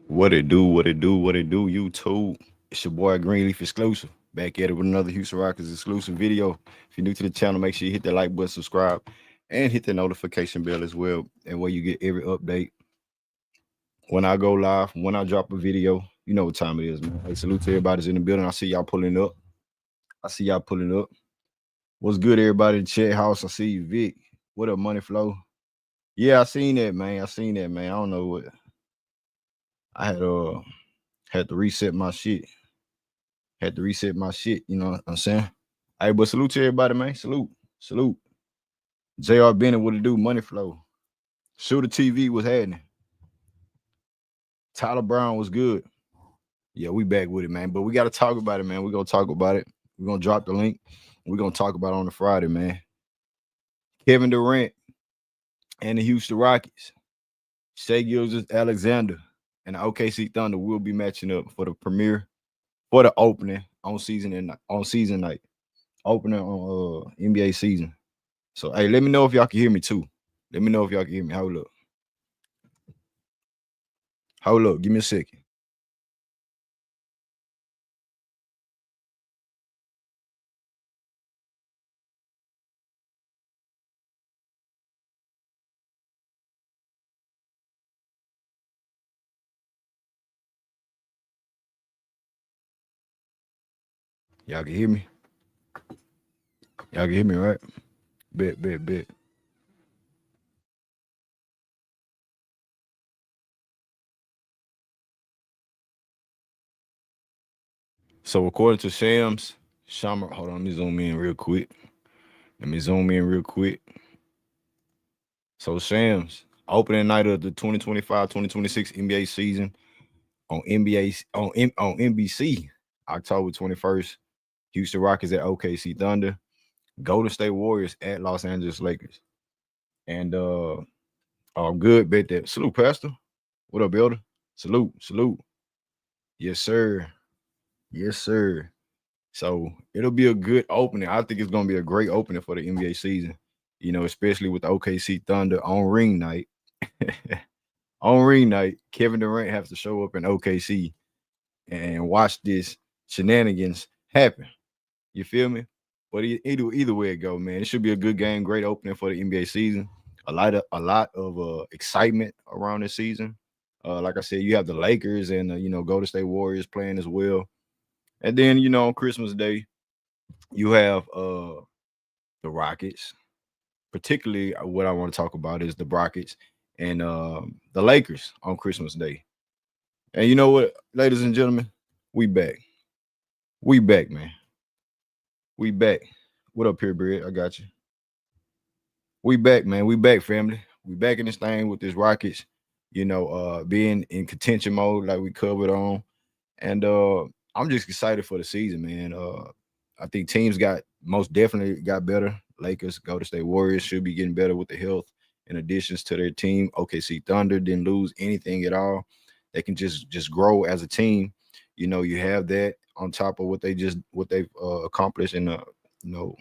What it do, what it do, what it do, YouTube. It's your boy Greenleaf Exclusive. Back at it with another Houston Rockets exclusive video. If you're new to the channel, make sure you hit that like button, subscribe, and hit the notification bell as well. And where you get every update when I go live, when I drop a video. You know what time it is, man. Hey, salute to everybody's in the building. I see y'all pulling up. I see y'all pulling up. What's good, everybody in the chat house? I see you, Vic. What up, Money Flow? Yeah, I seen that, man. I seen that, man. I don't know what I had to reset my shit. Had to reset my shit, you know what I'm saying? Hey, but salute to everybody, man. Salute. Salute. JR Bennett, what it do? Money flow. Shooter TV was happening. Tyler Brown was good. Yeah, we back with it, man. But we got to talk about it, man. We're going to talk about it. We're going to drop the link. We're going to talk about it on the Friday, man. Kevin Durant and the Houston Rockets. Shea Gilgeous Alexander and the OKC Thunder will be matching up for the premiere, for the opening on season night. Opening on NBA season. So hey, let me know if y'all can hear me too. Let me know if y'all can hear me. Hold up. Hold up. Give me a second. Y'all can hear me? Y'all can hear me, right? Bet, bet, bet. So according to Shams, Shammer, hold on, let me zoom in real quick. Let me zoom in real quick. So Shams, opening night of the 2025-2026 NBA season on on NBC, October 21st. Houston Rockets at OKC Thunder, Golden State Warriors at Los Angeles Lakers. And good, bet that. Salute, Pastor. What up, Builder? Salute, salute. Yes, sir. Yes, sir. So it'll be a good opening. I think it's gonna be a great opening for the NBA season. You know, especially with the OKC Thunder on ring night. On ring night, Kevin Durant has to show up in OKC and watch this shenanigans happen. You feel me? But either way it go, man, it should be a good game. Great opening for the NBA season. A lot of excitement around this season. Like I said, you have the Lakers and Golden State Warriors playing as well. And then on Christmas Day, you have the Rockets. Particularly, what I want to talk about is the Rockets and the Lakers on Christmas Day. And you know what, ladies and gentlemen, we back. We back, man. We back. What up, here, Bread? I got you. We back, man. We back, family. We back in this thing with this Rockets, being in contention mode like we covered on. And I'm just excited for the season, man. I think teams got most definitely got better. Lakers, Golden State Warriors should be getting better with the health in additions to their team. OKC Thunder didn't lose anything at all. They can just grow as a team. You have that on top of what they've accomplished you know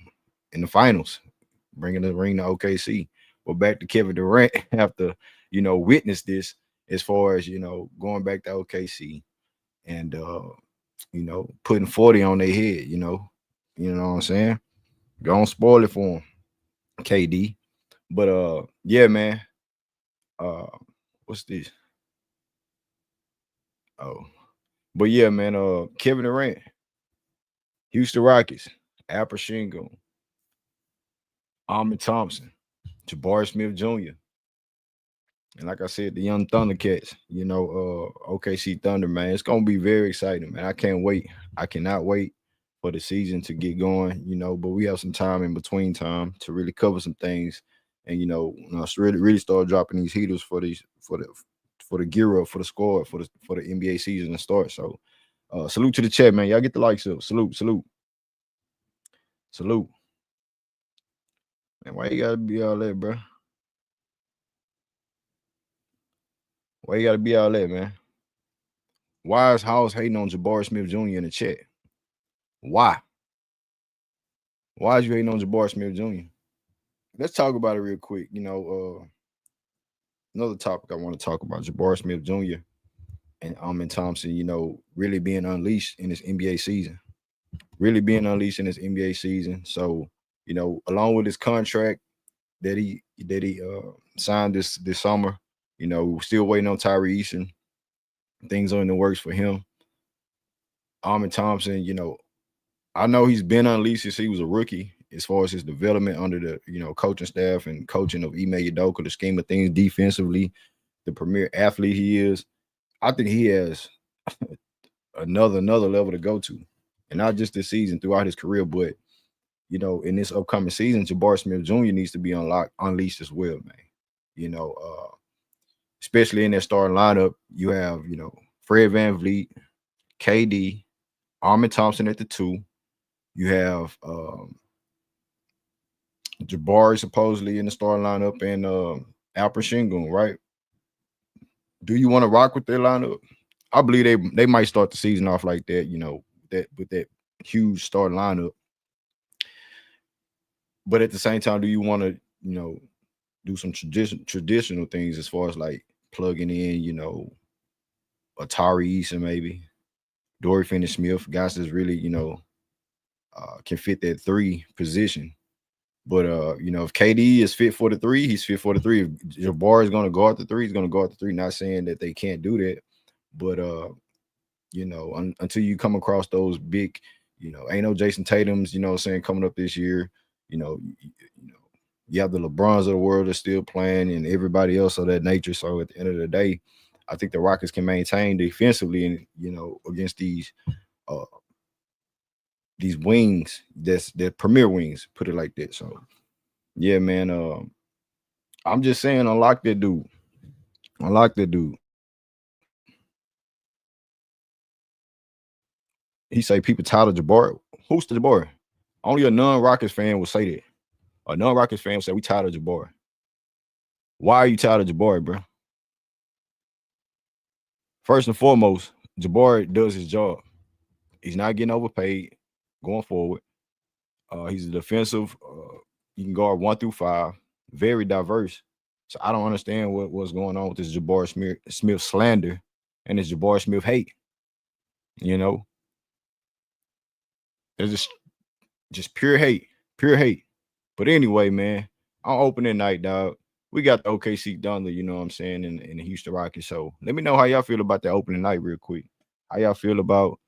in the finals, bringing the ring to OKC. Well, back to Kevin Durant after witness this as far as going back to OKC and putting 40 on their head. You know what I'm saying. Gonna spoil it for him, KD. But yeah, man. Uh, what's this? Oh, but yeah, man. Kevin Durant, Houston Rockets, Alper Shingo, Ahmed Thompson, Jabari Smith Jr. And like I said, the young Thundercats, OKC Thunder, man. It's gonna be very exciting, man. I can't wait. I cannot wait for the season to get going, but we have some time in between time to really cover some things and really start dropping these heaters for the gear up for the squad for the NBA season to start. So salute to the chat, man. Y'all get the likes up. Salute, salute, salute. Man, why you gotta be all that, bro? Why you gotta be all that, man? Why is House hating on Jabari Smith Jr. in the chat? Why? Why is you hating on Jabari Smith Jr.? Let's talk about it real quick. Another topic I want to talk about, Jabari Smith Jr. and Thompson, really being unleashed in this NBA season. Really being unleashed in this NBA season. So, along with his contract that he signed this summer, still waiting on Tyree Eason. Things are in the works for him. Thompson, I know he's been unleashed since he was a rookie as far as his development under the, coaching staff and coaching of Ime Udoka, the scheme of things defensively, the premier athlete he is. I think he has another level to go to. And not just this season, throughout his career, but in this upcoming season, Jabari Smith Jr. needs to be unleashed as well, man. Especially in that starting lineup, you have, Fred VanVleet, KD, Armin Thompson at the 2. You have Jabari supposedly in the starting lineup and Alperen Sengun, right? Do you want to rock with their lineup? I believe they might start the season off like that, with that huge starting lineup. But at the same time, do you want to, do some traditional things as far as like plugging in, Atari Eason maybe, Dory Finney-Smith, guys that's really, can fit that 3 position. But if KD is fit for the 3, he's fit for the 3. If Jabari is going to guard the 3, he's going to guard the 3. Not saying that they can't do that, but until you come across those big, ain't no Jason Tatum's, coming up this year. You have the LeBrons of the world that's still playing, and everybody else of that nature. So at the end of the day, I think the Rockets can maintain defensively, and against these wings, they're premier wings, put it like that. So yeah, man. I'm just saying, unlock that dude. Unlock that dude. He say people tired of Jabari. Who's the Jabari? Only a non-Rockets fan will say that. A non-Rockets fan will say we tired of Jabari. Why are you tired of Jabari, bro? First and foremost, Jabari does his job. He's not getting overpaid going forward. He's a defensive. You can guard 1 through 5. Very diverse. So I don't understand what's going on with this Jabari Smith slander and this Jabari Smith hate. It's just pure hate. Pure hate. But anyway, man, on opening night, dog, we got the OKC Thunder, you know what I'm saying, and the Houston Rockets. So let me know how y'all feel about that opening night real quick. How y'all feel about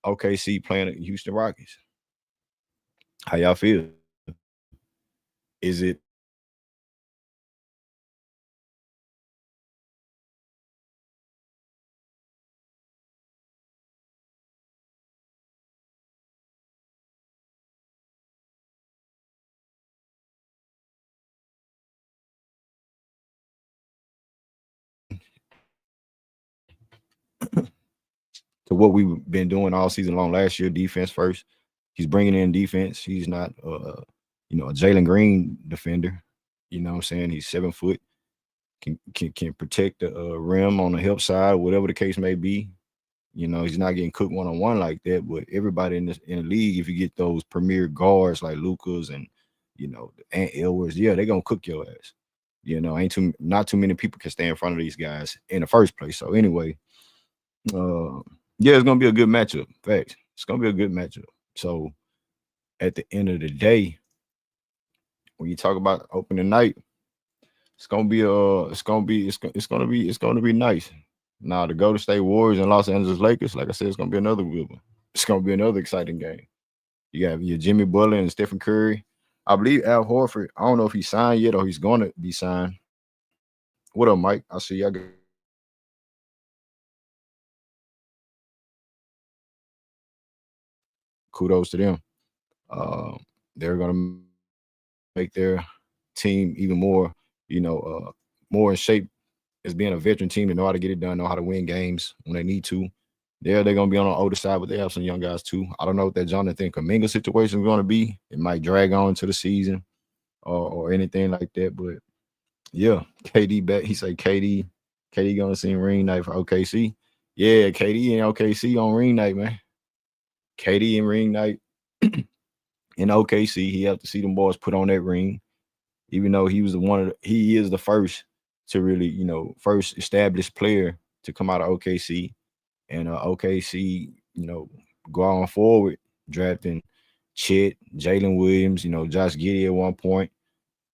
OKC playing the Houston Rockets? How y'all feel? Is it to what we've been doing all season long last year, defense first? He's bringing in defense. He's not, a Jalen Green defender. You know what I'm saying? He's 7 foot, can protect the rim on the help side, whatever the case may be. He's not getting cooked one-on-one like that, but everybody in the league, if you get those premier guards like Lucas and, Ant Edwards, yeah, they're going to cook your ass. Not too many people can stay in front of these guys in the first place. So anyway, yeah, it's going to be a good matchup. Facts. It's going to be a good matchup. So at the end of the day, when you talk about opening night, it's gonna be nice. Now the Golden State Warriors and Los Angeles Lakers, like I said, it's gonna be another good one. It's gonna be another exciting game. You got your Jimmy Butler and Stephen Curry. I believe Al Horford. I don't know if he's signed yet or he's gonna be signed. What up, Mike? I see y'all. Kudos to them. They're gonna make their team even more, more in shape as being a veteran team. They know how to get it done, know how to win games when they need to. They're going to be on the older side, but they have some young guys too. I don't know what that Jonathan Kuminga situation is going to be. It might drag on to the season or anything like that. But yeah, KD back. He said KD going to see ring night for OKC. Yeah, KD and OKC on ring night, man. KD and ring night in OKC. He have to see them boys put on that ring, even though he is the first to really, first established player to come out of OKC, and OKC, go on forward, drafting Chet, Jalen Williams, Josh Giddey at one point.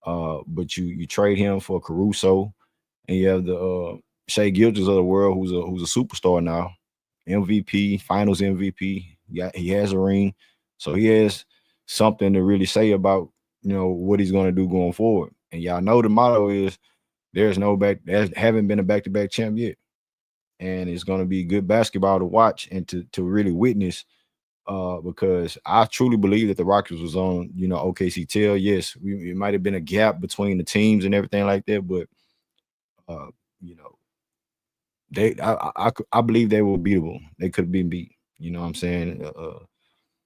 But you trade him for Caruso, and you have the Shai Gilgeous of the world, who's a superstar now, MVP, Finals MVP. Yeah, he has a ring, so he has something to really say about what he's going to do going forward. And y'all know the motto is there haven't been a back-to-back champ yet, and it's going to be good basketball to watch and to really witness. Because I truly believe that the Rockets was on, OKC tail. Yes, it might have been a gap between the teams and everything like that, but I believe they were beatable. They could have been beat. You know what I'm saying?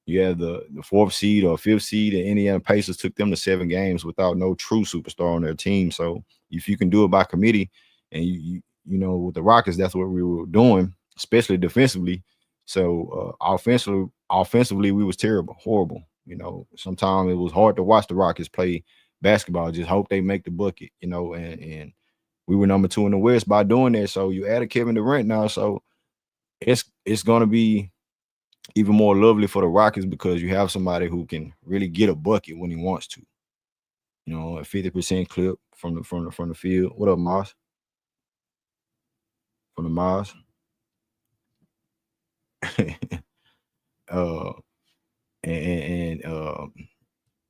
You have the fourth seed or fifth seed, and Indiana Pacers took them to 7 games without no true superstar on their team. So if you can do it by committee, and you with the Rockets, that's what we were doing, especially defensively. So offensively, we was terrible, horrible. Sometimes it was hard to watch the Rockets play basketball. Just hope they make the bucket, and we were number 2 in the West by doing that. So you added Kevin Durant now, so it's gonna be even more lovely for the Rockets because you have somebody who can really get a bucket when he wants to. A 50% clip from the field. What up, Mars? From the Mars.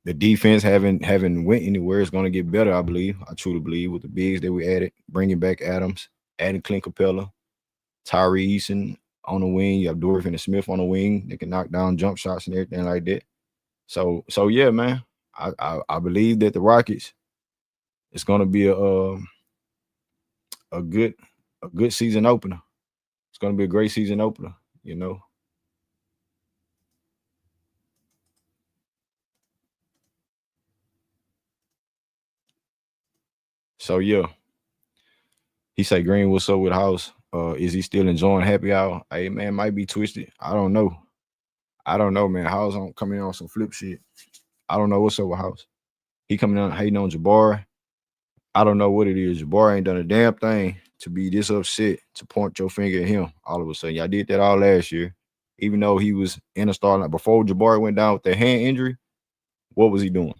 The defense haven't went anywhere. It's going to get better, I believe. I truly believe with the bigs that we added, bringing back Adams, adding Clint Capella, Tyree Eason on the wing. You have Dorif and Smith on the wing. They can knock down jump shots and everything like that. So yeah, man. I believe that the Rockets, it's going to be a good season opener. It's going to be a great season opener. So yeah, he said, Green, what's up with House? Is he still enjoying happy hour? Hey man, might be twisted. I don't know, man. House on coming on some flip shit. I don't know what's up with House. He coming on hating on Jabari. I don't know what it is. Jabari ain't done a damn thing to be this upset to point your finger at him all of a sudden. Y'all did that all last year, even though he was in a starting. Before Jabari went down with that hand injury, what was he doing?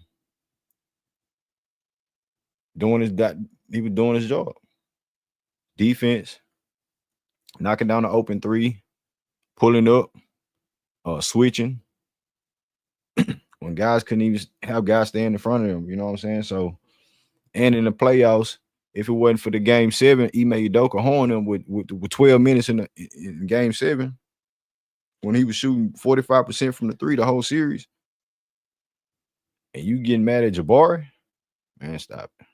He was doing his job. Defense, knocking down the open three, pulling up, switching. When guys couldn't even have guys stand in front of them, you know what I'm saying? So, and in the playoffs, if it wasn't for the game 7, Ime Udoka honing him with 12 minutes in game 7, when he was shooting 45% from the 3 the whole series, and you getting mad at Jabari, man, stop it.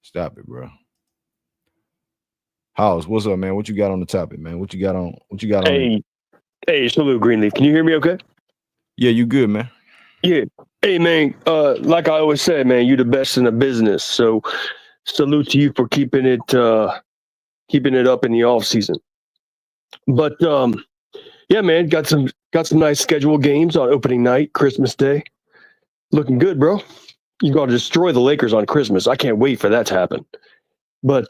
Stop it, bro. House, what's up, man? What you got on the topic, man? What you got on? Hey, salute, Greenleaf. Can you hear me okay? Yeah, you good, man. Yeah. Hey, man, like I always said, man, you the best in the business. So salute to you for keeping it up in the off season. But yeah, man, got some nice scheduled games on opening night, Christmas Day. Looking good, bro. You got to destroy the Lakers on Christmas. I can't wait for that to happen. But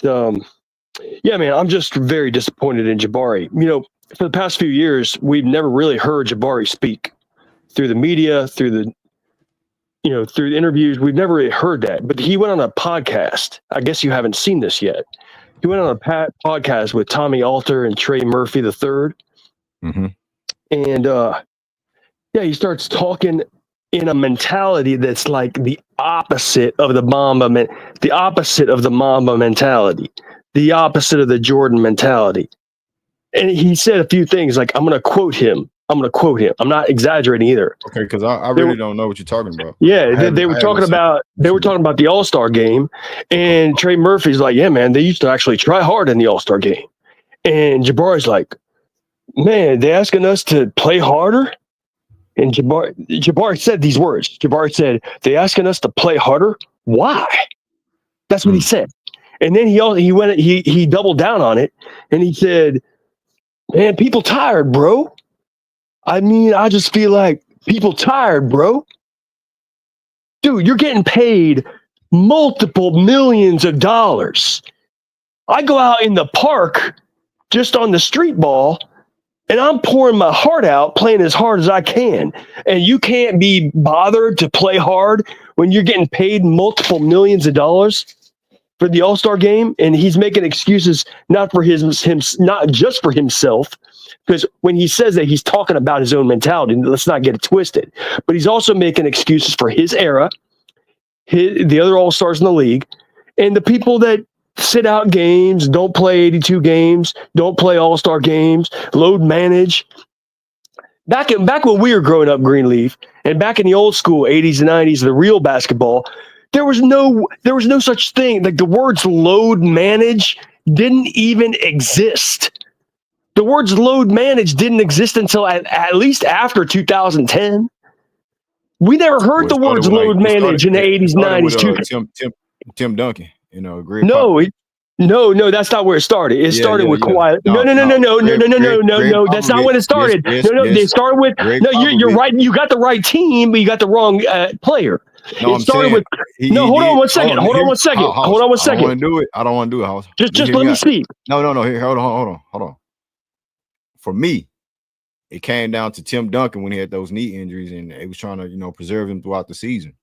yeah, man, I'm just very disappointed in Jabari. For the past few years, we've never really heard Jabari speak through the media, through the interviews. We've never really heard that. But he went on a podcast. I guess you haven't seen this yet. He went on a podcast with Tommy Alter and Trey Murphy III. Mm-hmm. And yeah, he starts talking in a mentality that's like the opposite of the Mamba mentality, the opposite of the Jordan mentality. And he said a few things like, I'm going to quote him. I'm not exaggerating either. Okay, because I really don't know what you're talking about. Yeah, they were talking about the All-Star game, and Trey Murphy's like, yeah, man, they used to actually try hard in the All-Star game. And Jabari's like, man, they asking us to play harder? And Jabari said these words. Jabari said, they asking us to play harder? Why? That's what he said. And then he doubled down on it, and he said, man, people tired, bro. I mean, I just feel like people tired, bro. Dude, you're getting paid multiple millions of dollars. I go out in the park just on the street ball, and I'm pouring my heart out, playing as hard as I can. And you can't be bothered to play hard when you're getting paid multiple millions of dollars for the All-Star game, and he's making excuses not just for himself, because when he says that, he's talking about his own mentality. Let's not get it twisted. But he's also making excuses for his era, the other All-Stars in the league, and the people that sit out games, don't play 82 games, don't play All-Star games, load manage. Back when we were growing up, Greenleaf, and back in the old school 80s and 90s, the real basketball, there was no such thing. Like the words load manage didn't even exist. The words load manage didn't exist until at least after 2010. We never heard the words load manage in the 80s, 90s. Tim Duncan, great. No, that's not where it started. It started with Kawhi. No. That's not when it started. They started with. You're right. You got the right team, but you got the wrong player. No, it started with. Hold on one second. Hold on one second. I don't want to do it. I don't want to do it, House. Just let me speak. No. Here, hold on. For me, it came down to Tim Duncan when he had those knee injuries, and they was trying to, preserve him throughout the season.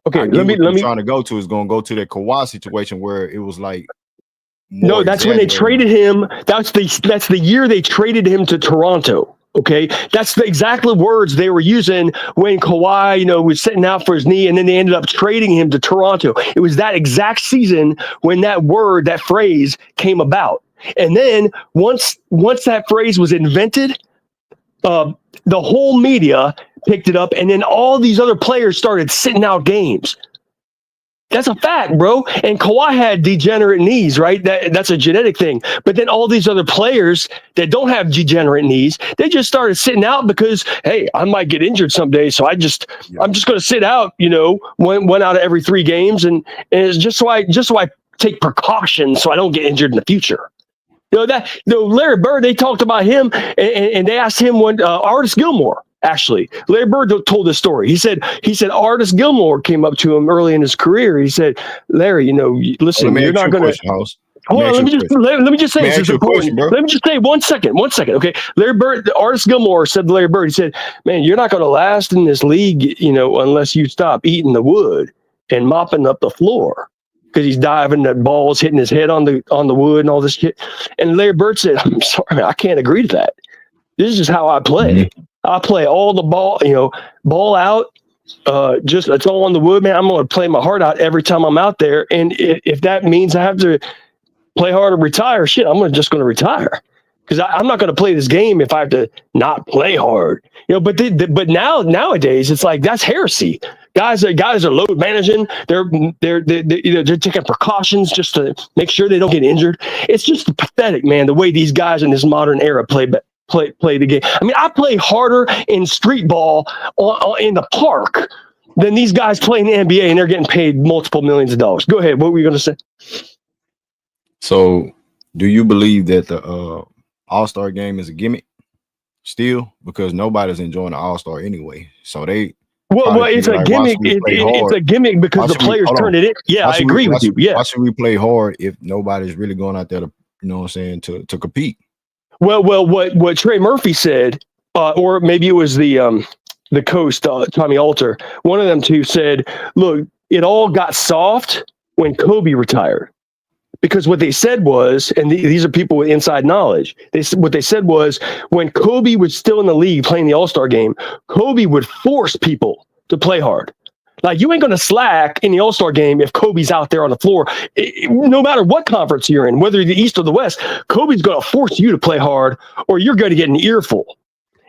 Okay, let me. Trying to go to that Kawhi situation where it was like. No, that's when they traded him. That's the year they traded him to Toronto. Okay, that's the exact words they were using when Kawhi, was sitting out for his knee, and then they ended up trading him to Toronto. It was that exact season when that phrase came about. And then once that phrase was invented, the whole media picked it up, and then all these other players started sitting out games. That's a fact, bro. And Kawhi had degenerate knees, right? That's a genetic thing. But then all these other players that don't have degenerate knees, they just started sitting out because, hey, I might get injured someday, so I'm just going to sit out. One out of every 3 games, and it's just so I take precautions so I don't get injured in the future. Larry Bird, they talked about him, and they asked him when Artis Gilmore. Actually, Larry Bird told this story. He said Artis Gilmore came up to him early in his career. He said, Larry, listen, you're not going to. Hold on, let me just say this is important. Let me just say one second. Okay, Larry Bird, Artis Gilmore said to Larry Bird, he said, man, you're not going to last in this league, unless you stop eating the wood and mopping up the floor. Because he's diving at balls, hitting his head on the wood and all this shit. And Larry Bird said, I'm sorry, man, I can't agree to that. This is just how I play. Mm-hmm. I play all the ball out. Just it's all on the wood, man. I'm going to play my heart out every time I'm out there. And if that means I have to play hard or retire, shit, I'm just going to retire. Because I'm not going to play this game if I have to not play hard. But nowadays it's like that's heresy. Guys are load managing. They're taking precautions just to make sure they don't get injured. It's just pathetic, man. The way these guys in this modern era play the game. I mean, I play harder in street ball in the park than these guys play in the NBA, and they're getting paid multiple millions of dollars. Go ahead. What were you going to say? So, do you believe that the All-Star game is a gimmick still? Because nobody's enjoying the All-Star anyway. So they. Well, it's a gimmick. It's a gimmick because the players turn it in. Yeah, I agree with you. Yeah. Why should we play hard if nobody's really going out there to compete? Well, what Trey Murphy said, or maybe it was the coach, Tommy Alter, one of them two said, look, it all got soft when Kobe retired. Because what they said was, and these are people with inside knowledge, what they said was when Kobe was still in the league playing the All-Star game, Kobe would force people to play hard. Like, you ain't going to slack in the All-Star game if Kobe's out there on the floor. No matter what conference you're in, whether the East or the West, Kobe's going to force you to play hard or you're going to get an earful.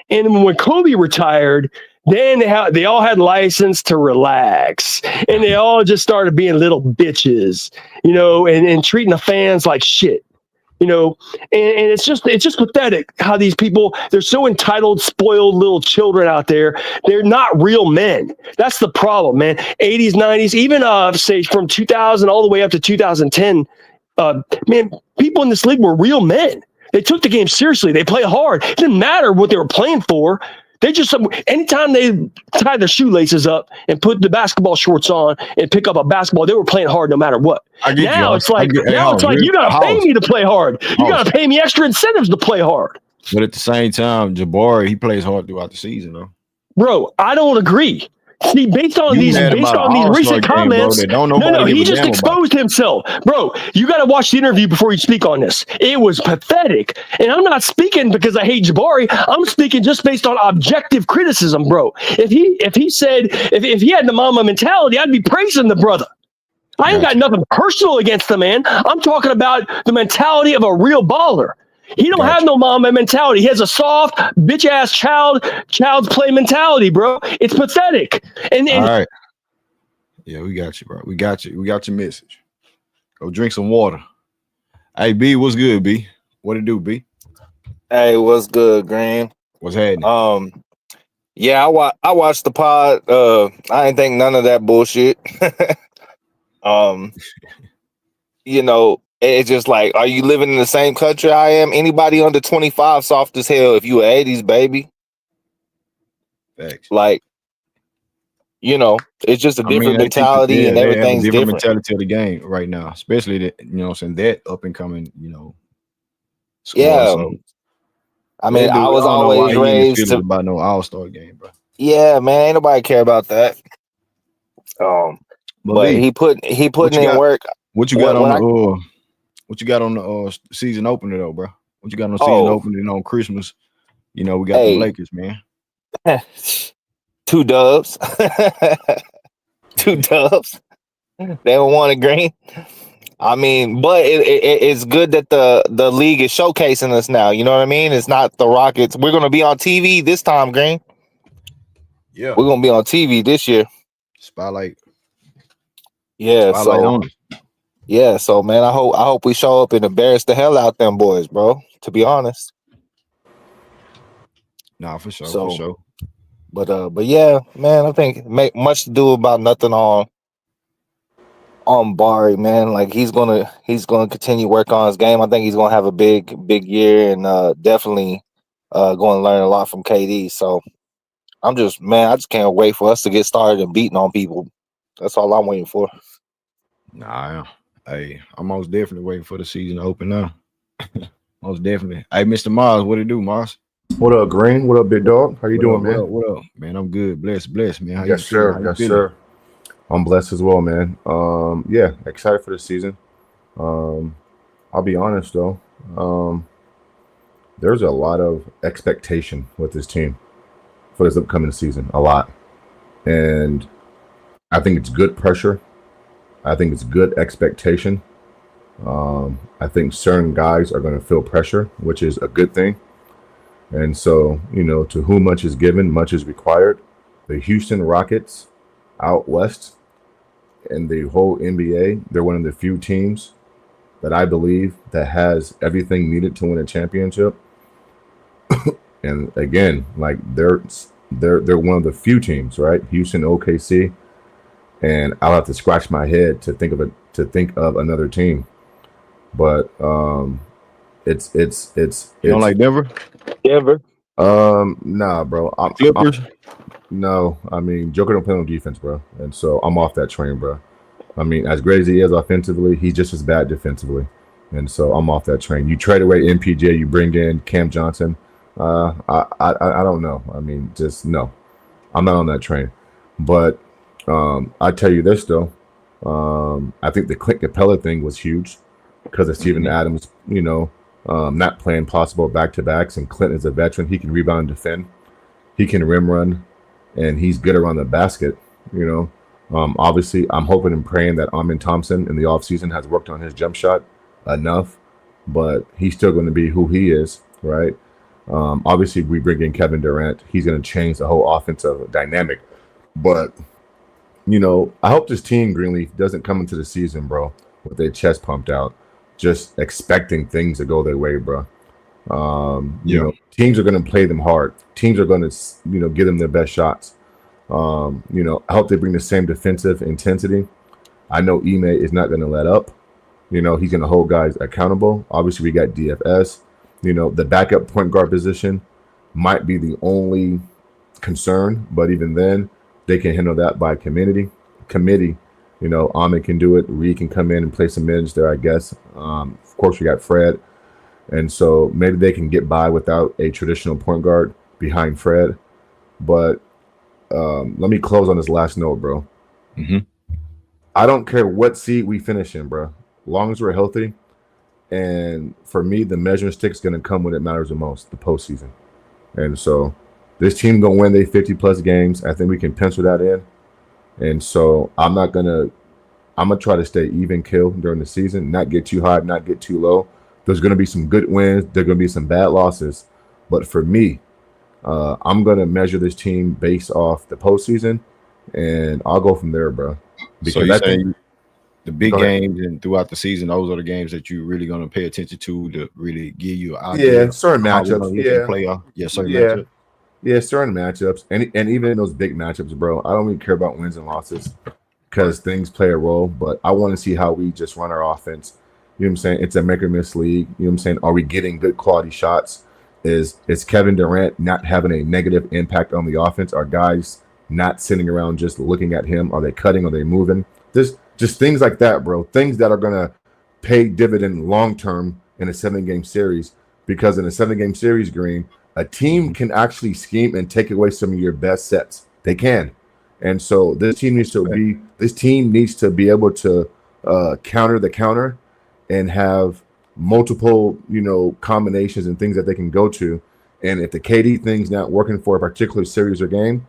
And when Kobe retired, then they all had license to relax, and they all just started being little bitches, and treating the fans like shit, and it's just pathetic how these people, they're so entitled, spoiled little children out there. They're not real men. That's the problem, man. 80s, 90s, even say from 2000 all the way up to 2010, man, people in this league were real men. They took the game seriously. They played hard. It didn't matter what they were playing for. They just anytime they tie their shoelaces up and put the basketball shorts on and pick up a basketball, they were playing hard no matter what. Now it's like you gotta pay me to play hard. You gotta pay me extra incentives to play hard. But at the same time, Jabari, he plays hard throughout the season, though. Bro, I don't agree. See, based on these recent comments, he just exposed himself. Bro, you got to watch the interview before you speak on this. It was pathetic. And I'm not speaking because I hate Jabari. I'm speaking just based on objective criticism, bro. If he had the mama mentality, I'd be praising the brother. I ain't got nothing personal against the man. I'm talking about the mentality of a real baller. He don't have no mama mentality. He has a soft, bitch-ass child's play mentality, bro. It's pathetic. And all right. Yeah, we got you, bro. We got you. We got your message. Go drink some water. Hey, B, what's good, B? What it do, B? Hey, what's good, Green? What's happening? Yeah, I watched the pod. I ain't think none of that bullshit. You know, it's just like, are you living in the same country I am? Anybody under 25 soft as hell if you were 80s, baby. Thanks. Like, you know, it's just a different mentality and everything's different. Mentality of the game right now, especially that, you know, saying that up and coming, you know. Squad, yeah. So, I mean, I was always raised to about no all-star game, bro. Yeah, man, ain't nobody care about that. But he putting in work. What you got on the season opener though, bro? What you got on the season opening on Christmas? You know, we got the Lakers, man. 2 dubs. 2 dubs. They don't want it, Green. I mean, but it's good that the league is showcasing us now. You know what I mean? It's not the Rockets. We're gonna be on TV this time, Green. Yeah, we're gonna be on TV this year. Spotlight. Yeah, so man, I hope we show up and embarrass the hell out them boys, bro. To be honest. Nah, for sure. But yeah, man, I think make much to do about nothing on Bari, man. Like he's gonna continue work on his game. I think he's gonna have a big year and definitely going to learn a lot from KD. So I just can't wait for us to get started and beating on people. That's all I'm waiting for. Nah, hey, I'm most definitely waiting for the season to open now. Most definitely. Hey, Mr. Mars, what it do, Mars? What up, Green? What up, big dog? How you doing, man? What up, man? I'm good. Blessed, man. How yes, sir. Yes, sir. I'm blessed as well, man. Yeah, excited for the season. I'll be honest though. There's a lot of expectation with this team for this upcoming season. A lot. And I think it's good pressure. I think it's good expectation. I think certain guys are going to feel pressure, which is a good thing. And so, you know, to whom much is given, much is required. The Houston Rockets out west and the whole NBA, they're one of the few teams that I believe that has everything needed to win a championship. And again, like they're one of the few teams, right? Houston, OKC. And I'll have to scratch my head to think of another team, but it's. You don't like Denver? Denver? Nah, bro. Clippers? No, I mean Joker don't play on defense, bro, and so I'm off that train, bro. I mean, as great as he is offensively, he's just as bad defensively, and so I'm off that train. You trade away MPJ, you bring in Cam Johnson. I don't know. I mean, just no, I'm not on that train, but. I tell you this though, I think the Clint Capella thing was huge because of Steven Adams, you know, not playing possible back-to-backs, and Clint is a veteran. He can rebound and defend, he can rim run, and he's good around the basket. You know, obviously, I'm hoping and praying that Amin Thompson in the offseason has worked on his jump shot enough, but he's still going to be who he is, right? Obviously, we bring in Kevin Durant. He's going to change the whole offensive dynamic, but. You know, I hope this team, Greenleaf, doesn't come into the season, bro, with their chest pumped out, just expecting things to go their way, bro. You know, teams are going to play them hard. Teams are going to, you know, give them their best shots. You know, I hope they bring the same defensive intensity. I know Ime is not going to let up. You know, he's going to hold guys accountable. Obviously, we got DFS. You know, the backup point guard position might be the only concern. But even then, they can handle that by committee. You know, Ahmed can do it. Reed can come in and play some minutes there, I guess. Of course, we got Fred. And so maybe they can get by without a traditional point guard behind Fred. But let me close on this last note, bro. Mm-hmm. I don't care what seed we finish in, bro. As long as we're healthy. And for me, the measuring stick is going to come when it matters the most, the postseason. And so this team going to win their 50-plus games. I think we can pencil that in. And so I'm going to try to stay even kill during the season, not get too high, not get too low. There's going to be some good wins. There are going to be some bad losses. But for me, I'm going to measure this team based off the postseason, and I'll go from there, bro. Because so you say the big games and throughout the season, those are the games that you're really going to pay attention to really give you an idea. Yeah, certain matchups. Certain matchups. Yeah, certain matchups. And even in those big matchups, bro, I don't really care about wins and losses because things play a role. But I want to see how we just run our offense. You know what I'm saying? It's a make or miss league. You know what I'm saying? Are we getting good quality shots? Is Kevin Durant not having a negative impact on the offense? Are guys not sitting around just looking at him? Are they cutting? Are they moving? Just things like that, bro. Things that are going to pay dividend long term in a 7-game series. Because in a 7-game series, Green, a team can actually scheme and take away some of your best sets. They can. And so this team needs to be able to counter the counter and have multiple, combinations and things that they can go to. And if the KD thing's not working for a particular series or game,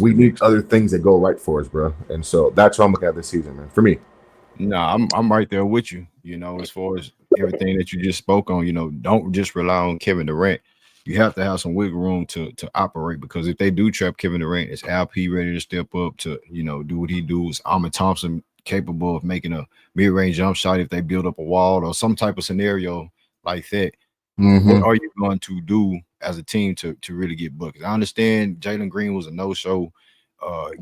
we need other things that go right for us, bro. And so that's what I'm looking at this season, man. For me. No, I'm right there with you. As far as everything that you just spoke on, don't just rely on Kevin Durant. You have to have some wiggle room to operate, because if they do trap Kevin Durant, is Alp ready to step up to, do what he do? Is Ahmed Thompson capable of making a mid-range jump shot if they build up a wall or some type of scenario like that? Mm-hmm. What are you going to do as a team to really get buckets? I understand Jalen Green was a no-show.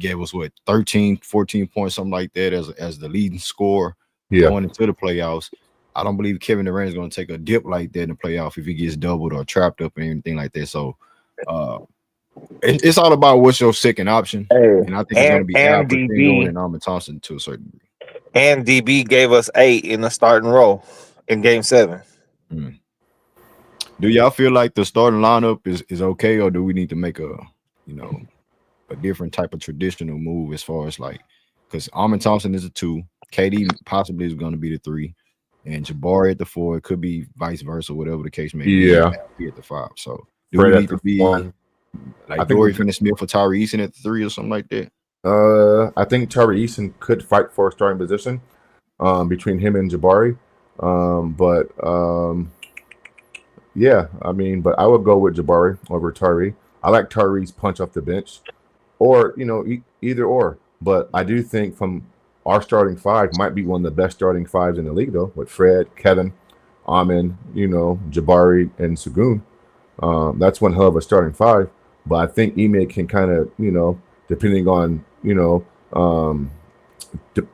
Gave us 13, 14 points, something like that as the leading scorer going into the playoffs. I don't believe Kevin Durant is going to take a dip like that in the playoff if he gets doubled or trapped up and anything like that. So it's all about what's your second option. And I think it's going to be Al Pacino and Ahmed Thompson to a certain degree. And DB gave us 8 in the starting role in Game 7. Do y'all feel like the starting lineup is okay, or do we need to make a different type of traditional move as far as because Ahmed Thompson is a 2, KD possibly is going to be the 3, and Jabari at the 4. It could be vice versa, whatever the case may be. Yeah, be at the 5. So do we need to be Dorian Finney-Smith for Tyree Eason at the 3 or something like that? I think Tyree Eason could fight for a starting position between him and Jabari, yeah, but I would go with Jabari over Tyree. I like Tyree's punch off the bench, or either or. But I do think from our starting 5 might be one of the best starting 5s in the league, though, with Fred, Kevin, Amin, Jabari, and Sagoon. That's one hell of a starting 5. But I think Ime can kind of, depending on the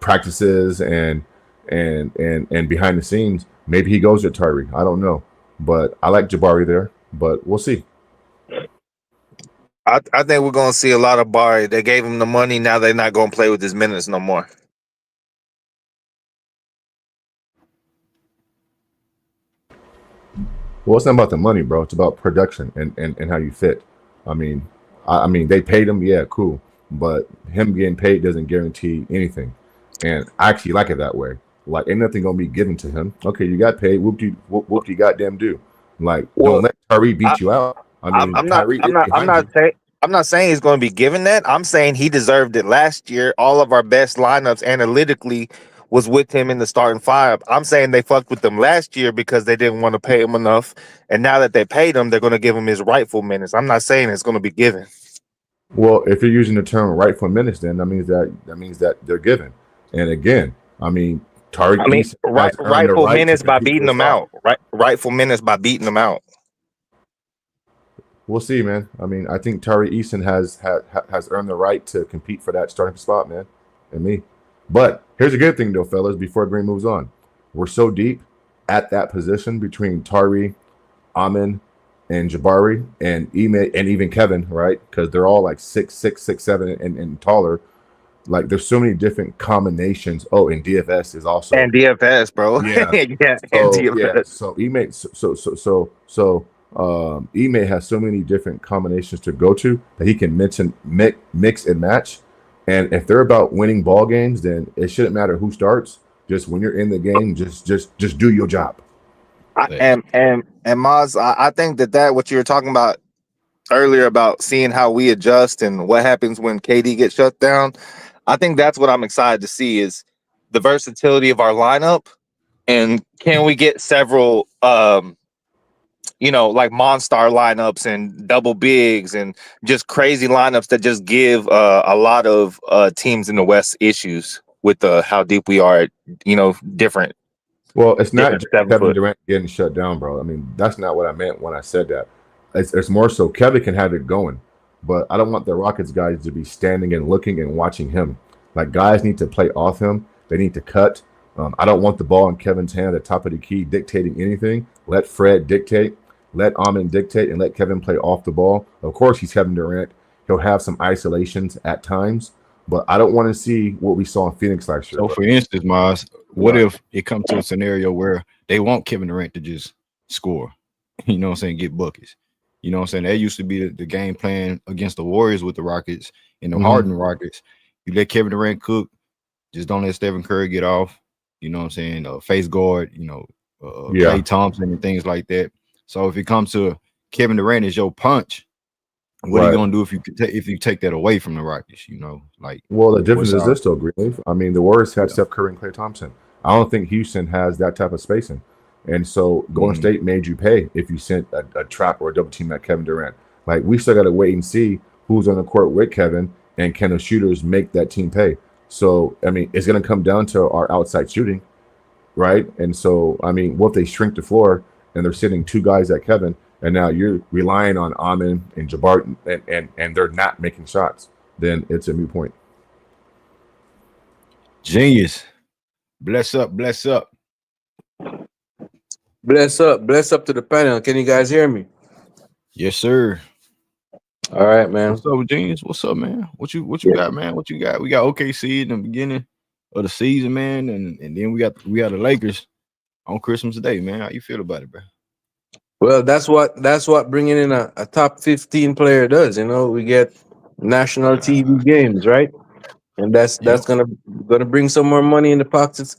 practices and behind the scenes, maybe he goes with Tyree. I don't know, but I like Jabari there. But we'll see. I think we're going to see a lot of Bari. They gave him the money. Now they're not going to play with his minutes no more. Well, it's not about the money, bro. It's about production and how you fit. I mean, they paid him. Yeah, cool. But him getting paid doesn't guarantee anything. And I actually like it that way. Ain't nothing going to be given to him. Okay, you got paid. Whoop you goddamn do. Don't let Tyree beat you out. I'm not saying he's going to be given that. I'm saying he deserved it last year. All of our best lineups analytically was with him in the starting 5. I'm saying they fucked with him last year because they didn't want to pay him enough. And now that they paid him, they're going to give him his rightful minutes. I'm not saying it's going to be given. Well, if you're using the term rightful minutes, then that means that they're given. And again, Tariq rightful minutes by beating them out. Rightful minutes by beating them out. We'll see, man. I think Tyree Eason has earned the right to compete for that starting spot, man, and me. But here's a good thing, though, fellas, before Green moves on. We're so deep at that position between Tyree, Amin, and Jabari and Ime and even Kevin, right? Because they're all like 6'6", 6'7", and taller. Like there's so many different combinations. Oh, and DFS is also And DFS, bro. yeah. yeah, and So yeah, DFS. so Ime has so many different combinations to go to that he can mix and match. And if they're about winning ball games, then it shouldn't matter who starts. Just when you're in the game, just do your job. And Maz, I think that what you were talking about earlier about seeing how we adjust and what happens when KD gets shut down. I think that's what I'm excited to see is the versatility of our lineup, and can we get several like Monstar lineups and double bigs and just crazy lineups that just give a lot of teams in the West issues with how deep we are, different. Well, it's not just Kevin Kevin Durant getting shut down, bro. I mean, that's not what I meant when I said that. It's more so Kevin can have it going, but I don't want the Rockets guys to be standing and looking and watching him. Like, guys need to play off him. They need to cut. I don't want the ball in Kevin's hand at the top of the key dictating anything. Let Fred dictate. Let Amin dictate and let Kevin play off the ball. Of course, he's Kevin Durant. He'll have some isolations at times, but I don't want to see what we saw in Phoenix last year. So, for instance, Miles, what if it comes to a scenario where they want Kevin Durant to just score? You know what I'm saying? Get buckets. You know what I'm saying? That used to be the game plan against the Warriors with the Rockets and the Harden Rockets. You let Kevin Durant cook. Just don't let Stephen Curry get off. You know what I'm saying? Face guard, Klay Thompson and things like that. So if it comes to Kevin Durant as your punch, what are you gonna do if you take that away from the Rockets? Well, the difference is this though, Greenleaf. I mean, the Warriors had Steph Curry and Klay Thompson. I don't think Houston has that type of spacing, and so Golden State made you pay if you sent a trap or a double team at Kevin Durant. Like, we still got to wait and see who's on the court with Kevin, and can the shooters make that team pay? So I mean, it's gonna come down to our outside shooting, right? And so I mean, what if they shrink the floor and they're sitting two guys at Kevin, and now you're relying on Amin and Jabbar, and they're not making shots, then it's a moot point. Genius. Bless up. Bless up to the panel. Can you guys hear me? Yes, sir. All right, man. What's up, Genius? What's up, man? What you got, man? What you got? We got OKC in the beginning of the season, man, and then we got the Lakers on Christmas Day, man. How you feel about it, bro? Well, that's what bringing in a top 15 player does. We get national TV games, right? And that's gonna bring some more money in the pockets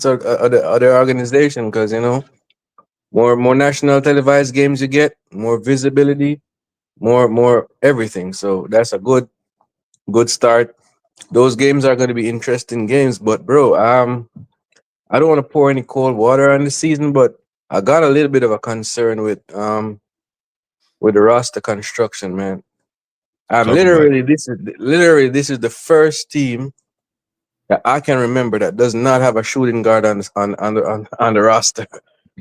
of the other organization, because more national televised games you get, more visibility, more everything. So that's a good start. Those games are going to be interesting games. But bro, I don't want to pour any cold water on the season, but I got a little bit of a concern with the roster construction, man. This is the first team that I can remember that does not have a shooting guard on the roster.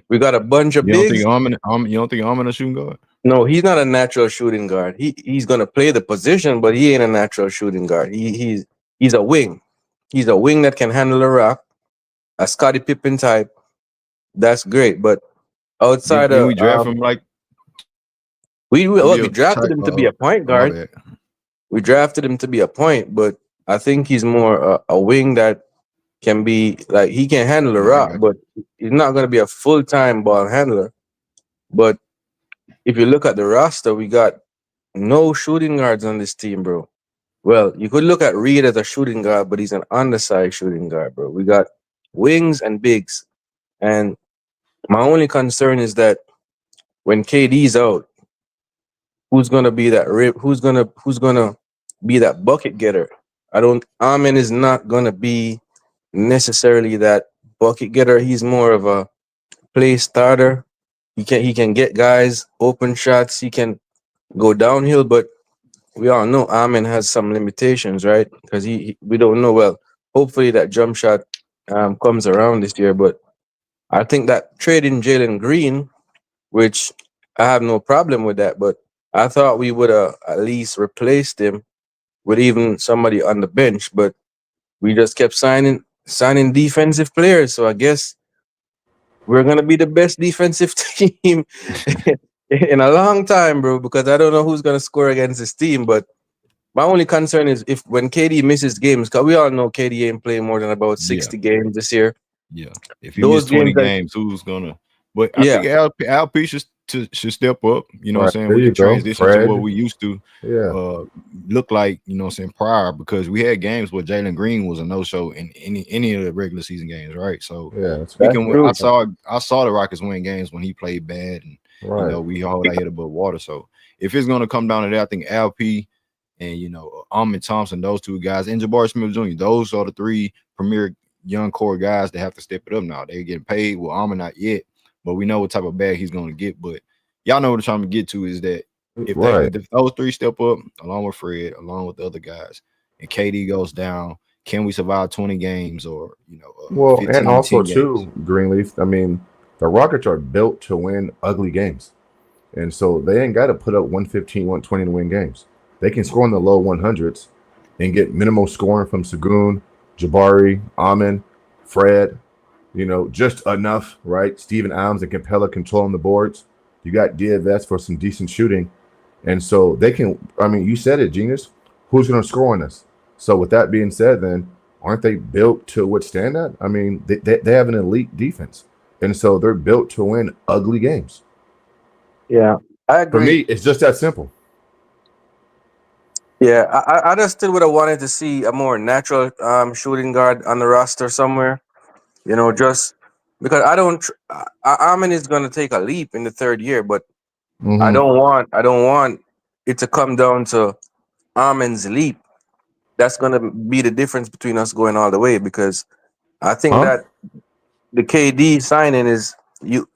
We got a bunch of bigs. You don't think Armin a shooting guard? No, he's not a natural shooting guard. He's gonna play the position, but he ain't a natural shooting guard. He's a wing. He's a wing that can handle a rock, a Scottie Pippen type. That's great, but outside of we draft him like we drafted him to be a point guard. We drafted him to be a point, but I think he's more a wing that can be like, he can handle the rock, but he's not going to be a full-time ball handler. But if you look at the roster, we got no shooting guards on this team, bro. Well, you could look at Reed as a shooting guard, but he's an undersized shooting guard, bro. We got wings and bigs. And my only concern is that when KD's out, who's gonna be that who's gonna be that bucket getter? Amin is not gonna be necessarily that bucket getter. He's more of a play starter. He can get guys open shots. He can go downhill, but we all know Amin has some limitations, right? Because we don't know. Well, hopefully that jump shot comes around this year. But I think that trading Jalen Green, which I have no problem with that, but I thought we would at least replaced him with even somebody on the bench. But we just kept signing defensive players. So I guess we're gonna be the best defensive team in a long time, bro, because I don't know who's gonna score against this team. But my only concern is if when KD misses games, because we all know KD ain't playing more than about 60 games this year. Yeah. If he Those missed 20 games games, who's gonna? But I yeah, think LP should step up. You know what I'm saying? There We you can go, transition to what Fred. we used to Yeah. look like, you know what I'm saying, prior, because we had games where Jalen Green was a no-show in any of the regular season games, right? So Yeah. That's true. I saw the Rockets win games when he played bad, and right. you know, we hold our head above water. So if it's gonna come down to that, I think LP and, you know, Ahmed Thompson, those two guys, and Jabari Smith Jr., those are the three premier young core guys that have to step it up now. They're getting paid. Well, Ahmed not yet, but we know what type of bag he's going to get. But y'all know what I'm trying to get to is that if those three step up, along with Fred, along with the other guys, and KD goes down, can we survive 20 games or, you know, well, 15, and also 10 too, games? Greenleaf. I mean, the Rockets are built to win ugly games, and so they ain't got to put up 115, 120 to win games. They can score in the low 100s and get minimal scoring from Sagoon, Jabari, Amin, Fred. You know, just enough, right? Steven Adams and Capella controlling the boards. You got DFS for some decent shooting. And so they can, I mean, you said it, Genius. Who's going to score on us? So with that being said, then, aren't they built to withstand that? I mean, they have an elite defense. And so they're built to win ugly games. Yeah, I For agree. me, it's just that simple. Yeah, I just still would have wanted to see a more natural shooting guard on the roster somewhere. You know, just because I don't. Armin is going to take a leap in the third year, but I don't want it to come down to Armin's leap. That's going to be the difference between us going all the way, because I think that the KD signing is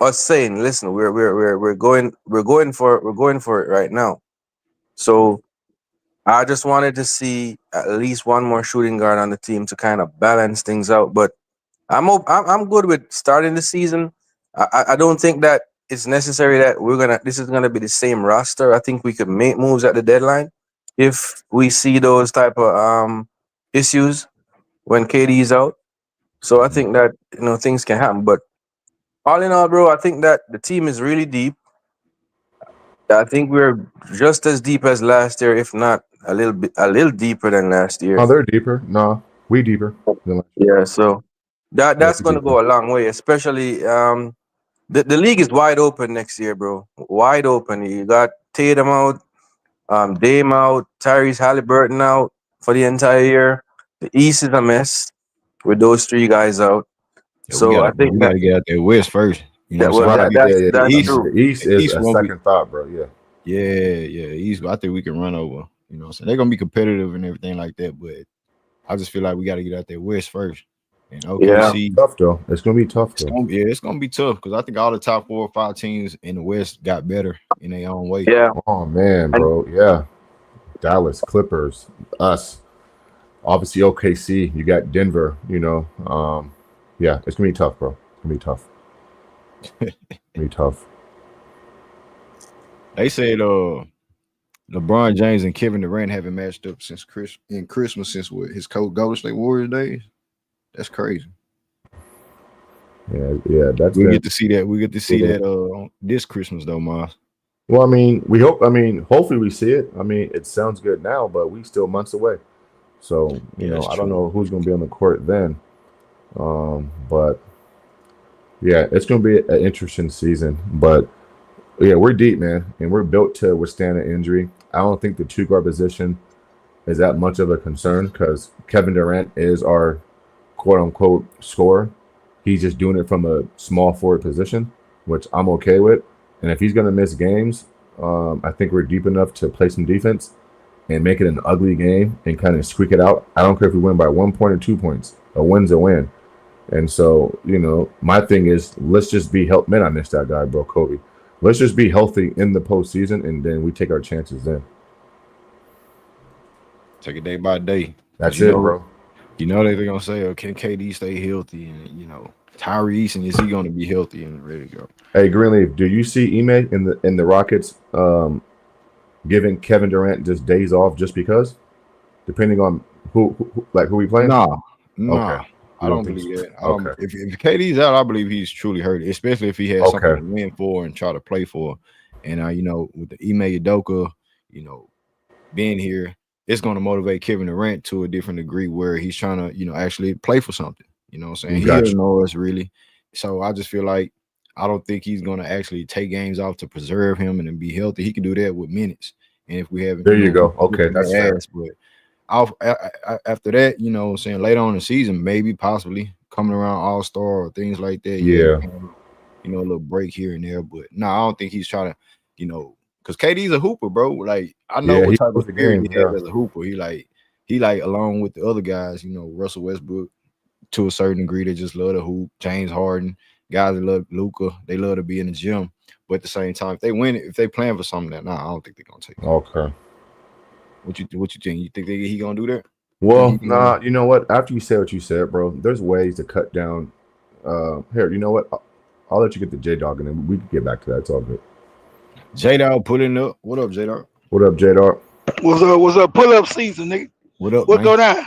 us saying, listen, we're going for it right now. So I just wanted to see at least one more shooting guard on the team to kind of balance things out. But I'm good with starting the season. I don't think that it's necessary that this is gonna be the same roster. I think we could make moves at the deadline if we see those type of issues when KD is out. So I think that, you know, things can happen. But all in all, bro, I think that the team is really deep. I think we're just as deep as last year, if not a little deeper than last year. Oh, they're deeper. No, we deeper. Yeah, so that's going to go a long way, especially the league is wide open next year, bro. Wide open. You got Tatum out, Dame out, Tyrese Halliburton out for the entire year. The East is a mess with those three guys out. Yeah, so I think we got to get out there West first. You know, that's true. The East is a second thought, bro. Yeah. East, I think we can run over. You know, so they're gonna be competitive and everything like that. But I just feel like we got to get out there West first. And OKC, tough though. It's gonna be tough though. It's gonna be tough because I think all the top 4 or 5 teams in the West got better in their own way. Yeah. Oh man, bro. Yeah. Dallas, Clippers, us. Obviously OKC. You got Denver. You know. Yeah, it's gonna be tough, bro. It's gonna be tough. It's gonna be tough. They said LeBron James and Kevin Durant haven't matched up since Christmas since his Golden State Warriors days. That's crazy. Yeah, that's we get to see that. We get to see that this Christmas though, Miles. Well, I mean, we hope. I mean, hopefully we see it. I mean, it sounds good now, but we still months away. So you know, I don't know who's going to be on the court then. But yeah, it's going to be an interesting season. But yeah, we're deep, man, and we're built to withstand an injury. I don't think the 2 guard position is that much of a concern because Kevin Durant is our quote unquote scorer. He's just doing it from a small forward position, which I'm okay with. And if he's going to miss games, I think we're deep enough to play some defense and make it an ugly game and kind of squeak it out. I don't care if we win by 1 point or 2 points. A win's a win. And so, you know, my thing is let's just be healthy. Man, I missed that guy, bro, Kobe. Let's just be healthy in the postseason, and then we take our chances then. Take it day by day. That's it, bro. You know they're going to say, oh, can KD stay healthy? And, you know, Tyrese, and is he going to be healthy and ready to go? Hey, Greenleaf, do you see Ime in the Rockets giving Kevin Durant just days off just because? Depending on who we playing? No. Okay. I don't believe that. If KD's out, I believe he's truly hurt, especially if he has something to win for and try to play for. And with the Ime Udoka, you know, being here, it's going to motivate Kevin Durant to a different degree where he's trying to, actually play for something. You know what I'm saying? He Gotcha. doesn't know us really. So I just feel like I don't think he's going to actually take games off to preserve him and then be healthy. He can do that with minutes. And if we have, There you go. Okay, that's fair. but after that, what I'm saying, later on in the season, maybe possibly coming around All-Star or things like that. Yeah. A little break here and there. But no, I don't think he's trying to, because KD's a hooper, bro. Like I know Yeah, what he type of knows the spirit game, he has yeah. as a hooper. He like along with the other guys, Russell Westbrook to a certain degree. They just love to hoop. James Harden, guys that love Luca, they love to be in the gym. But at the same time, if they win it, if they plan for something that, I don't think they're gonna take it. Okay. What you think? You think he gonna do that? Well, nah, you know what? After you say what you said, bro, there's ways to cut down. Here, you know what? I'll let you get the J Dog, and then we can get back to that. It's all good. J Dog pulling up. What up, J Dog? What up, J Dog? What's up? Pull up season, nigga. What up, What man? go down?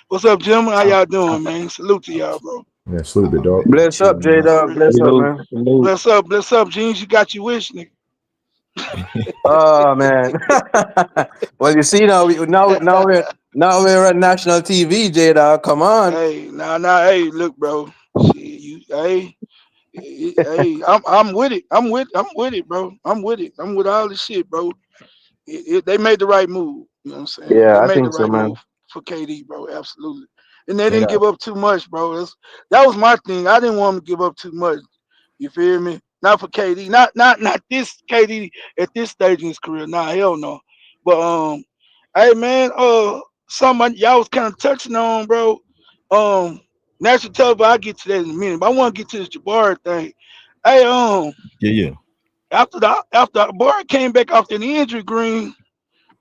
What's up, gentlemen? How y'all doing, man? Salute to y'all, bro. Yeah, salute the dog. Bless up, J Dog. Bless up, Salute, man. salute. Bless up, Jeans. You got your wish, nigga. Oh man. Well, you see now we're on national TV, J Dog. Come on. Hey, hey, look, bro. Shit, hey, I'm with it. I'm with it, bro. I'm with it. I'm with all this shit, bro. They made the right move. You know what I'm saying? Yeah, They I made the think so, right man. move for KD, bro. Absolutely. And they J didn't Dog. give up too much, bro. That was my thing. I didn't want them to give up too much. You feel me? Not for KD. Not this KD at this stage in his career. Nah, hell no. But hey man, something y'all was kind of touching on, bro. Um, national television. I'll get to that in a minute. But I want to get to this Jabari thing. Hey, Yeah. after Jabari came back off the injury green,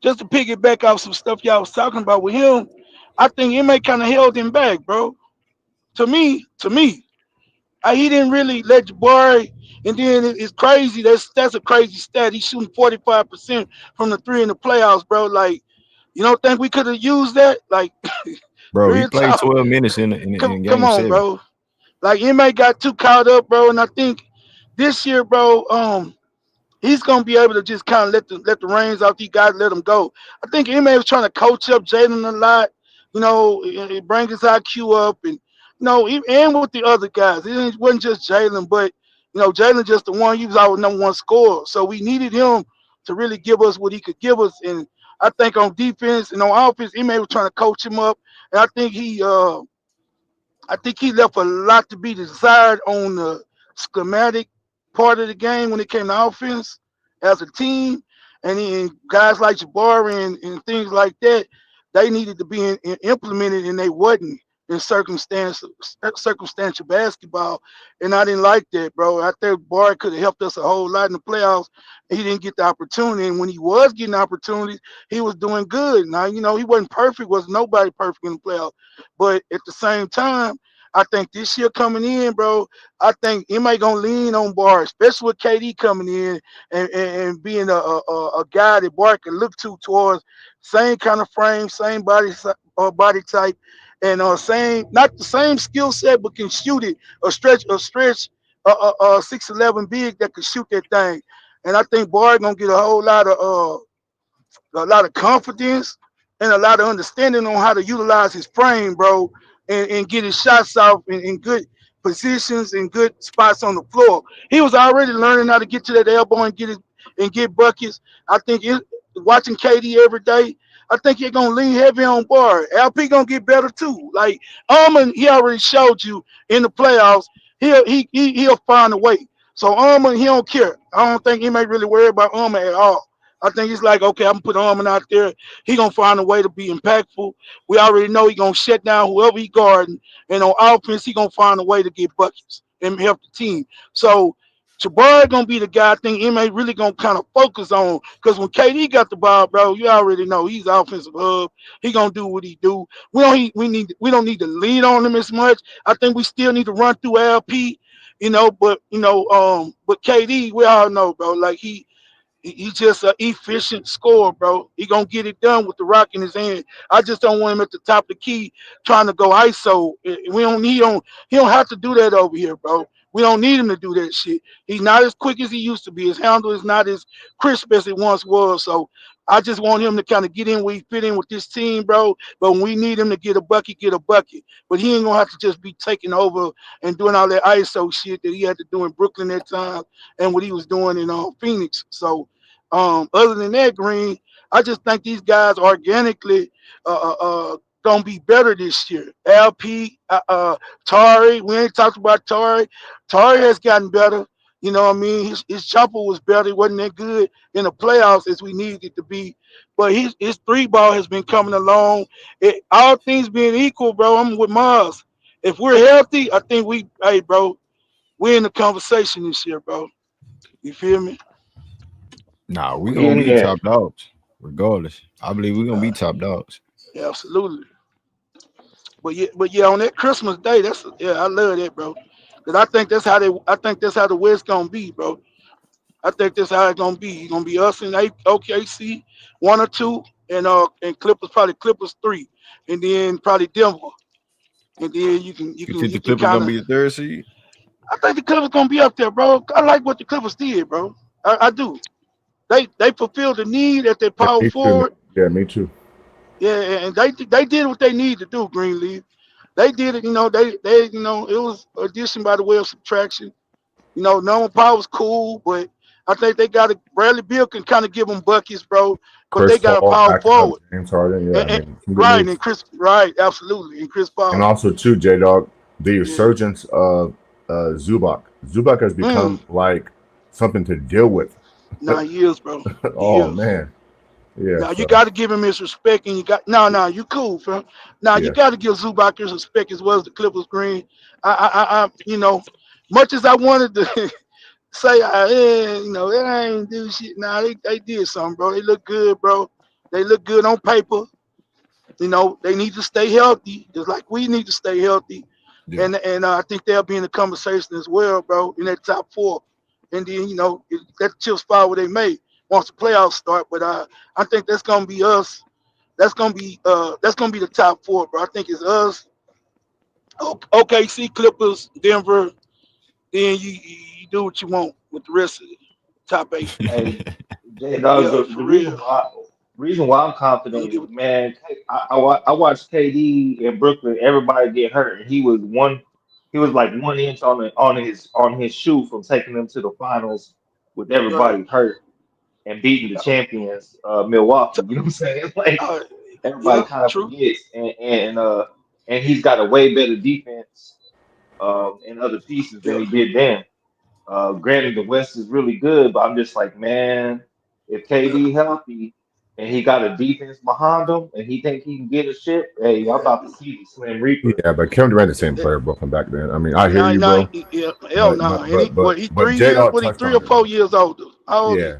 just to piggyback off some stuff y'all was talking about with him, I think MA kind of held him back, bro. To me, he didn't really let Jabari. And then it's crazy. That's a crazy stat. He's shooting 45% from the three in the playoffs, bro. Like, you don't think we could have used that? Like, Bro, he real played talk. 12 minutes in Come game on, 7. bro. Like, MA got too caught up, bro. And I think this year, bro, he's gonna be able to just kind of let the reins off these guys, let them go. I think MA was trying to coach up Jalen a lot, bring his IQ up, and and with the other guys. It wasn't just Jalen, but Jalen just the one. He was our number one scorer, so we needed him to really give us what he could give us. And I think on defense and on offense, MA was trying to coach him up, and I think he left a lot to be desired on the schematic part of the game when it came to offense as a team. And guys like Jabari and things like that, they needed to be implemented, and they wasn't in circumstantial basketball. And I didn't like that, bro. I think Jabari could have helped us a whole lot in the playoffs. He didn't get the opportunity. And when he was getting opportunities, he was doing good. Now, he wasn't perfect, was nobody perfect in the playoffs. But at the same time, I think this year coming in, bro, I think MA gonna lean on Bar, especially with KD coming in and being a guy that Bar can look to towards same kind of frame, same body type, and same not the same skill set, but can shoot it a stretch 6'11" big that can shoot that thing. And I think Bar gonna get a lot of confidence and a lot of understanding on how to utilize his frame, bro, and get his shots off in good positions and good spots on the floor. He was already learning how to get to that elbow and get buckets. I think watching KD every day, I think you're gonna lean heavy on Bar. LP gonna get better too. Like he already showed you in the playoffs. He'll find a way. So he don't care. I don't think he may really worry about at all. I think it's like, okay, I'm gonna put Armin out there. He gonna find a way to be impactful. We already know he gonna shut down whoever he guarding, and on offense he gonna find a way to get buckets and help the team. So Jabari gonna be the guy I think MA really gonna kind of focus on, because when KD got the ball, bro, you already know he's offensive hub. He gonna do what he do. We don't need to lean on him as much. I think we still need to run through LP, but KD, we all know, bro, like he's just an efficient scorer, bro. He gonna get it done with the rock in his hand. I just don't want him at the top of the key trying to go ISO. We don't need him. He don't have to do that over here, bro. We don't need him to do that shit. He's not as quick as he used to be. His handle is not as crisp as it once was. So I just want him to kind of get in where he fit in with this team, bro. But when we need him to get a bucket, get a bucket. But he ain't gonna have to just be taking over and doing all that ISO shit that he had to do in Brooklyn that time and what he was doing in Phoenix. So other than that, Green, I just think these guys organically gonna be better this year. LP, Tari, we ain't talked about Tari. Tari has gotten better. You know what I mean? His jumper was better. It wasn't that good in the playoffs as we needed it to be. But his three ball has been coming along. All things being equal, bro, I'm with Mars. If we're healthy, I think hey, bro, we're in the conversation this year, bro. You feel me? Nah, we We gonna in be there. top dogs regardless. I believe we're gonna be top dogs. Yeah, absolutely. But yeah, on that Christmas day, I love that, bro. Cause I think that's how the West gonna be, bro. I think that's how it's gonna be. It's gonna be us and OKC, one or two, and Clippers, probably Clippers three, and then probably Denver, and then You think the you can Clippers kind gonna of. be the third seed? I think the Clippers gonna be up there, bro. I like what the Clippers did, bro. I do. They fulfilled the need at their Yeah, power me too, man. forward. Yeah, me too. Yeah, and they did what they needed to do. Greenleaf. They did it. It was addition by the way of subtraction. Norman Powell was cool, but I think they got to. Bradley Beal can kind of give them buckets, bro. But Chris they got a Paul power backing up forward, James Harden. Yeah, I and mean, some good right, moves. and right, absolutely, and Chris And Paul. also too, J Dog, the Yeah. resurgence of Zubac. Zubac has become Mm. like something to deal with. Nah, he is, bro. He Oh is. man, yeah. Now you So got to give him his respect, and you got no, you cool, fam. Now you yeah, got to give Zubac his respect as well as the Clippers Green. Much as I wanted to say, they ain't do shit. Nah, they did something, bro. They look good, bro. They look good on paper. They need to stay healthy, just like we need to stay healthy. Yeah. And I think they'll be in the conversation as well, bro, in that top four. And then that chip spot where they made once the playoffs start. But I think that's gonna be us. That's gonna be the top four, bro. I think it's us, OKC, Clippers, Denver. Then you do what you want with the rest of the top eight. Hey, J Dog, Yeah, the for real. reason why I'm Don't confident give is, it. man, I watched KD in Brooklyn. Everybody get hurt, and he was like 1 inch on his shoe from taking them to the finals with Right. everybody hurt and beating the champions, Milwaukee. You know what I'm saying? Like Uh, everybody yeah, kind of true. forgets, and he's got a way better defense and other pieces than Yeah. he did then. Granted, the West is really good, but I'm just like, man, if Yeah. KD healthy and he got a defense behind him and he think he can get a ship, hey, I'm about to see the Slim Reaper. yeah. But Kevin Durant, the same That, player, bro, from back then. I mean, I hear Nah, you, nah, bro. yeah, hell But no. but And but but he but 3 J years? Dog What he touched 3 on or it, four bro. years older? How old is Yeah.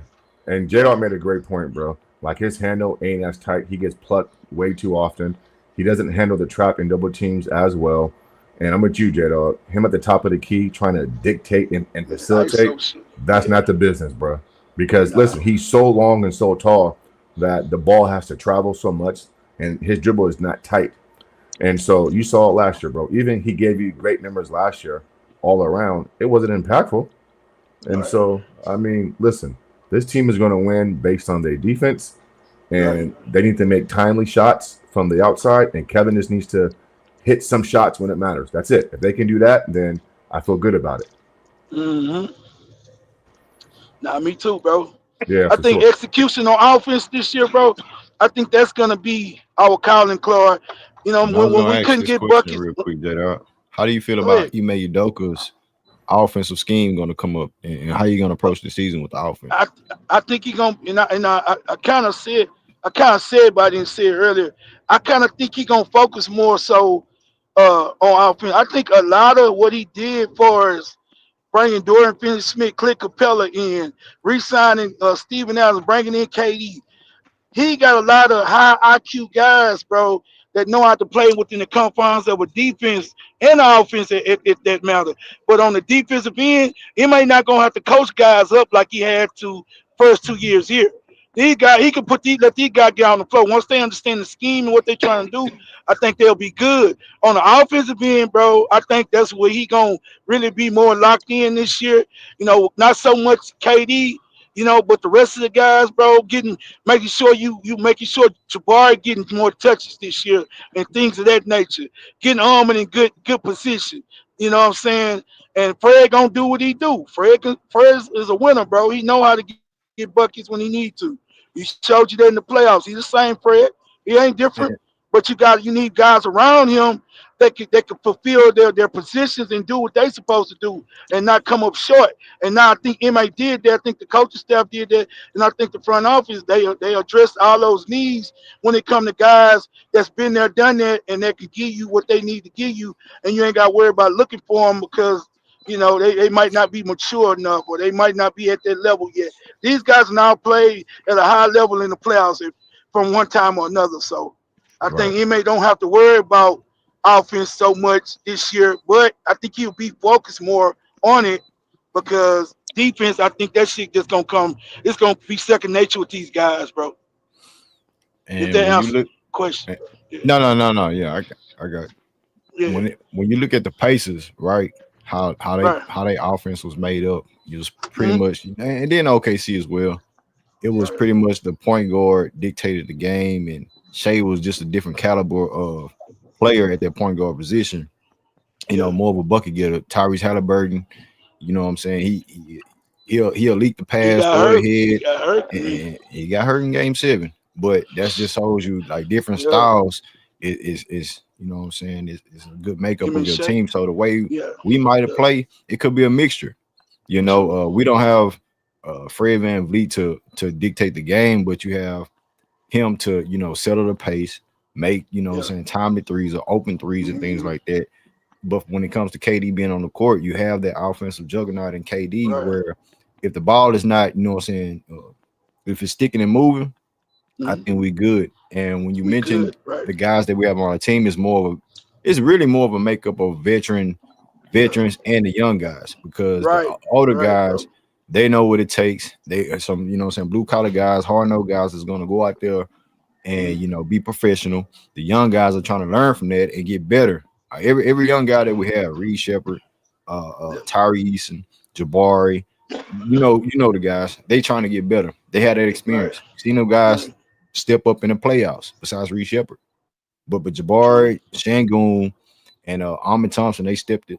And J he? Dog made a great point, bro. Like his handle ain't as tight. He gets plucked way too often. He doesn't handle the trap and double teams as well. And I'm with you, J Dog. Him at the top of the key trying to dictate and Yeah, ISO facilitate. shit. That's Yeah, not the business, bro. Because nah. listen, he's so long and so tall that the ball has to travel so much, and his dribble is not tight. And so you saw it last year, bro. Even he gave you great numbers last year, all around. It wasn't impactful. And Right, so, I mean, listen, this team is going to win based on their defense, right. and they need to make timely shots from the outside. And Kevin just needs to hit some shots when it matters. That's it. If they can do that, then I feel good about it. Mm-hmm. Nah, me too, bro. Yeah, I for think sure. execution on offense this year, bro. I think that's gonna be our calling card. And I was When gonna we ask couldn't this get question buckets. real quick, J. How do you feel Go about ahead. Ime Udoka's offensive scheme going to come up, and how you going to approach the season with the I offense? I think he gonna I kind of said, but I didn't say it earlier. I kind of think he gonna focus more so on offense. I think a lot of what he did for us bringing Dorian Finney-Smith, Clint Capella in, re-signing Steven Adams, bringing in KD. He got a lot of high IQ guys, bro, that know how to play within the confines of a defense and offense if that matter. But on the defensive end, he may not gonna have to coach guys up like he had to first 2 years here. These guys, he can let these guys get on the floor. Once they understand the scheme and what they're trying to do, I think they'll be good. On the offensive end, bro, I think that's where he gonna really be more locked in this year. Not so much KD, but the rest of the guys, bro, making sure you making sure Jabari getting more touches this year and things of that nature. Getting Armin in good position. You know what I'm saying? And Fred gonna do what he do. Fred is a winner, bro. He know how to get buckets when he need to. He showed you that in the playoffs. He's the same Fred. He ain't different. Yeah, But you need guys around him that can fulfill their positions and do what they supposed to do and not come up short. And now I think MA did that. I think the coaching staff did that, and I think the front office they addressed all those needs when it come to guys that's been there, done that, and that can give you what they need to give you, and you ain't got to worry about looking for them because they might not be mature enough or they might not be at that level yet. These guys now play at a high level in the playoffs from one time or another. So I Right. think Ime don't have to worry about offense so much this year, but I think he'll be focused more on it because defense, I think that shit just gonna come. It's gonna be second nature with these guys, bro. If and that when you answers the look, question. eh, Yeah. no. Yeah, I got Yeah. when you look at the Pacers, right? Right. How they offense was made up. It was pretty Mm-hmm. much, and then OKC as well. It was Right. pretty much the point guard dictated the game, and Shea was just a different caliber of player at that point guard position. Yeah. More of a bucket getter. Tyrese Halliburton, you know what I'm saying? He'll leak the He pass, got throw it hurt. He ahead, got hurt. and he got hurt in game 7. But that's just shows you like different Yeah. styles is you know what I'm saying, is a good makeup Him of and your Shaq. team. So the way Yeah. we might have Yeah. played, it could be a mixture. True. We don't have Fred Van Vliet to dictate the game, but you have him to, settle the pace, make, what I'm Yeah. saying, timely threes or open threes and things Mm-hmm. like that. But when it comes to KD being on the court, you have that offensive juggernaut in KD Right. where if the ball is not, if it's sticking and moving, I Mm-hmm. think we good. And when you We mentioned good. Right. the guys that we have on our team, it's really more of a makeup of Yeah. veterans and the young guys because the Right. older Right, guys, bro. they know what it takes. They are some, blue collar guys, hard nosed guys is going to go out there and Mm-hmm. be professional. The young guys are trying to learn from that and get better. Every young guy that we have, Reed Shepard, Yeah. Tyrese and Jabari, the guys, they trying to get better. They had that Right. experience. Seen them guys Right. step up in the playoffs besides Reed Shepard. But True. Jabari, Shangoon, and Ahmed Thompson, they stepped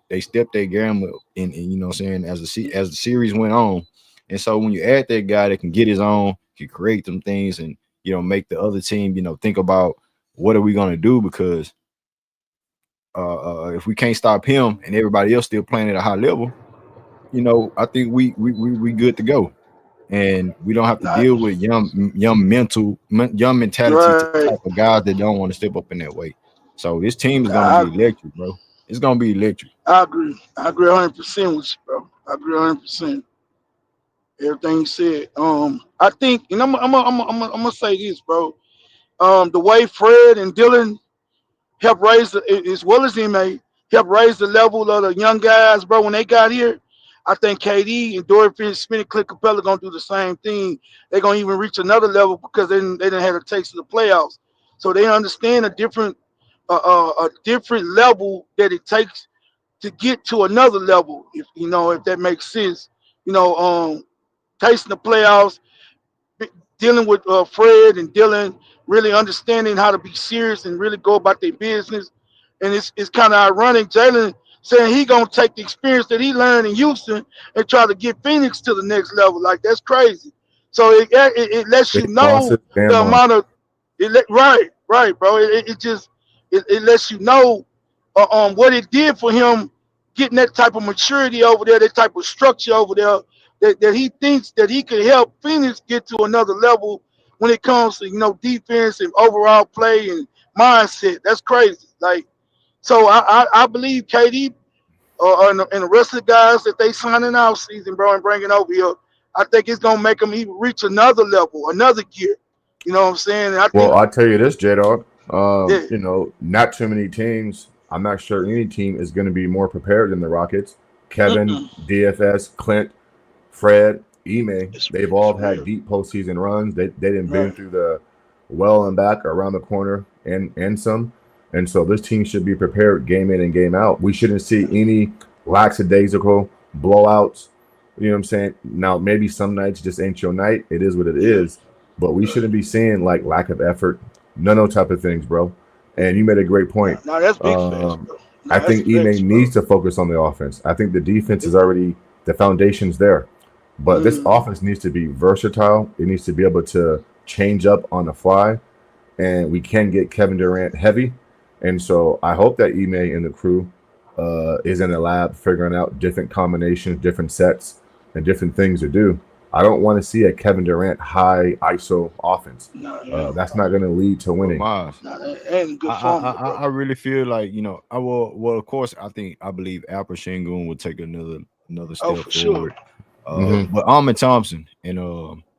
their game up in you know what I'm saying as the series went on. And so when you add that guy that can get his own, can create them things and make the other team, think about what are we gonna do because if we can't stop him and everybody else still playing at a high level, I think we good to go. And we don't have to Not. deal with young mentality Right. type of guys that don't want to step up in that way. So this team is gonna I be agree. electric, bro. It's gonna be electric. I agree. I agree 100% with you, bro. I agree 100%. Everything you said. I think, and I'm gonna say this, bro. The way Fred and Dylan help raise as well as MA help raise the level of the young guys, bro. When they got here, I think KD and Dorian Finney-Smith and Clint Capella gonna do the same thing. They're gonna even reach another level because they didn't have a taste of the playoffs, so they understand a different level that it takes to get to another level. If that makes sense. You know, tasting the playoffs, dealing with Fred and Dylan, really understanding how to be serious and really go about their business. And it's kind of ironic, Jalen saying he gonna take the experience that he learned in Houston and try to get Phoenix to the next level. Like that's crazy. So it lets you Big bosses, know the damn on. amount of right, bro. It lets you know what it did for him getting that type of maturity over there, that type of structure over there, that he thinks that he could help Phoenix get to another level when it comes to defense and overall play and mindset. That's crazy. Like, so I believe KD and the rest of the guys that they signing out season, bro, and bringing over here. I think it's gonna make them even reach another level, another gear. You know what I'm saying? And I Well, think, I'll tell you this, J-Dog. yeah, Not too many teams. I'm not sure any team is going to be more prepared than the Rockets. Kevin, mm-mm, DFS, Clint, Fred, Ime, they've all had deep postseason runs. They didn't been Right. through the well and back, around the corner, and some. And so this team should be prepared game in and game out. We shouldn't see any lackadaisical blowouts. You know what I'm saying? Now maybe some nights just ain't your night. It is what it is. But we shouldn't be seeing like lack of effort, none of those type of things, bro. And you made a great point. No, that's big facts, bro. No, I that's think facts, Ime bro. needs to focus on the offense. I think the defense is already the foundation's there. But this offense needs to be versatile. It needs to be able to change up on the fly. And we can get Kevin Durant heavy. And so I hope that Ime and the crew is in the lab figuring out different combinations, different sets, and different things to do. I don't want to see a Kevin Durant high ISO offense. That's not going to lead to winning. That ain't good formula, bro. I really feel like, you know, I will. Well, of course, I believe Alper Şengün will take another step for sure. forward. But Ahmed Thompson and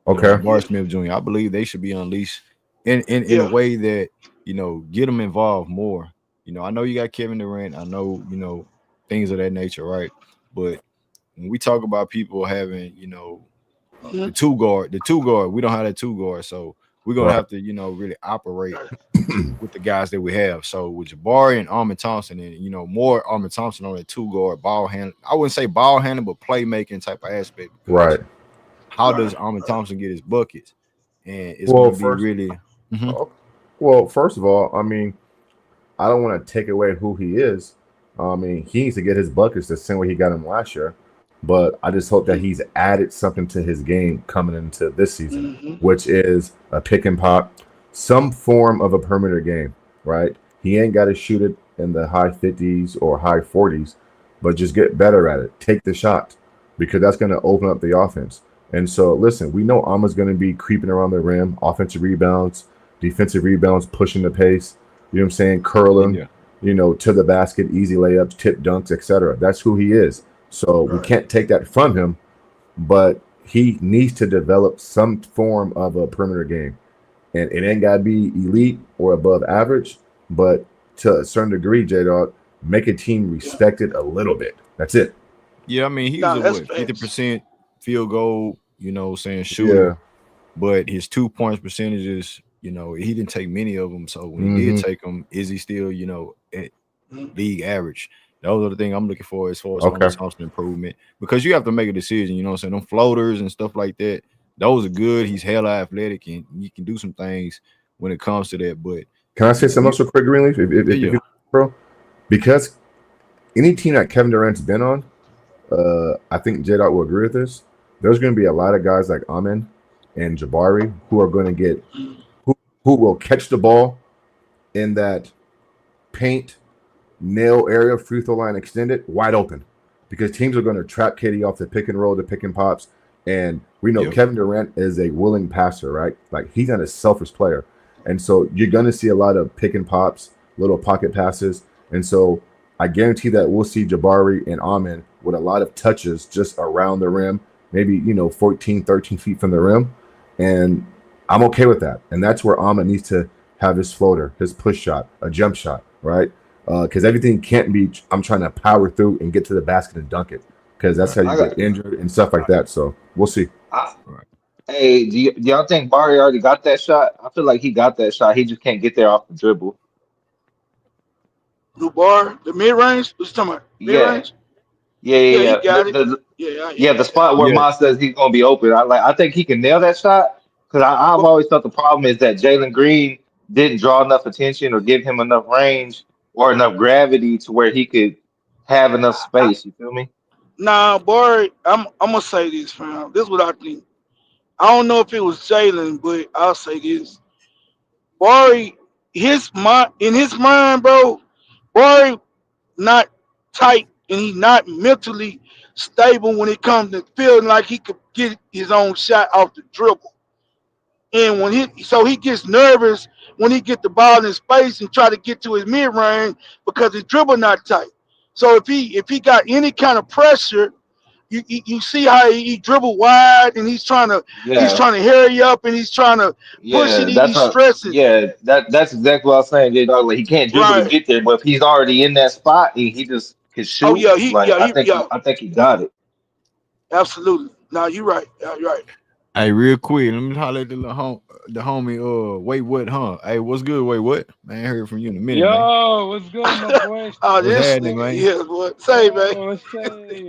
Bar Smith Jr., I believe they should be unleashed in a way that, you know, get them involved more. You know, I know you got Kevin Durant. I know, you know, things of that nature, right? But when we talk about people having, you know, the two guard, we don't have that two guard, so we're gonna have to, you know, really operate with the guys that we have. So with Jabari and Ahmed Thompson, and you know, more Ahmed Thompson on that two guard ball handle. I wouldn't say ball handle, but playmaking type of aspect. Right. How does Ahmed Thompson get his buckets? And it's going to be really. Well, first of all, I mean, I don't want to take away who he is. I mean, he needs to get his buckets the same way he got them last year. But I just hope that he's added something to his game coming into this season, which is a pick and pop, some form of a perimeter game, right? He ain't got to shoot it in the high 50s or high 40s, but just get better at it. Take the shot, because that's going to open up the offense. And so, listen, we know Ahmed's going to be creeping around the rim, offensive rebounds, defensive rebounds, pushing the pace, you know what I'm saying, curling, you know, to the basket, easy layups, tip dunks, etc. That's who he is. So we can't take that from him, but he needs to develop some form of a perimeter game. And it ain't got to be elite or above average, but to a certain degree, J-Dog, make a team respect it a little bit. That's it. Yeah, I mean, he was a 50% field goal, you know, saying shooter, but his 2 points percentages, you know, he didn't take many of them. So when he did take them, is he still, you know, at league average? Those are the thing I'm looking for as far as Thompson improvement, because you have to make a decision. You know what I'm saying? Them floaters and stuff like that, those are good. He's hella athletic and you can do some things when it comes to that. But can I say something else real quick, Greenleaf? If bro, because any team that Kevin Durant's been on, I think J-Dot will agree with this. There's going to be a lot of guys like Amen and Jabari who are going to get who will catch the ball in that paint nail area, free throw line extended, wide open, because teams are going to trap KD off the pick and roll, the pick and pops. And we know Kevin Durant is a willing passer, right? Like, he's not a selfish player. And so you're going to see a lot of pick and pops, little pocket passes. And so I guarantee that we'll see Jabari and Amen with a lot of touches just around the rim, maybe, you know, 14, 13 feet from the rim. And I'm okay with that. And that's where Amen needs to have his floater, his push shot, a jump shot, right? Because everything can't be, I'm trying to power through and get to the basket and dunk it, because that's how you get injured and stuff like that. So we'll see. Hey, do y'all think Barry already got that shot? I feel like he got that shot. He just can't get there off the dribble. The bar, the mid range? What you talking about? Mid range? Yeah. He got The spot where Moss says he's gonna be open. I think he can nail that shot, because I've always thought the problem is that Jalen Green didn't draw enough attention or give him enough range or enough gravity to where he could have enough space. You feel me? Nah, Barry, I'm gonna say this, fam. This is what I think. I don't know if it was Jalen, but I'll say this. Barry, in his mind, bro, Barry not tight and he not mentally stable when it comes to feeling like he could get his own shot off the dribble. And when he gets nervous when he get the ball in space and try to get to his mid range because his dribble not tight. So if he got any kind of pressure, you see how he dribble wide and he's trying to hurry up and he's trying to push it. He's stressing. That's exactly what I was saying, J-Dog. Like, he can't dribble to get there, but if he's already in that spot, he just can shoot. Oh yeah, I think he got it. Absolutely. No, you're right. You're right. Hey, real quick, let me holler at the homie. Wait, what? Huh? Hey, what's good? Wait, what? Man, I ain't heard from you in a minute, man. Yo, what's good, my boy? Oh, What's this happening, nigga. man? Yeah, what? Say, man.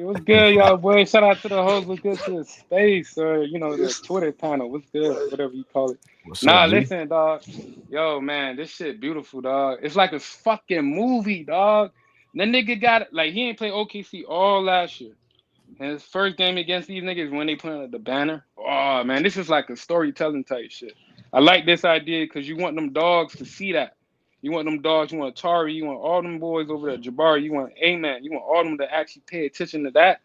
What's good, y'all, boy? Shout out to the host. What's good to the space, or the This, Twitter panel. What's good, whatever you call it. What's up, Nah, G? listen, dog. Yo, man, this shit beautiful, dog. It's like a fucking movie, dog. That nigga got like he ain't play OKC all last year. And his first game against these niggas when they playing the banner. Oh man, this is like a storytelling type shit. I like this idea because you want them dogs to see that. You want them dogs, you want Atari, you want all them boys over there, Jabari, you want A-Man, you want all them to actually pay attention to that,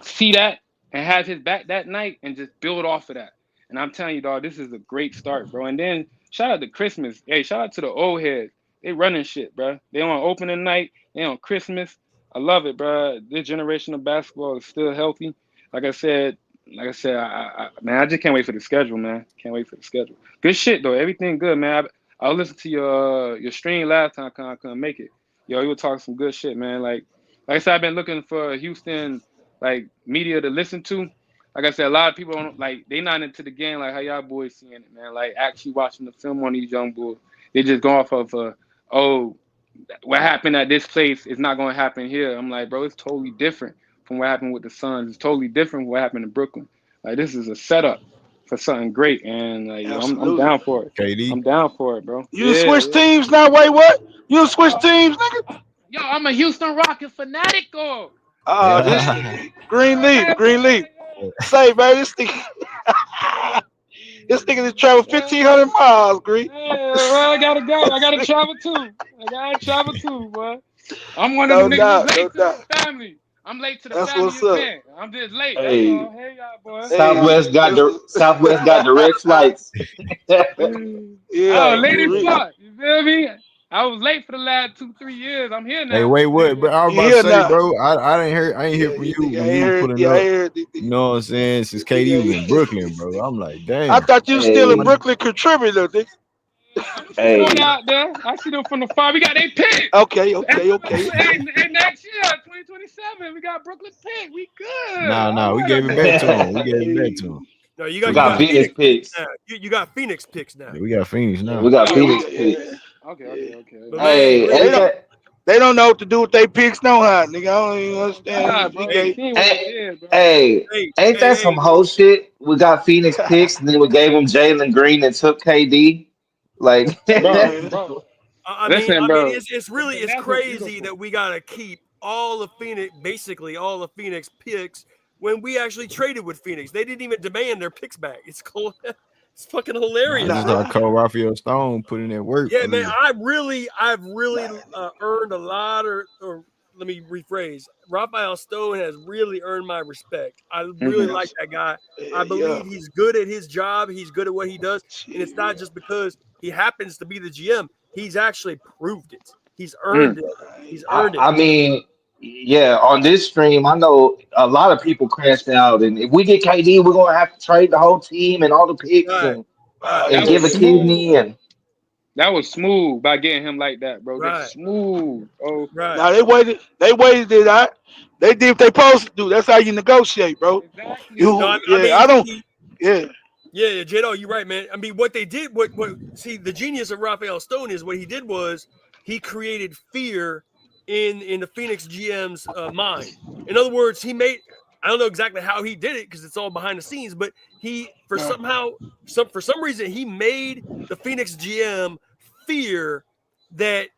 see that, and have his back that night and just build off of that. And I'm telling you, dog, this is a great start, bro. And then shout out to Christmas. Hey, shout out to the old heads. They running shit, bro. They on opening night, they on Christmas. I love it, bro. This generation of basketball is still healthy. Like I said, man, I just can't wait for the schedule, man. Can't wait for the schedule. Good shit though. Everything good, man. I listened to your stream last time. I couldn't make it. Yo, you were talking some good shit, man. Like I said, I've been looking for Houston like media to listen to. Like I said, a lot of people don't like they not into the game like how y'all boys seeing it, man. Like actually watching the film on these young boys. They just go off of what happened at this place is not going to happen here. I'm like, bro, it's totally different from what happened with the Suns. It's totally different from what happened in Brooklyn. Like, this is a setup for something great, and like, I'm down for it. KD. I'm down for it, bro. You switch teams now? Wait, what? You switch teams, nigga? Yo, I'm a Houston Rockets fanatico. Oh, this nigga. Green leaf. Say, man, this nigga. This nigga just traveled 1,500 miles, Green. Well, I gotta go. I gotta travel too, boy. I'm one of the niggas late to the family. I'm late to the family event. I'm just late. Hey, that's all. Hey, y'all, boy. Southwest got direct flights. Yeah, lady fuck. You feel me? I was late for the last 2-3 years. I'm here now. Hey, wait, what? But I was about to say, bro, I ain't hear from you when you were putting up. You know what I'm saying? Since KD was in Brooklyn, bro. I'm like, damn. I thought you was still a Brooklyn contributor, nigga. I'm out there. I see them from the far. We got a pick. Okay. Hey, next year, 2027, we got Brooklyn pick. We good. Nah, we gave it back to him. No, you got Phoenix picks. You got Phoenix picks now. Yeah, we got Phoenix now. We got Phoenix picks. Okay. Hey, they don't know what to do with their picks, no, huh, nigga? I don't even understand. Ain't that some whole shit? We got Phoenix picks, and then we gave them Jalen Green and took KD. Like, bro. I mean, it's crazy that we gotta keep basically all the Phoenix picks when we actually traded with Phoenix. They didn't even demand their picks back. It's cool. It's fucking hilarious. This is how Cole Raphael Stone put in that work. Yeah, man. I've really earned a lot, or let me rephrase. Raphael Stone has really earned my respect. I really like that guy. I believe he's good at his job. He's good at what he does, and it's not just because he happens to be the GM. He's actually proved it. He's earned it. He's earned it. I mean, yeah, on this stream, I know a lot of people crashed out, and if we get KD, we're gonna have to trade the whole team and all the picks and give a kidney. And that was smooth by getting him like that, bro. That's smooth. Oh, right. Now they waited it out. They did what they supposed to do. That's how you negotiate, bro. Exactly. Yeah, J-Do, you're right, man. I mean, what they did, see, the genius of Raphael Stone is what he did was he created fear in the Phoenix GM's mind. In other words, I don't know exactly how he did it because it's all behind the scenes, but for some reason, he made the Phoenix GM fear that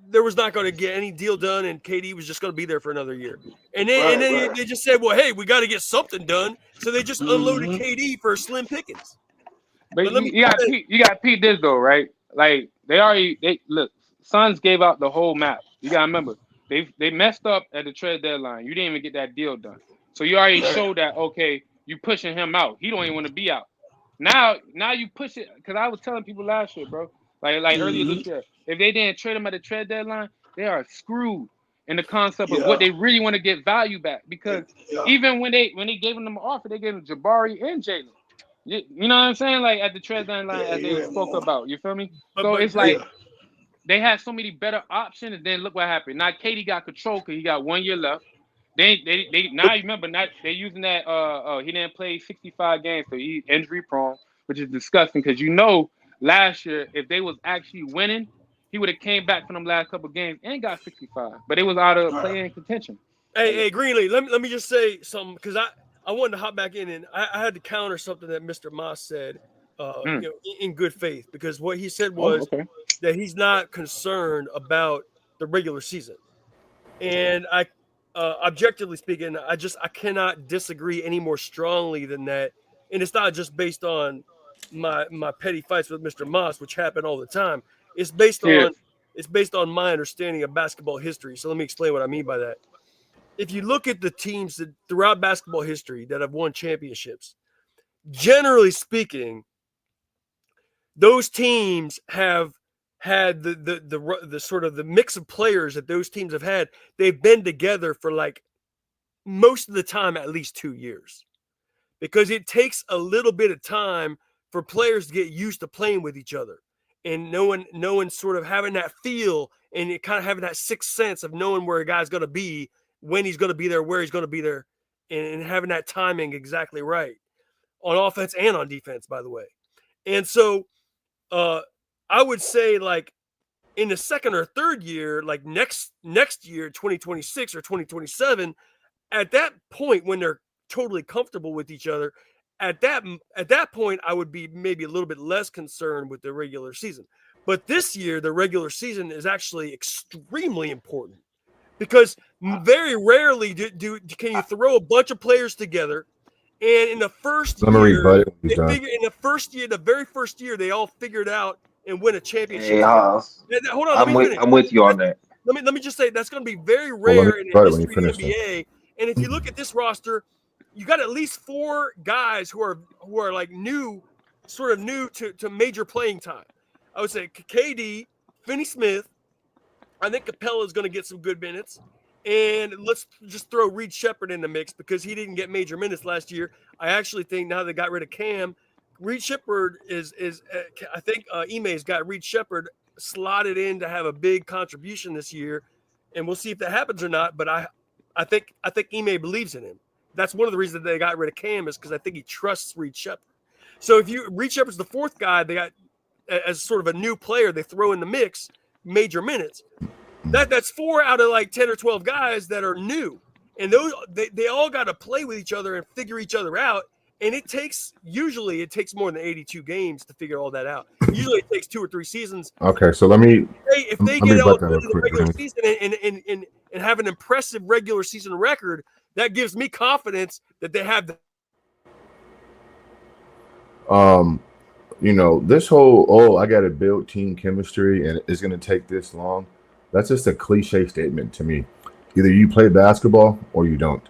there was not going to get any deal done and KD was just going to be there for another year. And then they just said, well, hey, we got to get something done. So they just unloaded KD for slim pickings. But you got to peep this though, right? Like look, Suns gave out the whole map. You got to remember, they messed up at the trade deadline. You didn't even get that deal done. So you already showed that, okay, you pushing him out. He don't even want to be out. Now you push it, because I was telling people last year, bro, like earlier this year, if they didn't trade him at the trade deadline, they are screwed in the concept of what they really want to get value back. Because even when they gave him an offer, they gave him Jabari and Jalen. You know what I'm saying? Like at the trade deadline, as they spoke about. You feel me? So it's like they had so many better options, and then look what happened. Now KD got control because he got 1 year left. They now you remember not they using that he didn't play 65 games, so he injury prone, which is disgusting because last year if they was actually winning, he would have came back from them last couple games and got 65, but it was out of play-in contention. Hey, Greenlee, let me just say something because I wanted to hop back in and I had to counter something that Mr. Moss said, in good faith, because what he said was that he's not concerned about the regular season, and I, objectively speaking, I cannot disagree any more strongly than that, and it's not just based on my petty fights with Mr. Moss, which happen all the time. It's based on my understanding of basketball history. So let me explain what I mean by that. If you look at the teams that throughout basketball history that have won championships, generally speaking, those teams have had the sort of the mix of players that those teams have had. They've been together for like most of the time at least 2 years, because it takes a little bit of time for players to get used to playing with each other and knowing sort of having that feel and it kind of having that sixth sense of knowing where a guy's going to be, when he's going to be there, where he's going to be there, and having that timing exactly right on offense and on defense, by the way. And so I would say, like, in the second or third year, like next year, 2026 or 2027, at that point when they're totally comfortable with each other, at that point, I would be maybe a little bit less concerned with the regular season. But this year, the regular season is actually extremely important, because very rarely can you throw a bunch of players together, and in the first year, the very first year, they all figured out and win a championship. Hey, hold on, I'm with you on that. Let me just say that's going to be very rare in the history of the NBA. And if you look at this roster, you got at least 4 guys who are like new to major playing time. I would say KD, Finney Smith. I think Capella is going to get some good minutes. And let's just throw Reed Shepherd in the mix because he didn't get major minutes last year. I actually think now they got rid of Cam, Reed Shepherd is I think Ime's got Reed Shepherd slotted in to have a big contribution this year, and we'll see if that happens or not. But I think Ime believes in him. That's one of the reasons that they got rid of Cam, is because I think he trusts Reed Shepherd. So Reed Shepherd's the 4th guy they got as sort of a new player they throw in the mix, major minutes. That's 4 out of like 10 or 12 guys that are new, and those they all got to play with each other and figure each other out. And usually it takes more than 82 games to figure all that out. Usually it takes 2 or 3 seasons. Okay, so if they get out into the regular season and have an impressive regular season record, that gives me confidence that they have this whole, I got to build team chemistry and it's going to take this long. That's just a cliche statement to me. Either you play basketball or you don't.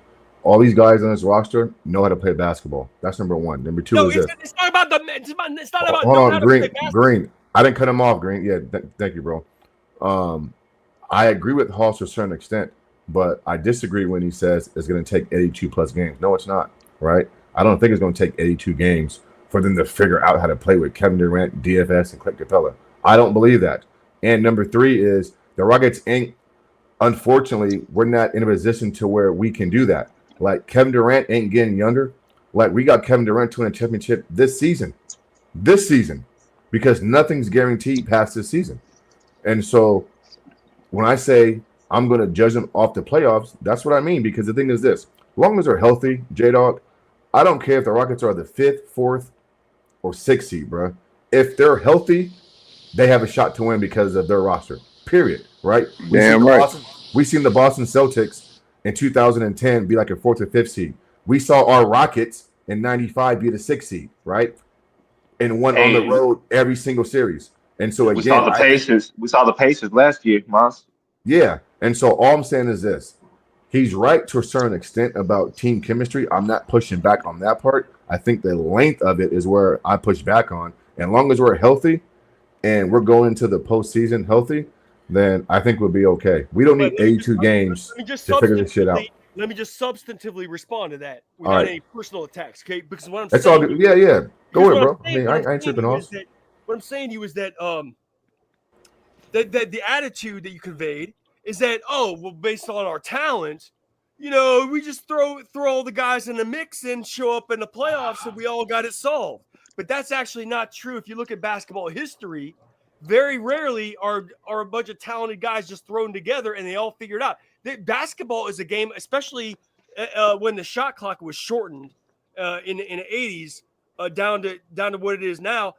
All these guys on this roster know how to play basketball. That's number one. Number two is this. It's not about it's not about. Hold on, Green. I didn't cut him off, Green. Yeah, thank you, bro. I agree with Hoss to a certain extent, but I disagree when he says it's going to take 82 plus games. No, it's not. Right? I don't think it's going to take 82 games for them to figure out how to play with Kevin Durant, DFS, and Clint Capella. I don't believe that. And number 3 is the Rockets ain't. Unfortunately, we're not in a position to where we can do that. Like, Kevin Durant ain't getting younger. Like, we got Kevin Durant to win a championship this season, because nothing's guaranteed past this season. And so when I say I'm going to judge them off the playoffs, that's what I mean, because the thing is this. As long as they're healthy, J-Dog, I don't care if the Rockets are the 5th, 4th, or 6th seed, bro. If they're healthy, they have a shot to win because of their roster, period, right? We seen the Boston Celtics in 2010 be like a 4th or 5th seed. We saw our Rockets in 95 be the 6th seed, right? And won on the road every single series. And so again, we saw the Pacers last year, Moss. Yeah. And so all I'm saying is this. He's right to a certain extent about team chemistry. I'm not pushing back on that part. I think the length of it is where I push back on. And as long as we're healthy and we're going to the postseason healthy, then I think we'll be okay. We don't need 82 games to figure this shit out. Let me just substantively respond to that without any personal attacks, okay? Because what I'm saying, all good. Yeah. Go ahead, bro. I ain't tripping off. What I'm saying to you is that that the attitude that you conveyed is that, based on our talent, we just throw all the guys in the mix and show up in the playoffs and we all got it solved. But that's actually not true. If you look at basketball history, very rarely are a bunch of talented guys just thrown together and they all figure it out. Basketball is a game, especially when the shot clock was shortened in the 80s down to what it is now.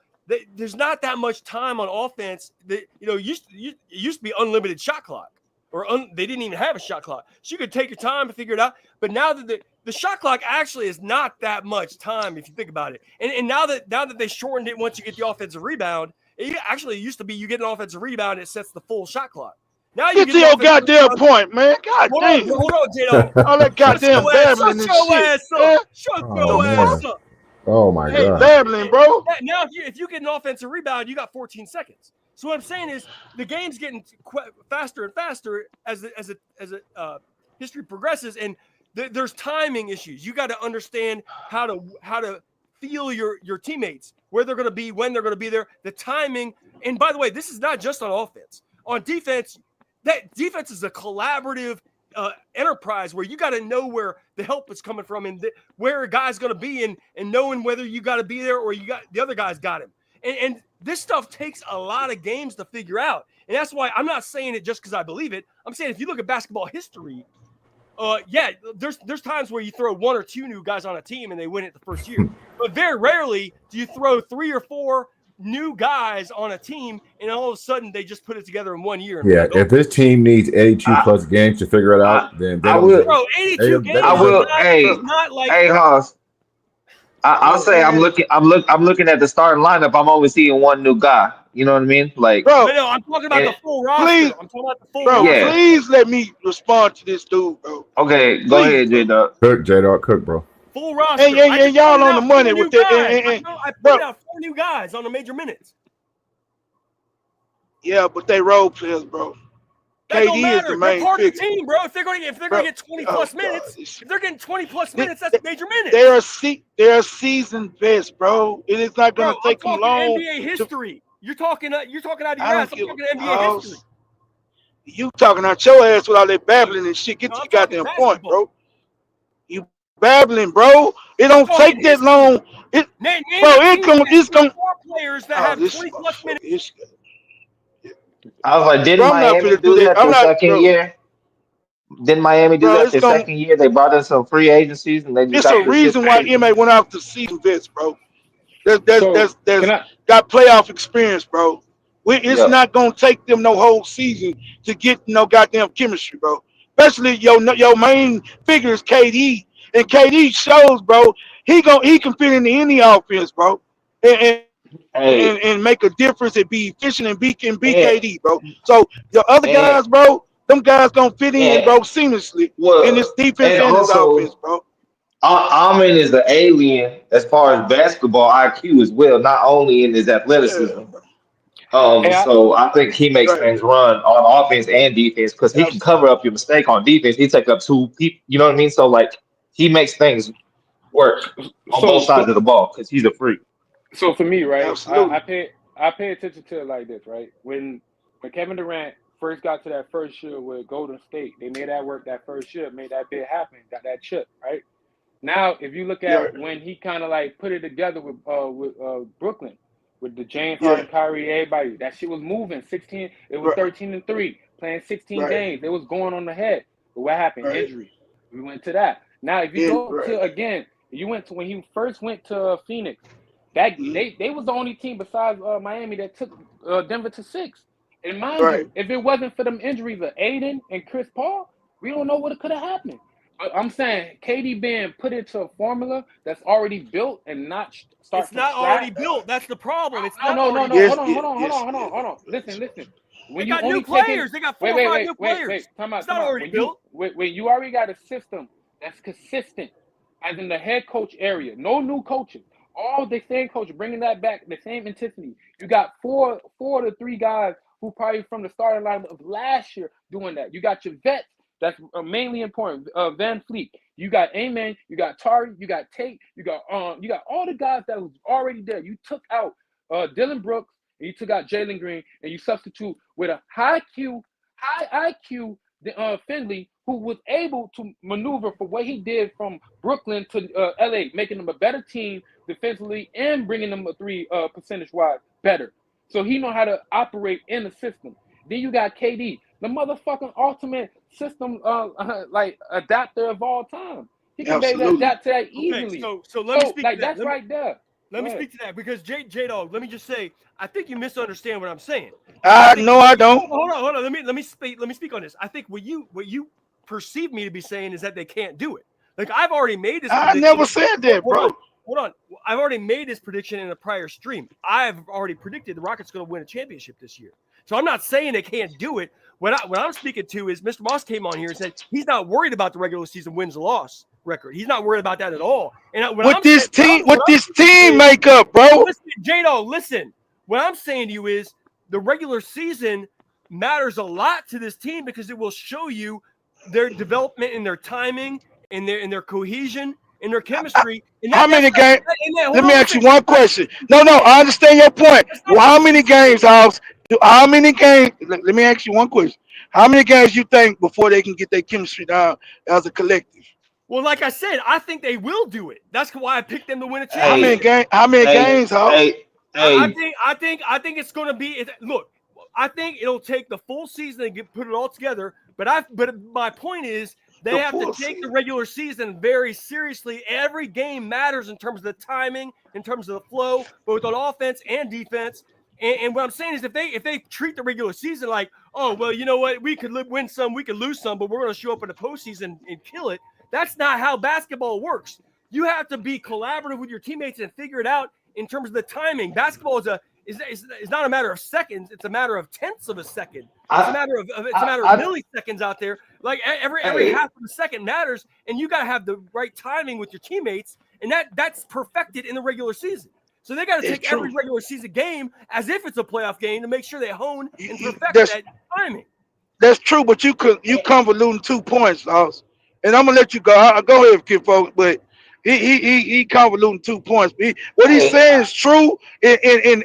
There's not that much time on offense. It used to be unlimited shot clock. They didn't even have a shot clock. So you could take your time to figure it out. But now that the shot clock actually is not that much time if you think about it. And now that they shortened it once you get the offensive rebound, it used to be you get an offensive rebound, it sets the full shot clock. Now you get to your goddamn point, man. God damn. Hold on, J-Dog. All that goddamn babbling and shit. Shut your ass up. Oh my God. Babbling, bro. Now if you get an offensive rebound, you got 14 seconds. So what I'm saying is the game's getting faster and faster as history progresses, and there's timing issues. You got to understand how to feel your teammates, where they're going to be, when they're going to be there, the timing. And by the way, this is not just on offense. On defense, that defense is a collaborative enterprise where you got to know where the help is coming from and where a guy's going to be, and knowing whether you got to be there or you got the other guy's got him. And this stuff takes a lot of games to figure out. And that's why I'm not saying it just because I believe it. I'm saying if you look at basketball history, there's times where you throw one or two new guys on a team and they win it the first year. But very rarely do you throw 3 or 4 new guys on a team and all of a sudden they just put it together in 1 year. Yeah, if this team needs 82 plus games to figure it out, then they don't. Bro, 82 games. I will. Hey, Hoss. I'll say I'm looking at the starting lineup. I'm only seeing one new guy. You know what I mean? Like, bro, no, I'm talking about the full roster. Please, I'm talking about the full roster. Yeah. Please let me respond to this dude, bro. Okay, go ahead, J-Dog. Cook, bro. Full roster. And y'all on the money with that. I put out 4 new guys on the major minutes. Yeah, but they role players, bro. That KD is the main they're part of the figure. team, bro. If they're going to get 20 plus minutes, if they're getting 20 plus minutes, that's major minutes. They're a seasoned vest, bro. It is not going to take them long. NBA history. You're talking out of your ass. I'm talking NBA history. You talking out your ass with all that babbling and shit. Get to your goddamn point, bro. You babbling, bro. It don't take that long. It's going to 4 players that have 20 plus minutes. I was like, didn't Miami do that the second year? Didn't Miami do that the second year? They brought in some free agencies and they just it's a reason why MA went out to season vets, bro. There's got playoff experience, bro. It's not gonna take them no whole season to get no goddamn chemistry, bro. Especially your main figure is KD, and KD shows, bro. He can fit into any offense, bro, and make a difference and be efficient and be KD, bro. So the other guys, bro, them guys gonna fit in, bro, seamlessly in this defense and this offense, bro. Amin is the alien as far as basketball IQ as well, not only in his athleticism. So I think he makes things run on offense and defense because he can cover up your mistake on defense. He take up 2 people, you know what I mean? So like he makes things work on both sides of the ball because he's a freak. So for me, right, Absolutely. I pay attention to it like this, right? When Kevin Durant first got to that first year with Golden State, they made that work that first year, made that bit happen, got that chip, right? Now, if you look at when he kind of like put it together with Brooklyn, with the James Harden, Kyrie, everybody, that shit was moving. 16, it was 13-3, playing 16 games. It was going on the head. But what happened? Injury. We went to that. Now, if you go to again, you went to when he first went to Phoenix. That they was the only team besides Miami that took Denver to 6. And mind you, if it wasn't for them injuries of Aiden and Chris Paul, we don't know what could have happened. I'm saying KD being put into a formula that's already built and not start. It's not already built. That's the problem. It's not. No. Hold on. Listen. When they got new players. They got 4 or 5 new players. It's not already built. When you already got a system that's consistent, as in the head coach area, no new coaches, all the same coach, bringing that back, the same intensity. You got 4 to 3 guys who probably from the starting line of last year doing that. You got your vets. That's mainly important. Van Fleet. You got Amen. You got Tari. You got Tate. You got all the guys that was already there. You took out Dylan Brooks and you took out Jalen Green and you substitute with a high IQ Finley, who was able to maneuver for what he did from Brooklyn to LA, making them a better team defensively and bringing them a 3 percentage wise better. So he know how to operate in the system. Then you got KD, the motherfucking ultimate system like adapter of all time. He can maybe adapt to that easily. Okay, so let me speak to that. That's right there. Let me speak to that because J Dog, let me just say, I think you misunderstand what I'm saying. No, I don't. Hold on. Let me speak on this. I think what you perceive me to be saying is that they can't do it. Like I've already made this prediction. I never said that, bro. Hold on. I've already made this prediction in a prior stream. I've already predicted the Rockets going to win a championship this year. So I'm not saying they can't do it. What I'm speaking to is Mr. Moss came on here and said he's not worried about the regular season wins loss record. He's not worried about that at all. And what this team makeup, bro? Listen, J-Dog, listen. What I'm saying to you is the regular season matters a lot to this team because it will show you their development and their timing and their cohesion and their chemistry. How many games? Let me ask you one question. No, I understand your point. Well, how many games, House? How many games? Let me ask you one question. How many games you think before they can get their chemistry down as a collective? Well, like I said, I think they will do it. That's why I picked them to win a championship. How many games, House? I think it's going to be. Look, I think it'll take the full season to put it all together. But my point is they have to take the regular season very seriously. Every game matters in terms of the timing, in terms of the flow, both on offense and defense. And what I'm saying is if they treat the regular season like, oh well, you know what, we could win some, we could lose some, but we're going to show up in the postseason and kill it. That's not how basketball works. You have to be collaborative with your teammates and figure it out in terms of the timing. Basketball is not a matter of seconds; it's a matter of tenths of a second. It's a matter of milliseconds out there. Like every half of a second matters, and you got to have the right timing with your teammates, and that's perfected in the regular season. So they got to take every regular season game as if it's a playoff game to make sure they hone and perfect that timing. That's true, but you convoluting 2 points, House. And I'm gonna let you go. I'll go ahead, kid, folks. But he convoluting 2 points. What he's saying is true in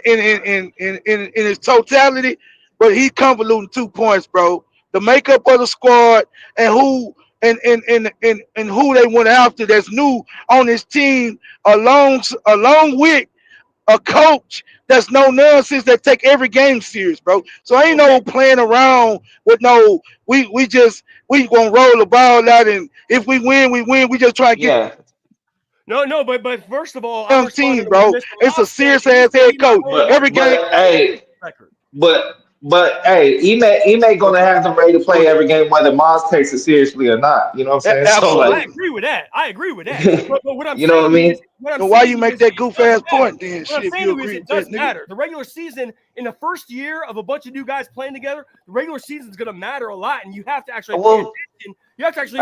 its totality, but he's convoluting 2 points, bro. The makeup of the squad and who who they went after that's new on this team, along with a coach that's no nonsense that take every game serious, bro. So ain't no playing around with no. We gonna roll the ball out, and if we win, we win. We just try to get. No, but first of all, I'm team, bro. It's a serious ass head coach. Every game. But hey, Ime gonna have them ready to play every game whether Moss takes it seriously or not. You know what I'm saying? Absolutely. So, I agree with that. But what I'm you know what I mean? So why you make that goof ass point then? What I'm saying is it does matter. The regular season in the first year of a bunch of new guys playing together, the regular season is going to matter a lot, and you have to actually pay attention. You have to actually.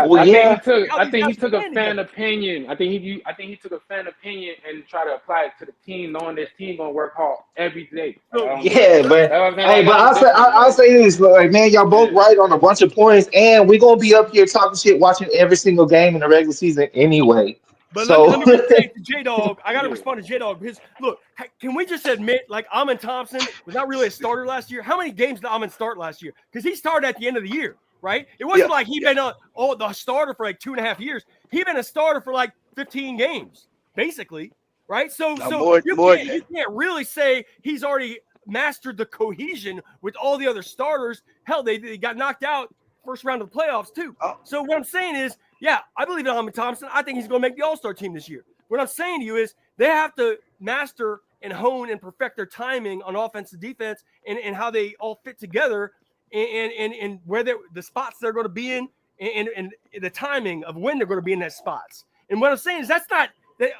I think he took a fan opinion. I think he took a fan opinion and try to apply it to the team, knowing this team gonna work hard every day. But I'll say this, like man, y'all both right on a bunch of points, and we're gonna be up here talking shit, watching every single game in the regular season anyway. But let me just say to J-Dog, I got to respond to J-Dog because, look, can we just admit, like, Amin Thompson was not really a starter last year? How many games did Amin start last year? Because he started at the end of the year, right? It wasn't like he'd been the starter for like 2.5 years. He'd been a starter for like 15 games, basically, right? So you can't really say he's already mastered the cohesion with all the other starters. Hell, they got knocked out first round of the playoffs, too. So what I'm saying is, yeah, I believe in Amin Thompson. I think he's going to make the All-Star team this year. What I'm saying to you is they have to master and hone and perfect their timing on offense and defense and how they all fit together and where the spots they're going to be in and the timing of when they're going to be in that spots. And what I'm saying is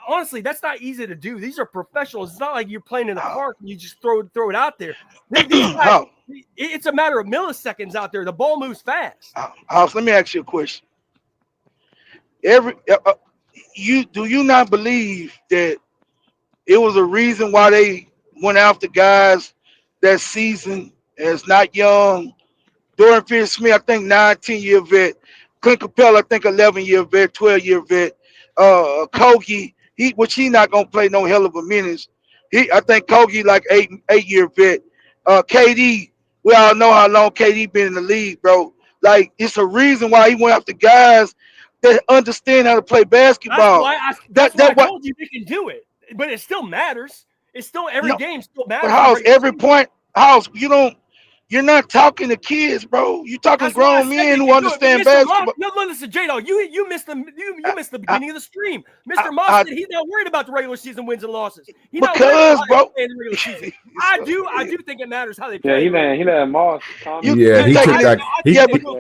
honestly, that's not easy to do. These are professionals. It's not like you're playing in the park and you just throw it out there. It's a matter of milliseconds out there. The ball moves fast. House, let me ask you a question. Do you not believe that it was a reason why they went after guys that season as not young? Dorian Finney-Smith, I think 9-10-year vet. Clint Capella, I think 11-year vet, 12-year vet. Kogi, he not gonna play no hell of a minutes. I think Kogi like 8-year vet. KD, we all know how long KD been in the league, bro. Like it's a reason why he went after guys that understand how to play basketball. That's why I what told you they can do it, but it still matters. It's still every no, game still but matters. House, every point, House, you're not talking to kids, bro. You talking That's why I grown said men they who can do it. understand But Mr. Moss, basketball. no, listen, J-Dog, you missed the beginning of the stream. Mr. Moss I- said he's not worried about the regular season wins and losses. He's not Because, worried about bro, how they play in the regular season. I do think it matters how they play. Yeah, he let Moss comment. Yeah, he took that.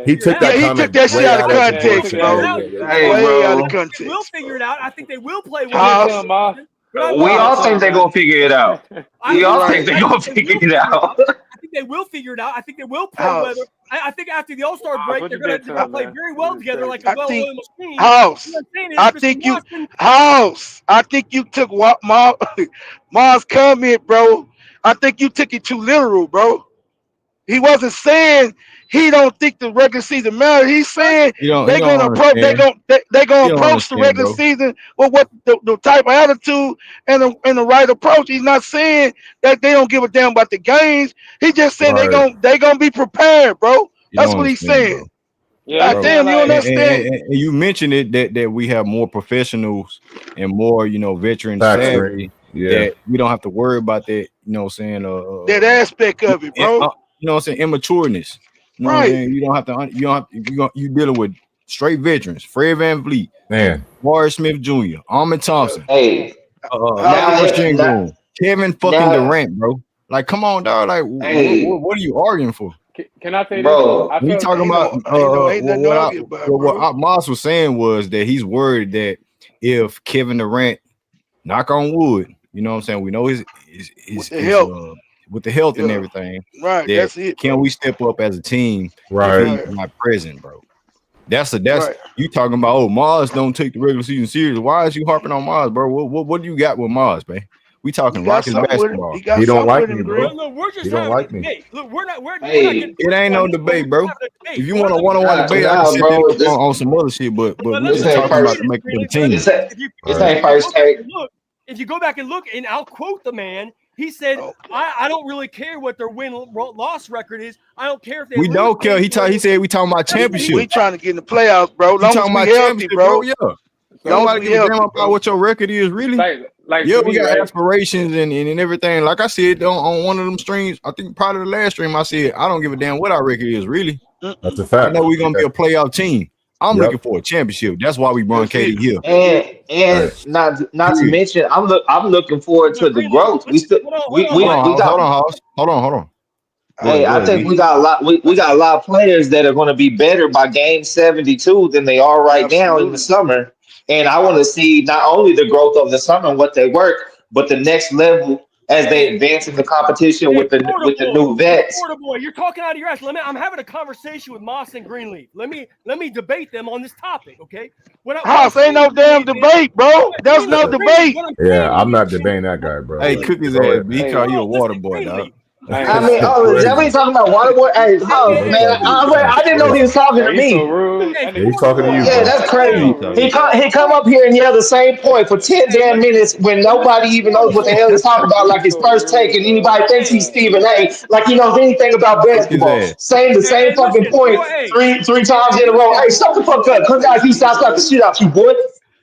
He took that he comment took that shit way out of context, proportion. bro. Hey, Way bro. out of They will context. figure it out. I think they will play House. well. We all think they're gonna figure it out. We all think they're gonna figure it out. I think they will figure it out. I think they will play House. weather. I think after the All-Star break, they're going to play very well together, like a I think- well-oiled machine. House. I think you took what Ma's comment, bro. I think you took it too literal, bro. He wasn't saying he don't think the regular season matters. He's saying they're gonna approach the regular season with what the type of attitude and the right approach. He's not saying that they don't give a damn about the games. He just said they gonna be prepared, bro. That's what he's saying. Bro. Yeah, God damn, you don't understand. And you mentioned it that we have more professionals and more, veterans savvy. Yeah. That we don't have to worry about that, That aspect of it, bro. Immatureness. You know what I'm saying? You don't have to you dealing with straight veterans. Fred Van Vliet, Man. Morris Smith Jr., Ahmed Thompson, Hey, Kevin fucking Durant, bro. Like, come on, dog. Like, what are you arguing for? Can I say bro, this? We talking about what Moss was saying was that he's worried that if Kevin Durant, knock on wood, you know what I'm saying? We know his with the health and everything. Right, that's it. Can we step up as a team? Right. If he's not present, bro. That's you talking about. Mars don't take the regular season serious. Why is you harping on Mars, bro? What do you got with Mars, man? We talking Rockets basketball. He don't like me, bro. Look, we're just He don't like me. debate. Look, we're not it ain't no debate, bro. If you want a one-on-one debate, I can sit there on some other shit, but we're just talking about to make it a team. If you go back and look, and I'll quote the man. He said, I don't really care what their win-loss record is. I don't care if they We don't care. He said we talking about championship. We trying to get in the playoffs, bro. We talking about championship, bro. Yeah. Nobody give a damn about what your record is, really. We got aspirations and everything. Like I said on one of them streams, I think probably the last stream, I said I don't give a damn what our record is, really. That's a fact. I know we're gonna be a playoff team. I'm looking for a championship. That's why we brought KD here. And not to mention, I'm looking forward to the growth. Hold on. Hey, I think we got a lot. We got a lot of players that are going to be better by game 72 than they are right now in the summer. And I want to see not only the growth of the summer and what they work, but the next level as they advance in the competition with the new vets. Boy, you're talking out of your ass. I'm having a conversation with Moss and Greenleaf. Let me debate them on this topic, okay? House ain't no damn debate, bro. There's no debate. Yeah, I'm not debating that guy, bro. Hey, cook his ass. He call you a water boy, dog. I mean, is that what he's talking about? Water boy? Hey, man, I didn't know he was talking to me. He's talking to you. Yeah, that's crazy. He come up here and yell the same point for 10 damn minutes when nobody even knows what the hell he's talking about. Like his first take, and anybody thinks he's Stephen A. Like he knows anything about basketball. Saying the same fucking point three times in a row. Hey, shut the fuck up. Come down here, stop the shit out you, boy.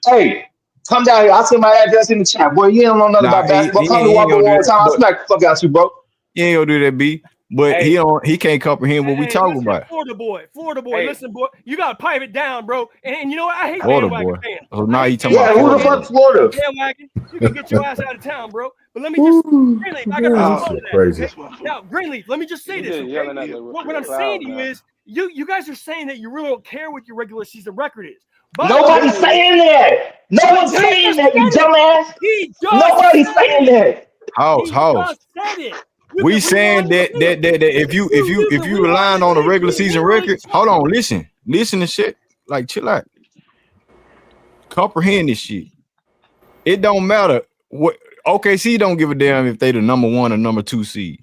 Hey. Come down here. I'll send my address in the chat. Boy, you don't know nothing about basketball. Come to Whopper one time. I'll smack the fuck out you, bro. He ain't gonna do that, B. But he can't comprehend what we talking about. Florida boy. Listen, boy, you gotta pipe it down, bro. And you know what? I hate Florida bandwagon boy. fans. Oh, now you talking about who the fuck Florida? Bandwagon. You can get your ass out of town, bro. But let me just Greenleaf, I gotta respond to that. Crazy. Okay? Now, Greenleaf, let me just say this. Okay? What I'm saying to you is you guys are saying that you really don't care what your regular season record is. But nobody's saying that. No one's saying that, you dumbass. Nobody's saying that. House. We saying that if you relying on a regular season record, hold on, listen to shit. Like, chill out. Comprehend this shit. It don't matter what OKC don't give a damn if they the number 1 or number 2 seed.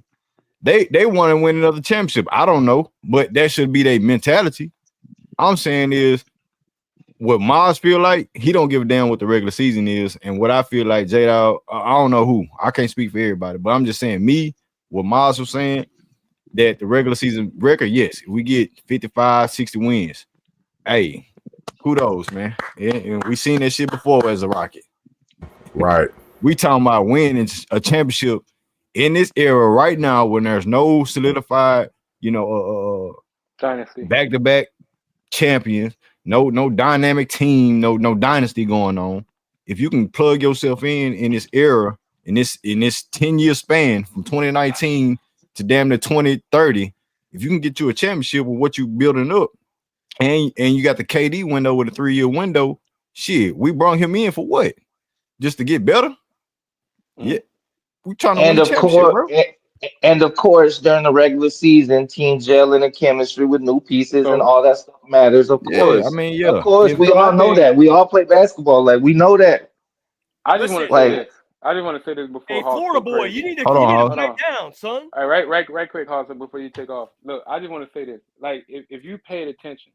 They want to win another championship. I don't know, but that should be their mentality. I'm saying is what Miles feel like, he don't give a damn what the regular season is. And what I feel like, J-Dog, I don't know who. I can't speak for everybody, but I'm just saying what Miles was saying, that the regular season record, yes, we get 55, 60 wins. Hey, kudos, man. And we seen that shit before as a Rocket. Right. We talking about winning a championship in this era right now when there's no solidified, Dynasty. back-to-back champions, no dynamic team, no dynasty going on. If you can plug yourself in this era, in this 10-year span from 2019 to damn near 2030, if you can get you a championship with what you building up, and you got the KD window with a 3-year window, shit, we brought him in for what? Just to get better? Yeah, we trying to win the championship, bro. And of course, during the regular season, team gelling and chemistry with new pieces and all that stuff matters. Of course, of course, we all know that. We all play basketball, like we know that. I just want to say this. I just want to say this before. Hey, Florida boy, you need to pipe down, son. All right, right quick, Hawson, before you take off. Look, I just want to say this. Like, if you paid attention,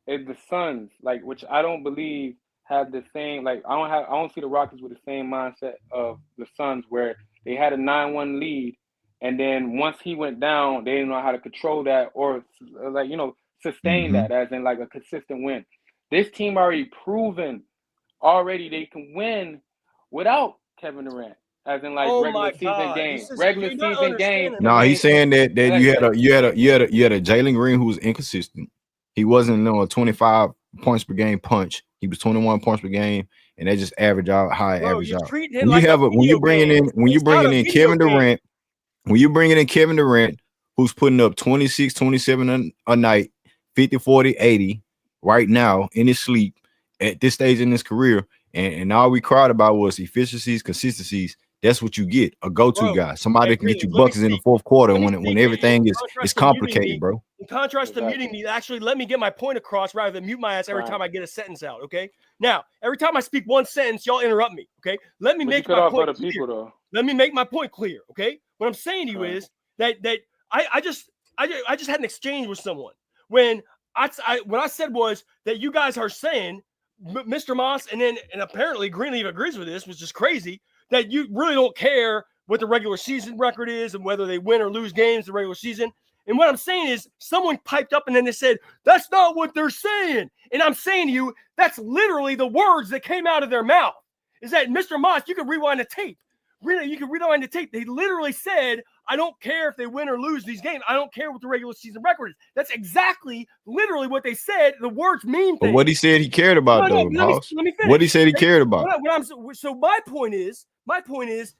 if the Suns, like, which I don't believe have the same, like, I don't see the Rockets with the same mindset of the Suns, where they had a 9-1 lead. And then once he went down, they didn't know how to control that or, like, sustain that as in, like, a consistent win. This team already proven they can win without Kevin Durant, as in, like, regular season games. Regular season games. No, he's saying that you had a Jalen Green who was inconsistent. He wasn't a 25 points per game punch. He was 21 points per game, and they just average out high average out. When you bringing in Kevin Durant. When you bring in Kevin Durant, who's putting up 26, 27 a night, 50, 40, 80 right now in his sleep at this stage in his career, and all we cried about was efficiencies, consistencies. That's what you get, a go-to guy, somebody that can get you buckets in the fourth quarter when everything is complicated, bro. In contrast to muting me, actually let me get my point across rather than mute my ass every time I get a sentence out, okay? Now, every time I speak one sentence, y'all interrupt me, okay? Let me make my point clear. Let me make my point clear, okay? What I'm saying to you is that I just had an exchange with someone when what I said was that you guys are saying, Mr. Moss, and apparently Greenleaf agrees with this, which is crazy, that you really don't care what the regular season record is and whether they win or lose games in the regular season. And what I'm saying is someone piped up and then they said, that's not what they're saying. And I'm saying to you, that's literally the words that came out of their mouth. Is that, Mr. Moss, you can rewind the tape. Really, you can rewind the tape. They literally said, I don't care if they win or lose these games. I don't care what the regular season record is. That's exactly, literally what they said. The words mean things. But what he said he cared about, though, Moss. Let me finish. What he said he cared about. So my point is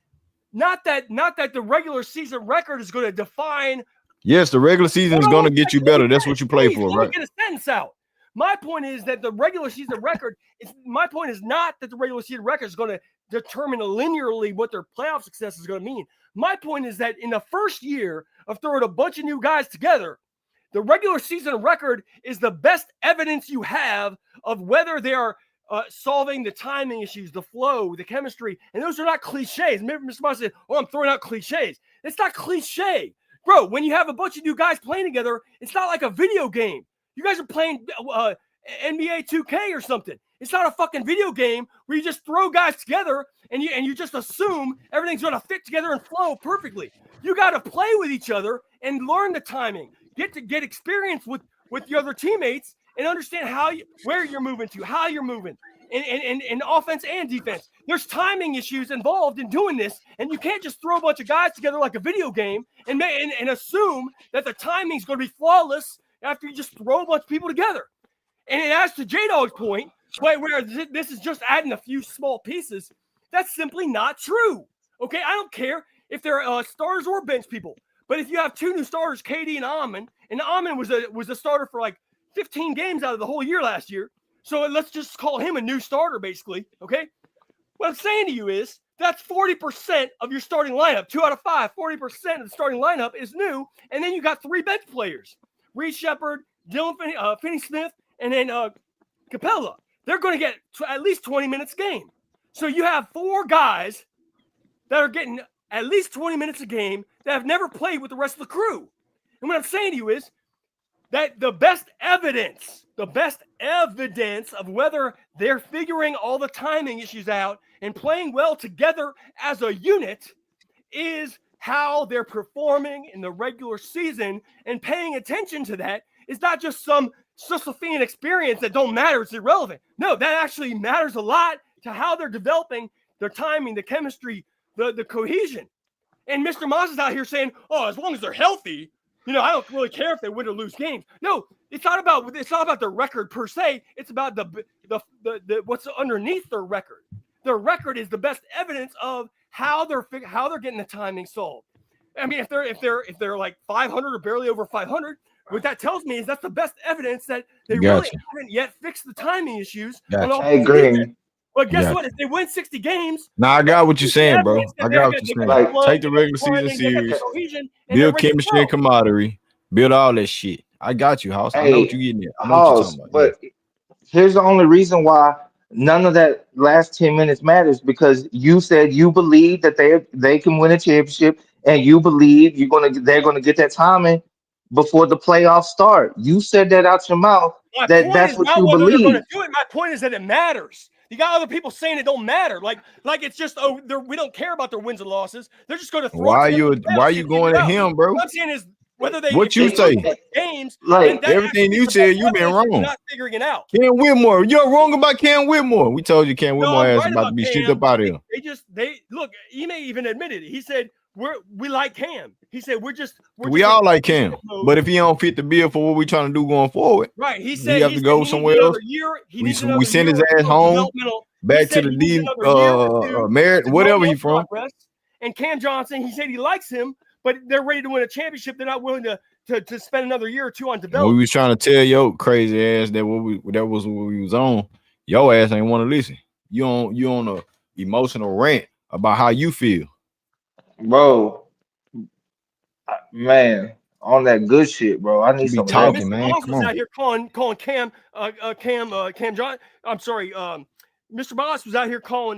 not that the regular season record is going to define. Yes, the regular season is going to get you better. That's what you play for, right? Let me get a sentence out. My point is that the regular season record is not that the regular season record is going to determine linearly what their playoff success is going to mean. My point is that in the first year of throwing a bunch of new guys together, the regular season record is the best evidence you have of whether they are solving the timing issues, the flow, the chemistry. And those are not cliches. Mr. Moss said, I'm throwing out cliches. It's not cliche. Bro, when you have a bunch of new guys playing together, it's not like a video game. You guys are playing NBA 2K or something. It's not a fucking video game where you just throw guys together and you just assume everything's going to fit together and flow perfectly. You got to play with each other and learn the timing. Get experience with the other teammates and understand where you're moving to, how you're moving, and offense and defense. There's timing issues involved in doing this, and you can't just throw a bunch of guys together like a video game and assume that the timing's going to be flawless after you just throw a bunch of people together. And as to J-Dog's point, where this is just adding a few small pieces, that's simply not true. Okay, I don't care if they're starters or bench people, but if you have two new starters, KD and Amon was a starter for like 15 games out of the whole year last year, so let's just call him a new starter, basically. Okay, what I'm saying to you is that's 40% of your starting lineup. 2 out of 5, 40% of the starting lineup is new, and then you got 3 bench players: Reed Shepard, Dylan Finney-Smith, and then Capella. They're going to get at least 20 minutes a game. So you have 4 guys that are getting at least 20 minutes a game that have never played with the rest of the crew. And what I'm saying to you is that the best evidence of whether they're figuring all the timing issues out and playing well together as a unit is how they're performing in the regular season and paying attention to that is not just some Sisyphean experience that don't matter. It's irrelevant. No, that actually matters a lot to how they're developing their timing, the chemistry, the cohesion. And Mr. Moss is out here saying, oh, as long as they're healthy, I don't really care if they win or lose games. No, it's not about the record per se. It's about the what's underneath their record. Their record is the best evidence of how they're getting the timing solved. I mean, if they're like 500 or barely over 500, what that tells me is that's the best evidence that they really haven't yet fixed the timing issues. Hey, Green. But guess what? If they win 60 games, I got what you're saying, bro. I got what you're saying. Like, take the regular season series, build chemistry and camaraderie, build all that shit. I got you, House. I know what you're getting at. I know what you're talking about. But here's the only reason why none of that last 10 minutes matters, because you said you believe that they can win a championship, and you believe they're gonna get that timing before the playoffs start. You said that out your mouth. That's what you believe. My point is that it matters. You got other people saying it don't matter. Like it's just we don't care about their wins and losses. They're just going to throw. Why are you going at him, bro? What I'm saying is whether they what you say games, like everything you said, you've been wrong. Not figuring it out. Cam Whitmore, you're wrong about Cam Whitmore. We told you Cam Whitmore ass about to be shipped up out of here. They look. He may even admitted it. He said we like Cam. He said we all like Cam, but if he don't fit the bill for what we're trying to do going forward, right? He said he have to go somewhere else. We send his ass home, back to the merit, whatever he from. And Cam Johnson, he said he likes him, but they're ready to win a championship. They're not willing to spend another year or two on development. We was trying to tell your crazy ass that was what we was on. Your ass ain't want to listen. You on a emotional rant about how you feel. Bro, man, on that good shit, bro. I need some talking, man. Come on. Out here calling Cam John. I'm sorry, Mr. Boss was out here calling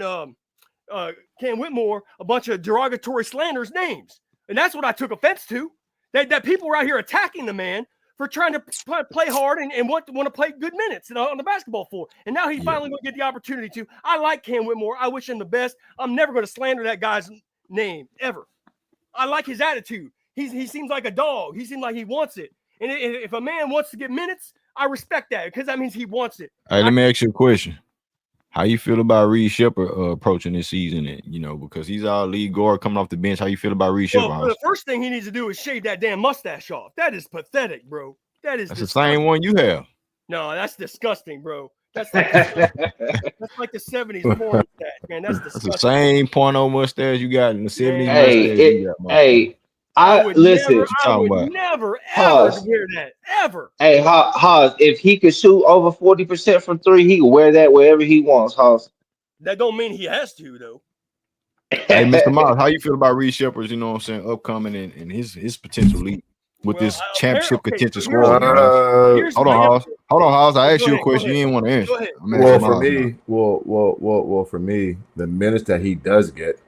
Cam Whitmore a bunch of derogatory slanders names, and that's what I took offense to. That people were out here attacking the man for trying to play hard and want to play good minutes on the basketball floor. And now he's finally going to get the opportunity to. I like Cam Whitmore. I wish him the best. I'm never going to slander that guy's name ever. I like his attitude. He seems like a dog. He seems like he wants it. And if a man wants to get minutes, I respect that because that means he wants it. All right, let me ask you a question. How you feel about Reed Shepherd approaching this season? And because he's our lead guard coming off the bench. How you feel about Reed Shepherd? The first thing he needs to do is shave that damn mustache off. That is pathetic, bro. That's the same one you have. No, that's disgusting, bro. That's like the 70s porn mustache, man. That's disgusting. That's the same porno mustache you got in the 70s. I would never ever wear that ever. Hey, Haas, if he could shoot over 40% from three, he can wear that wherever he wants, Haas. That don't mean he has to, though. Hey, Mr. Miles, how you feel about Reed Shepherd? You know what I'm saying, upcoming and his potential league with this championship contentious squad. Hold on, Haas. I asked you a question. You didn't want to answer. For me, the minutes that he does get,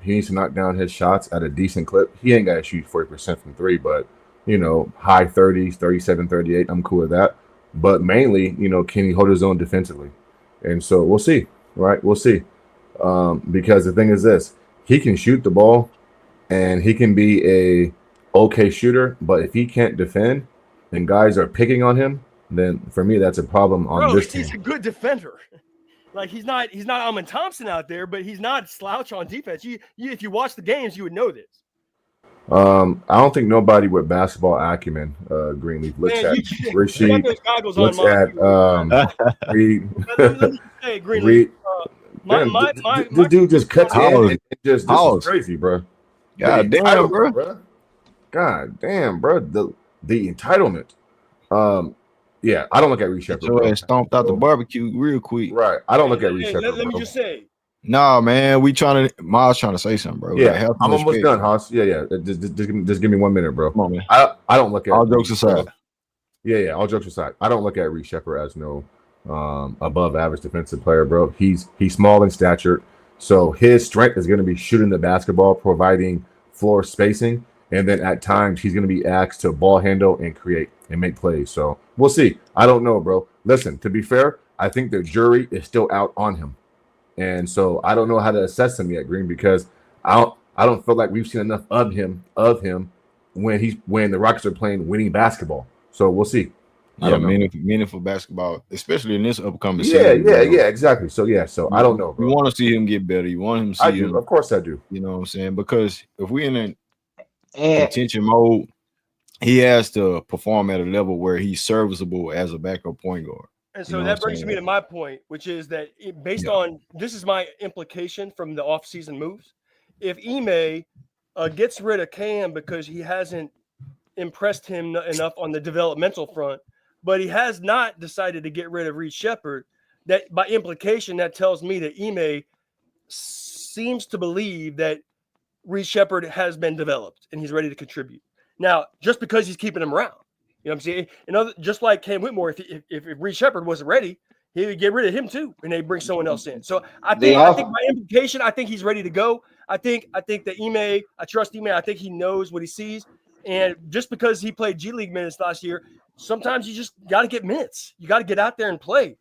he needs to knock down his shots at a decent clip. He ain't got to shoot 40% from three, but high 30s, 37, 38. I'm cool with that. But mainly, can he hold his own defensively? And so we'll see, right? We'll see. Because the thing is this, he can shoot the ball and he can be a okay shooter, but if he can't defend and guys are picking on him, then for me that's a problem on this team. He's a good defender. Like he's not Alman Thompson out there, but he's not a slouch on defense. If you watch the games, you would know this. I don't think nobody with basketball acumen, Greenleaf, looks at Rasheed, looks at Reed. Hey, Greenleaf. This dude just cuts in and just this is crazy, bro. God damn, bro. God damn, bro. The entitlement. Yeah, I don't look at Reed Shepherd. So stomped out the barbecue real quick. Right. I don't look at Reed Shepherd. Let me just say. Nah, man, Miles trying to say something, bro. Yeah, like, I'm almost done, Haas. Yeah. Just give me 1 minute, bro. Come on, man. I don't look at all jokes aside. Yeah, all jokes aside. I don't look at Reed Shepherd as no above average defensive player, bro. He's small in stature, so his strength is going to be shooting the basketball, providing floor spacing, and then at times he's going to be asked to ball handle and create and make plays. So we'll see. I don't know, bro. Listen, to be fair, I think the jury is still out on him. And so I don't know how to assess him yet, Green, because I I don't feel like we've seen enough of him when the Rockets are playing winning basketball. So we'll see. I don't know. Meaningful basketball, especially in this upcoming season. Yeah, Exactly. So I don't know, bro. You want to see him get better. You want him to see I do. him. Of course I do. You know what I'm saying? Because if we're in a contention mode, he has to perform at a level where he's serviceable as a backup point guard. And so that brings me to my point, which is that based on this is my implication from the offseason moves. If Ime gets rid of Cam because he hasn't impressed him enough on the developmental front, but he has not decided to get rid of Reed Shepherd, that by implication, that tells me that Ime seems to believe that Reed Shepherd has been developed and he's ready to contribute. Now, just because he's keeping him around, you know what I'm saying? Just like Cam Whitmore, if Reed Shepherd wasn't ready, he would get rid of him too, and they bring someone else in. So I think by implication, I think he's ready to go. I think that Ime, I trust Ime. I think he knows what he sees. And just because he played G League minutes last year, sometimes you just got to get minutes. You got to get out there and play.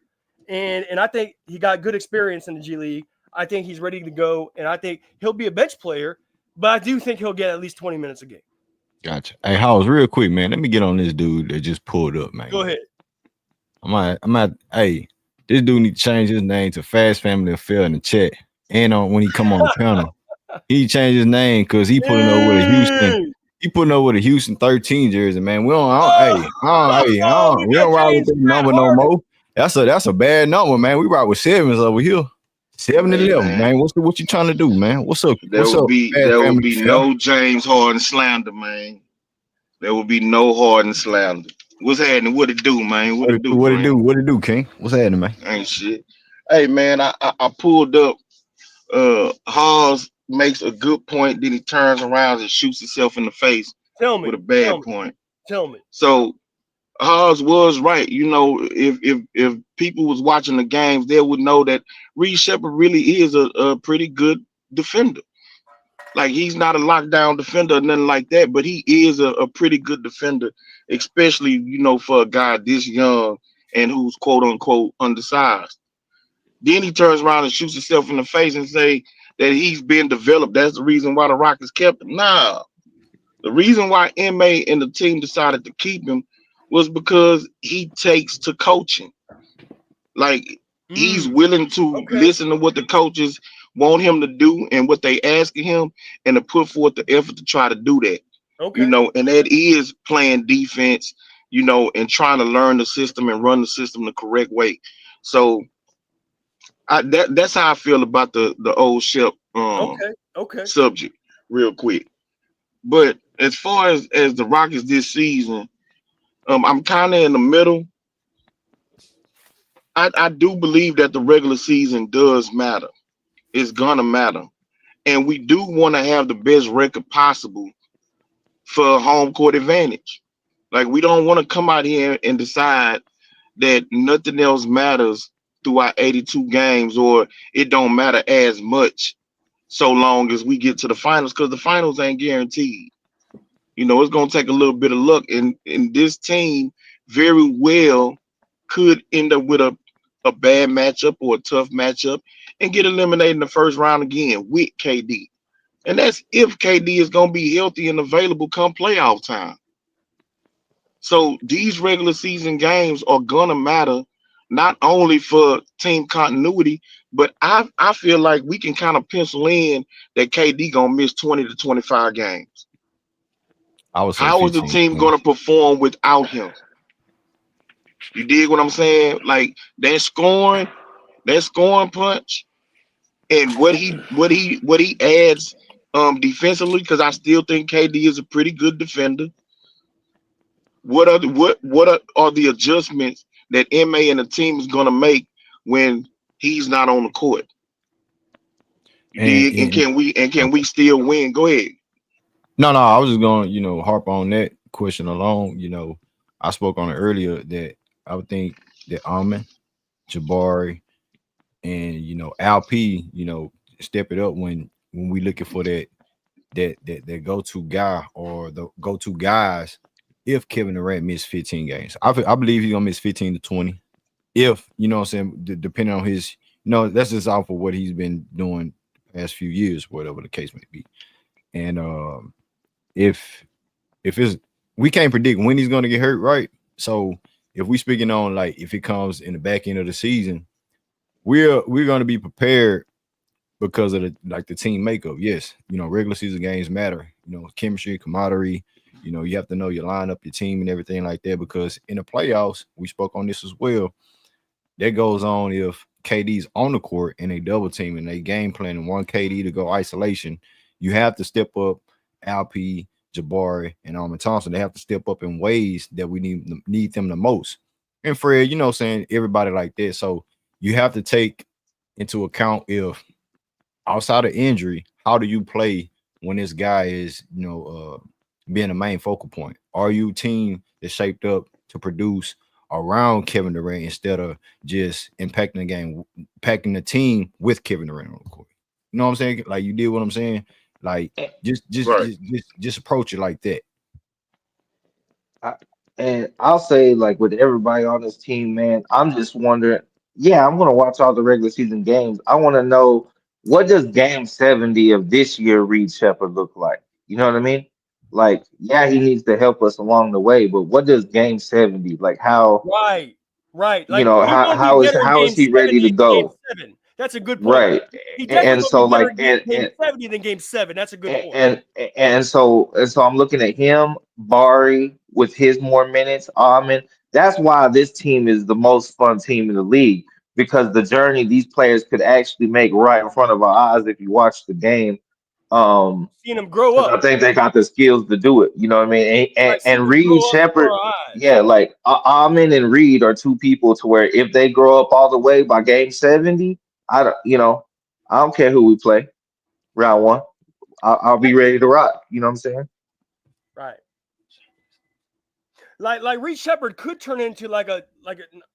And I think he got good experience in the G League. I think he's ready to go, and I think he'll be a bench player, but I do think he'll get at least 20 minutes a game. Gotcha. Hey, House, real quick, man. Let me get on this dude that just pulled up, man. Go ahead. Hey, this dude need to change his name to Fast Family Affair in the chat. And when he come on the panel, he changed his name because he putting over with a Houston. He putting over with a Houston 13 jersey, man. We don't ride with that number no more. That's a bad number, man. We ride with 7s over here. 7-11, man. What you trying to do, man? What's up? There will be no James Harden slander, man. There will be no Harden slander. What's happening? What it do, man? What it do, King? What's happening, man? Ain't shit. Hey, man, I pulled up. Hawes makes a good point, then he turns around and shoots himself in the face with a bad point. Tell me. So Hawes was right. You know, if people was watching the games, they would know that Reed Shepherd really is a pretty good defender. Like, he's not a lockdown defender or nothing like that, but he is a pretty good defender, especially, you know, for a guy this young and who's quote unquote undersized. Then he turns around and shoots himself in the face and say that he's been developed. That's the reason why the Rockets kept him. Nah. The reason why MA and the team decided to keep him was because he takes to coaching. Like, he's willing to listen to what the coaches want him to do and what they asking him, and to put forth the effort to try to do that. You know, and that is playing defense, you know, and trying to learn the system and run the system the correct way. So that's how I feel about the old Shep subject, real quick. But as far as the Rockets this season, I'm kind of in the middle. I do believe that the regular season does matter. It's gonna matter, and we do want to have the best record possible for home court advantage. Like, we don't want to come out here and decide that nothing else matters throughout 82 games, or it don't matter as much so long as we get to the finals, because the finals ain't guaranteed. You know, it's gonna take a little bit of luck, and this team very well could end up with a bad matchup or a tough matchup and get eliminated in the first round again with KD. And that's if KD is going to be healthy and available come playoff time. So these regular season games are going to matter, not only for team continuity, but I feel like we can kind of pencil in that KD going to miss 20 to 25 games. How is the team going to perform without him? You dig what I'm saying? Like, that scoring punch, and what he adds defensively, because I still think KD is a pretty good defender. What are the adjustments that MA and the team is gonna make when he's not on the court? You dig? And can we still win? Go ahead. No, I was just going to, harp on that question alone. I spoke on it earlier that I would think that Amen, Jabari, and Alp, step it up when we looking for that go-to guy or the go-to guys. If Kevin Durant missed 15 games, I believe he's gonna miss 15 to 20. If what I'm saying, depending on his, that's just off of what he's been doing the past few years, whatever the case may be. And if it's we can't predict when he's gonna get hurt, right? So if we speaking on like if it comes in the back end of the season, we're gonna be prepared because of the team makeup. Yes, regular season games matter. Chemistry, camaraderie. You have to know your lineup, your team, and everything like that. Because in the playoffs, we spoke on this as well. That goes on if KD's on the court and they double team and they game plan and want KD to go isolation. You have to step up Alp, Jabari, and Armin Thompson. They have to step up in ways that we need them the most. And Fred, saying everybody like that. So you have to take into account if outside of injury, how do you play when this guy is, being a main focal point? Are you a team that's shaped up to produce around Kevin Durant instead of just impacting the game, packing the team with Kevin Durant on the court? You know what I'm saying? Like you did what I'm saying? Like just approach it like that. And I'll say, like with everybody on this team, man, I'm just wondering. Yeah, I'm gonna watch all the regular season games. I want to know, what does Game 70 of this year Reed Shepard look like? You know what I mean? Like, yeah, he needs to help us along the way, but what does Game 70 like? How Right. Like he might be how is better in Game he ready to 70 than Game go? 7. That's a good point. Right. He definitely And gonna so be better like in Game 70 than Game 7. That's a good point. and so I'm looking at him, Bari with his more minutes, Almond. That's why this team is the most fun team in the league, because the journey these players could actually make right in front of our eyes if you watch the game. Seeing them grow Because I up. think they got the skills to do it. You know what I mean? Right, seeing And them Reed grow up before Shepard, our eyes. yeah, like Almond and Reed are two people to where if they grow up all the way by Game 70, I don't care who we play round one. I'll be ready to rock. You know what I'm saying? Right. Like Reed Shepard could turn into like a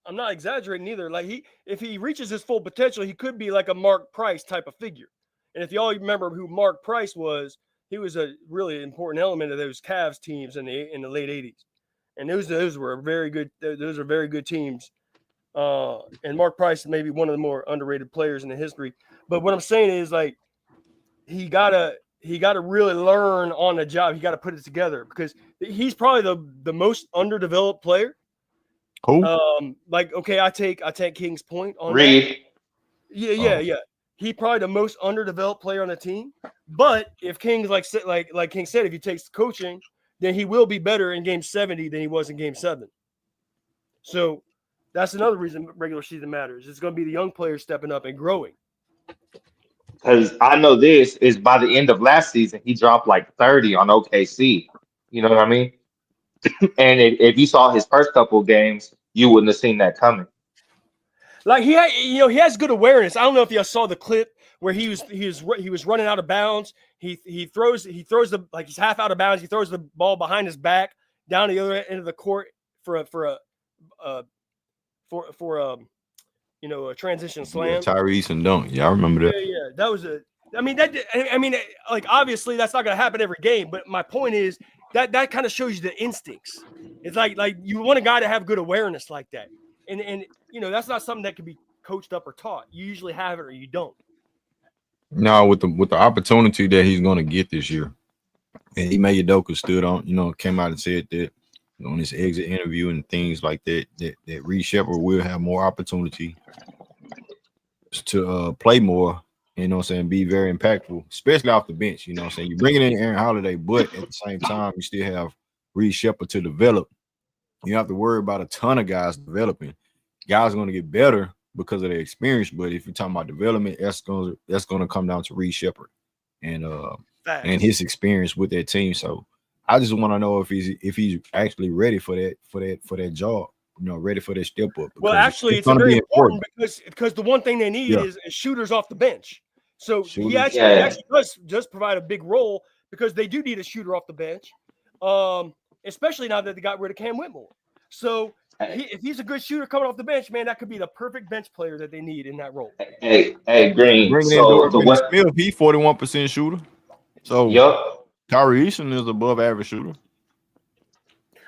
I'm not exaggerating either. Like if he reaches his full potential, he could be like a Mark Price type of figure. And if y'all remember who Mark Price was, he was a really important element of those Cavs teams in the late 80s. And those were very good. Those are very good teams. And Mark Price may be one of the more underrated players in the history. But what I'm saying is, like, he gotta really learn on the job. He got to put it together because he's probably the most underdeveloped player. Who? Okay, I take King's point on Reed. that. Yeah. He probably the most underdeveloped player on the team. But if King's like King said, if he takes coaching, then he will be better in Game 70 than he was in Game 7. So that's another reason regular season matters. It's going to be the young players stepping up and growing. Because I know this is by the end of last season, he dropped like 30 on OKC. You know what I mean? And if you saw his first couple of games, you wouldn't have seen that coming. Like he has good awareness. I don't know if you saw the clip where he was running out of bounds. He throws the, like, he's half out of bounds. He throws the ball behind his back down the other end of the court for a transition slam. Yeah, Tyrese and Dunk. Yeah, I remember that. Yeah. That was like, obviously that's not going to happen every game. But my point is that kind of shows you the instincts. It's like you want a guy to have good awareness like that. And that's not something that can be coached up or taught. You usually have it or you don't. Now with the opportunity that he's going to get this year, and Ime Udoka stood on, came out and said that on his exit interview and things like that, that Reed Shepard will have more opportunity to play more, be very impactful, especially off the bench. You're bringing in Aaron Holiday, but at the same time, you still have Reed Shepard to develop. You have to worry about a ton of guys developing. Guys are going to get better because of their experience, but if you're talking about development, that's going to come down to Reed Shepard and his experience with that team. So I just want to know if he's actually ready for that job. Ready for that step up. Well, actually, it's very important because the one thing they need is shooters off the bench. So he actually does provide a big role because they do need a shooter off the bench, especially now that they got rid of Cam Whitmore. So if he's a good shooter coming off the bench, man, that could be the perfect bench player that they need in that role. Hey, Green. Bringing so in Smith, he 41% shooter. So Tari Eason is above average shooter.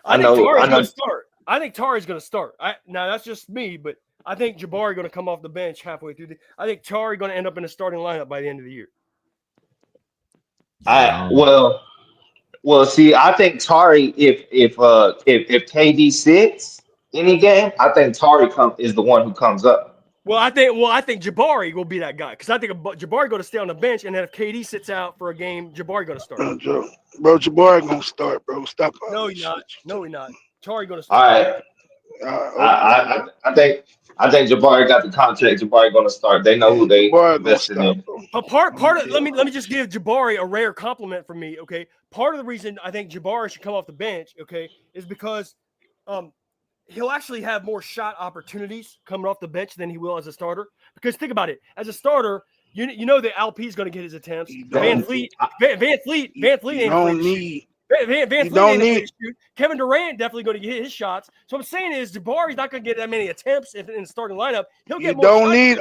I think Tari's going to start. I think Tari's going to start. Now that's just me, but I think Jabari going to come off the bench halfway through. I think Tari going to end up in the starting lineup by the end of the year. Yeah, Well, see, I think Tari, if KD sits any game, I think Tari is the one who comes up. Well, I think Jabari will be that guy because I think Jabari going to stay on the bench, and then if KD sits out for a game, Jabari going to start. Bro, Jabari gonna start, bro. Stop. No, he's not. No, he's not. Tari going to All start. right. I think Jabari got the contract. Jabari going to start. They know who they invested in. But part of let me just give Jabari a rare compliment from me. Okay, part of the reason I think Jabari should come off the bench, okay, is because he'll actually have more shot opportunities coming off the bench than he will as a starter. Because think about it, as a starter, you know that LP is going to get his attempts. Van Fleet ain't need. Van Fleet ain't shoot. Kevin Durant definitely going to get his shots. So what I'm saying is Jabari's not going to get that many attempts in the starting lineup. He'll get more. You don't need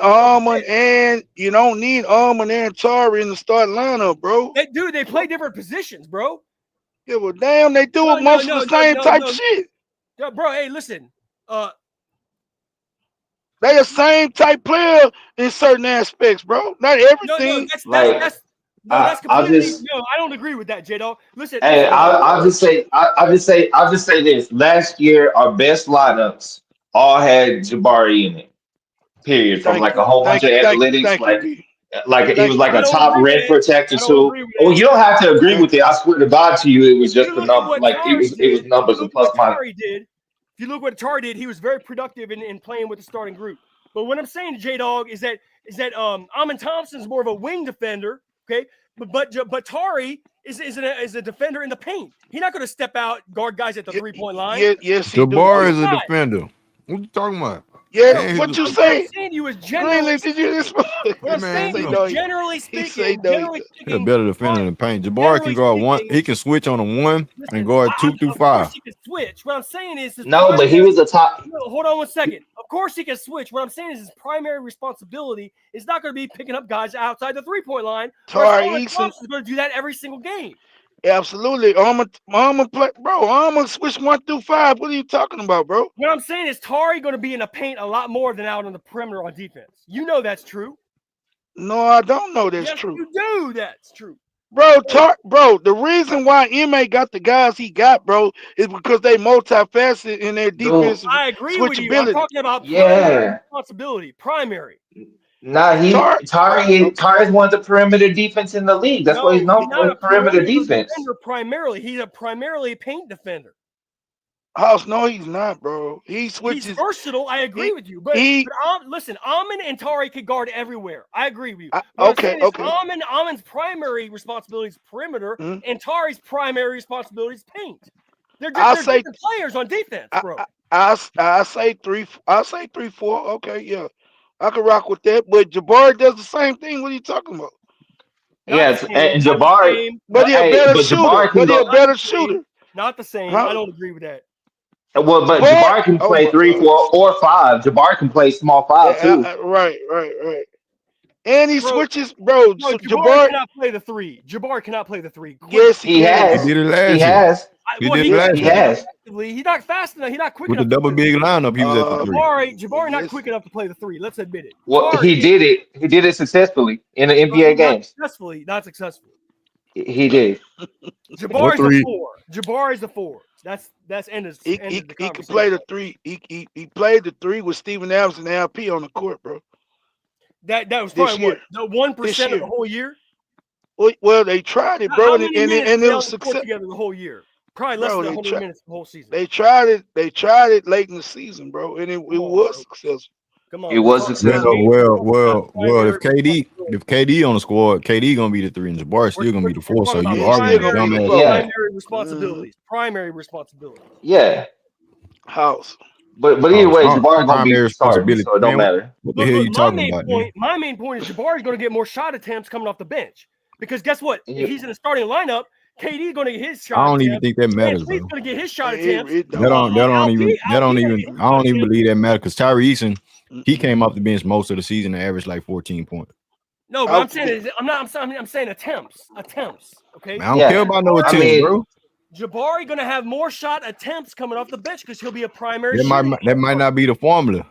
Almond and Tari in the starting lineup, bro. They play different positions, bro. Yeah, well, damn, they do most of the same type shit. Yeah, bro, hey, listen. They the same type player in certain aspects, bro. Not everything. That's completely I don't agree with that, J-Dog. Listen. Hey, I'll just say this. Last year, our best lineups all had Jabari in it. Period. From like a whole bunch of analytics, like it was like a top red protector too. Oh, you don't have to agree with it. I swear to God to you, it was just the number. Like it was numbers and plus minus. If you look what Tari did, he was very productive in playing with the starting group. But what I'm saying to J-Dog is that Amon Thompson's more of a wing defender, okay? But Tari is a defender in the paint. He's not going to step out, guard guys at the 3-point line. Yes, Jabari is a defender. What you talking about? Yeah, what you say? What I'm saying to you is generally speaking, he's a better defender in the paint. Jabari can guard one. He can switch on a 1 and guard 2 through 5. He can switch. What I'm saying is but he was a top. Hold on 1 second. Of course he can switch. What I'm saying is his primary responsibility is not going to be picking up guys outside the 3-point line. Tari Thompson's going to do that every single game. Absolutely. Almond switch 1 through 5. What are you talking about, bro? What I'm saying is Tari going to be in the paint a lot more than out on the perimeter on defense. You know that's true. No, I don't know that's true. You do. That's true. Bro, the reason why MA got the guys he got, bro, is because they multifaceted in their defensive I agree with you. I'm talking about responsibility. Primary. Nah, Tari's one of the perimeter defense in the league. That's why he's known for perimeter defense. Primarily, he's a primarily paint defender. House, no, he's not, bro. He's versatile. I agree with you, but listen, Amon and Tari could guard everywhere. I agree with you. Okay. Amon's primary responsibility is perimeter, and Tari's primary responsibility is paint. They're different players on defense, bro. I say 3-4. Okay, yeah. I can rock with that, but Jabari does the same thing. What are you talking about? Yes, and Jabari, but he's a better shooter. Not the same. I don't agree with that. Well, but Jabari can play 3, 4, or 5. Jabari can play small 5 too. Right. And he switches, bro. Jabari cannot play the 3. Jabari cannot play the 3. Yes, he has. He did it last year. He has. He's not fast enough. He's not quick with enough. With the double big lineup, he was at the 3. Jabari not quick enough to play the 3. Let's admit it. Well, he did it. He did it successfully in the NBA games. Not successfully. He did. Jabari's the 4. Jabari's the 4. That's ended. He can play the 3. He played the 3 with Steven Adams and LP on the court, bro. That was probably what, the 1% of the whole year. Well, they tried it, bro, and it was successful together the whole year. Probably less than 100 minutes the whole season. They tried it late in the season, bro, and it was successful. Come on, it was successful. Well, if KD on the squad, KD gonna be the 3, and Jabari still gonna be the 4. So you are primary responsibility. Yeah, House. But either way, Jabari gonna be responsibility, so it don't matter. What the hell are you talking about? My main point is Jabari's gonna get more shot attempts coming off the bench because guess what? If he's in the starting lineup, KD going to get his shot. I don't even think that matters. He's going to get his shot attempts. I don't even believe that matters because Tyrese, he came off the bench most of the season and averaged like 14 points. No, but I'm saying attempts. Okay. I don't care about no attempts, bro. Jabari going to have more shot attempts coming off the bench because he'll be a primary. That might not be the formula.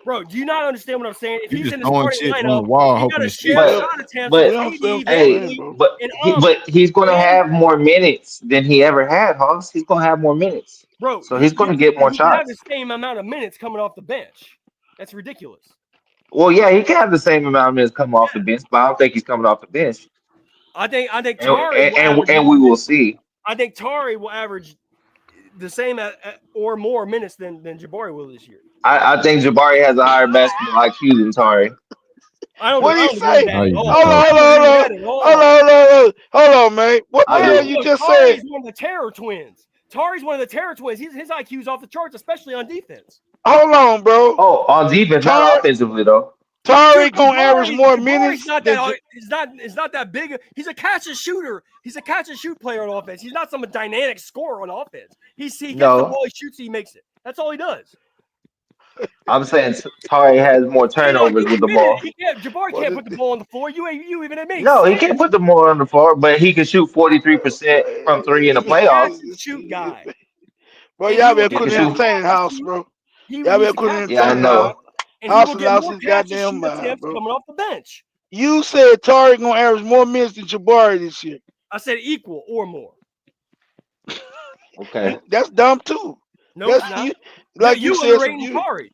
Bro, do you not understand what I'm saying? If You he's just in the throwing starting shit on the lineup, wall, he got hoping to to stick. share shot attempts with Yeah, I'm saying KD, what I'm saying, hey, Van bro. and but he's gonna and have more minutes than he ever had, Hoss. He's gonna have more minutes, bro, so he's gonna get more he can have the shots. same amount of minutes coming off the bench. That's ridiculous. Well, yeah, he can have the same amount of minutes coming off the bench, but I don't think he's coming off the bench. I think And Tari will and, average and more we will minutes. see. I think Tari will average the same or more minutes than Jabari will this year. I think Jabari has a higher basketball IQ than Tari. What did he agree with say? that at all. Hold on, man. What the I hell do. you just Tari's said? one of the terror twins. Tari's one of the terror twins. His IQ's off the charts, especially on defense. Hold on, bro. Oh, on defense, not offensively though. Tari gonna average more Jabari's minutes not than that. It's not that big. He's a catch and shooter. He's a catch and shoot player on offense. He's not some dynamic scorer on offense. He gets the ball, he shoots, he makes it. That's all he does. I'm saying Tari has more turnovers with the ball. Jabari can't put the ball on the floor. You even admit. No, he can't put the ball on the floor, but he can shoot 43% from three in the playoffs. He's a shoot guy. Bro, y'all better He quit can shoot. entertaining House, bro. Y'all better quit Yeah, I entertaining know. House. And he House will has get lost more his catch and goddamn shoot mind, attempts bro. coming off the bench. You said Tari gonna average more minutes than Jabari this year. I said equal or more. Okay. That's dumb too. No, it's not. You said underrating Tari.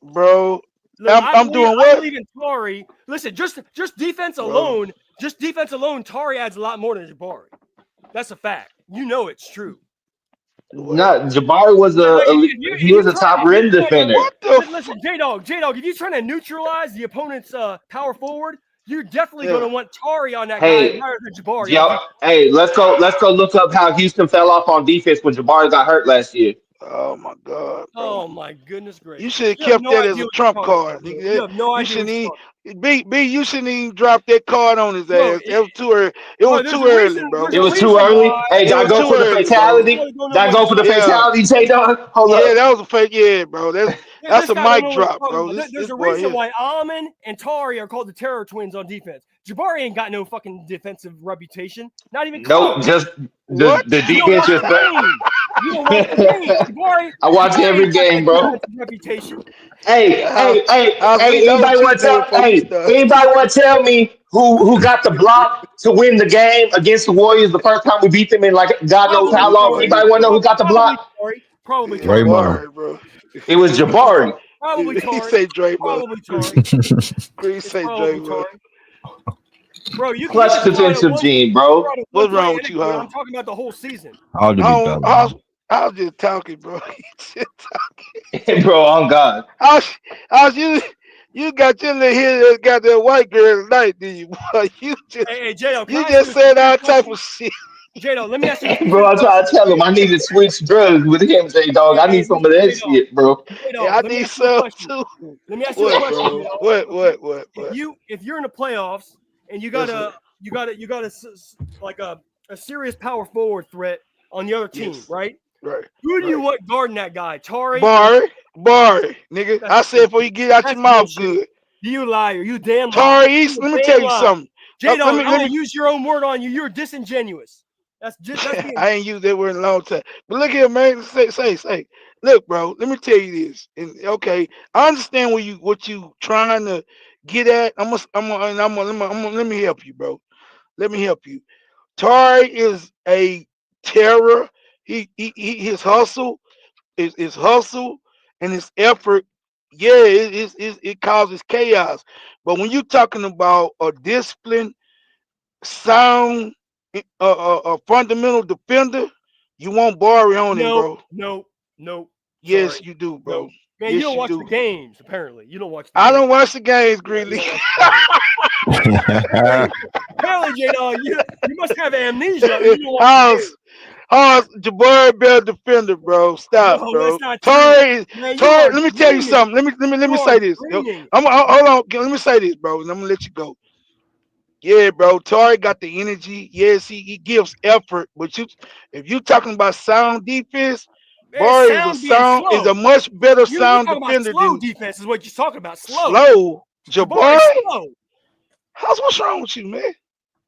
Bro, Look, I'm doing I what? believe in Tari. Listen, just defense alone, Tari adds a lot more than Jabari. That's a fact. You know it's true. No, Jabari was he was a top rim defender. Listen, J-Dog, if you're trying to neutralize the opponent's power forward, you're definitely going to want Tari on that guy rather than Jabari. Hey, let's go look up how Houston fell off on defense when Jabari got hurt last year. Oh my God, bro. Oh my goodness gracious! You should have kept that as a trump card. You have no idea. You shouldn't even drop that card on his ass. It was too early. It was too early, bro. It was too early. Hey, did I go for the fatality? Did I go for the fatality, J-Dog? Hold up. Yeah, that was a fake. Yeah, bro. That's a mic drop, bro. There's a reason why Alman and Tari are called the terror twins on defense. Jabari ain't got no fucking defensive reputation. Not even close. No, just the defense. You don't watch the game. Jabari, I watch every game, bro. Reputation. Hey, anybody want to tell me who got the block to win the game against the Warriors the first time we beat them in like God knows how long? Anybody want to know who got the block? Probably Draymond, bro. It was Jabari. Probably He say Draymond. Probably Tari. Chris say Draymond. Bro, you clutch defensive gene, bro. What's wrong with you, huh? I'm talking about the whole season. I was just talking, bro. Bro, on God. You got your little here, got that white girl tonight, did you? Boy, you just said all type of shit. J-Dog, let me ask you. Bro, I try to tell him I need to switch drugs with him, J-Dog. I need some of that shit, bro. I need some too. Let me ask you a question. What? If you're in the playoffs and you got like a serious power forward threat on the other team, right? Right. Who do you want guarding that guy? Tari? Barry, nigga. I said before you get out your mouth good. You liar. You damn liar. Tari, let me tell you something. J-Dog, I'm going to use your own word on you. You're disingenuous. That's I ain't used that word in a long time. But look here, man. Say. Look, bro, let me tell you this. And okay, I understand what you trying to get at. Let me help you, bro. Let me help you. Tari is a terror. His hustle and his effort, it causes chaos. But when you're talking about a disciplined, sound, a fundamental defender, you won't borrow on him, bro. No. Yes, you do, bro. No. Man, you don't watch the games, apparently. You don't watch I don't watch the games, Greeley. Apparently, J-Dog, you must have amnesia. Jabari better defender, bro. Stop, bro. Tari, let me tell you something. Let me say this. Hold on. Let me say this, bro, and I'm gonna let you go. Yeah, bro. Tari got the energy. Yes, he gives effort. But if you talking about sound defense, Barry is a much better sound defender than defense. Is what you're talking about. Slow. Jabari. What's wrong with you, man?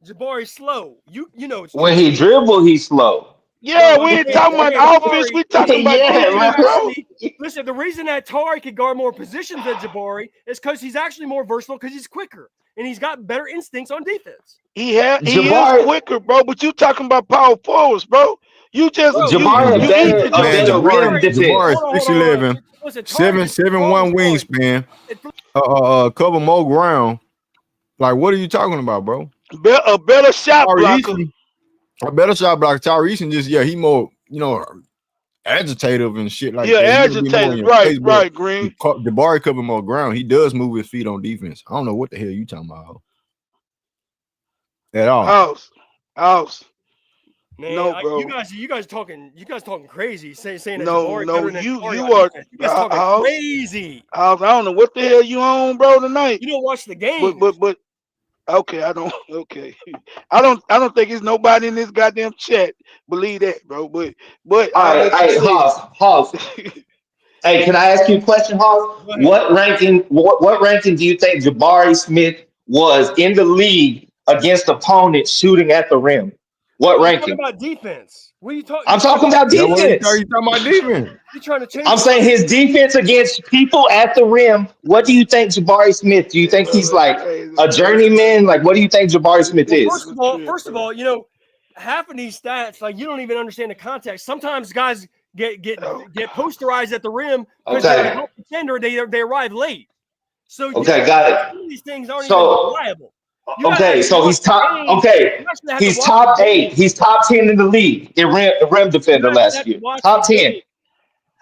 Jabari's slow. You know it's when he dribble, he's slow. Yeah, we ain't talking about offense. We talking about defense, bro. Listen, the reason that Tari can guard more positions than Jabari is because he's actually more versatile because he's quicker and he's got better instincts on defense. He is quicker, bro. But you talking about power forwards, bro. You just Jabari a better rim defense. Jabari 6'11", 7'1" wingspan. Cover more ground. Like, what are you talking about, bro? A better shot blocker. A better shot blocker. Tyrese just he more agitative and shit like that. Yeah, agitative. Right, Green. Jabari cover more ground. He does move his feet on defense. I don't know what the hell you talking about at all. House. Man, no, bro. You guys talking crazy. Saying that no, you are talking crazy. I don't know what the hell you on, bro, tonight. You don't watch the game. But okay, I don't. Okay, I don't think it's nobody in this goddamn chat believe that, bro. But all right, Hoss. Hey, can I ask you a question, Hoss? What ranking do you think Jabari Smith was in the league against opponents shooting at the rim? What ranking? Talking about defense. What are you talking? I'm talking about defense. You talking about defense? You're trying to change. I'm saying his defense against people at the rim. What do you think Jabari Smith? Do you think he's like a journeyman? Like, what do you think Jabari Smith is? First of all, half of these stats, like, you don't even understand the context. Sometimes guys get posterized at the rim because they're a help defender. They arrive late. So got it. These things aren't even reliable. So he's top. He's top 8. He's top 10 in the league in rim defender last year. Top 10.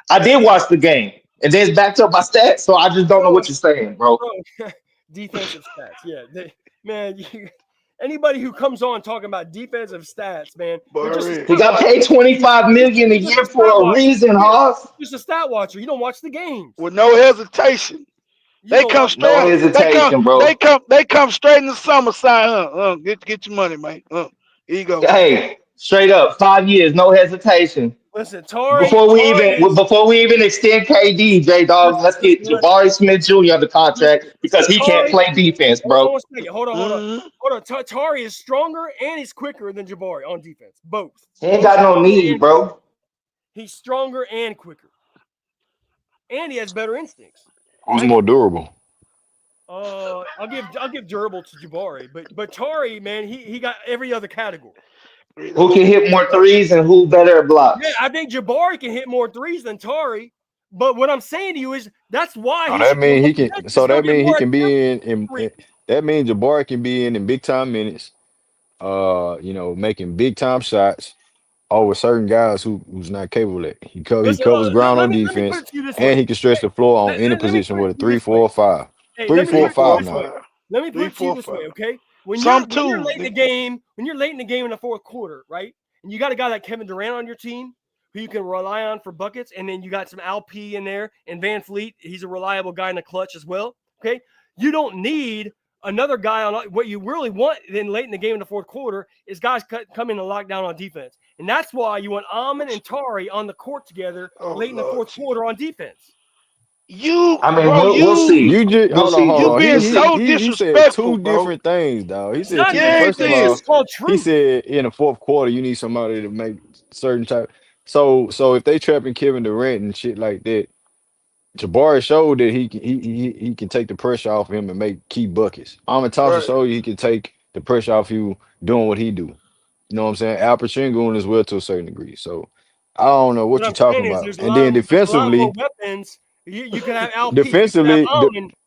I did watch the game, and then it's backed up by stats. So I just don't know what you're saying, bro. Defensive stats, yeah, anybody who comes on talking about defensive stats, man, he got paid $25 million a year for a reason, Hoss. Just a stat watcher. You don't watch the games with no hesitation. They come straight. No hesitation, bro. They come straight in the summer side. Get your money, man. Here you go. Hey, straight up, 5 years, no hesitation. Listen, Tari. Before we even extend KD, J Dog, let's get Jabari Smith Jr. under contract because he can't play defense, bro. Hold on. Tari is stronger and he's quicker than Jabari on defense. Both. He ain't got no need, bro. He's stronger and quicker, and he has better instincts. Who's more durable? I'll give durable to Jabari, but Tari, man, he got every other category. Who can hit more threes and who better at blocks? Yeah, I think Jabari can hit more threes than Tari. But what I'm saying to you is that's why. That means he can. So that means he can be in. That means Jabari can be in big time minutes. Making big time shots over certain guys who's not capable of it. He covers ground on defense, and he can stretch the floor on any position with a 3, 4, or 5. 3, 4, 5 now. Let me put it to you this way, okay? When you're late in the game in the fourth quarter, right? And you got a guy like Kevin Durant on your team who you can rely on for buckets, and then you got some LP in there and Van Fleet. He's a reliable guy in the clutch as well. Okay, you don't need another guy on. What you really want then late in the game in the fourth quarter is guys come in and lock down on defense, and that's why you want Amon and Tari on the court together late in the fourth quarter on defense. We'll see. You just hold on. You being so disrespectful, he said two different things, dog. He said first of all, he said in the fourth quarter you need somebody to make certain type. So if they trapping Kevin Durant and shit like that, Jabari showed that he can take the pressure off him and make key buckets. Amon Thompson showed you he can take the pressure off you doing what he do. You know what I'm saying? Al Pacino as well to a certain degree. So I don't know what you're talking about. And then defensively, weapons. You could have LP. Defensively,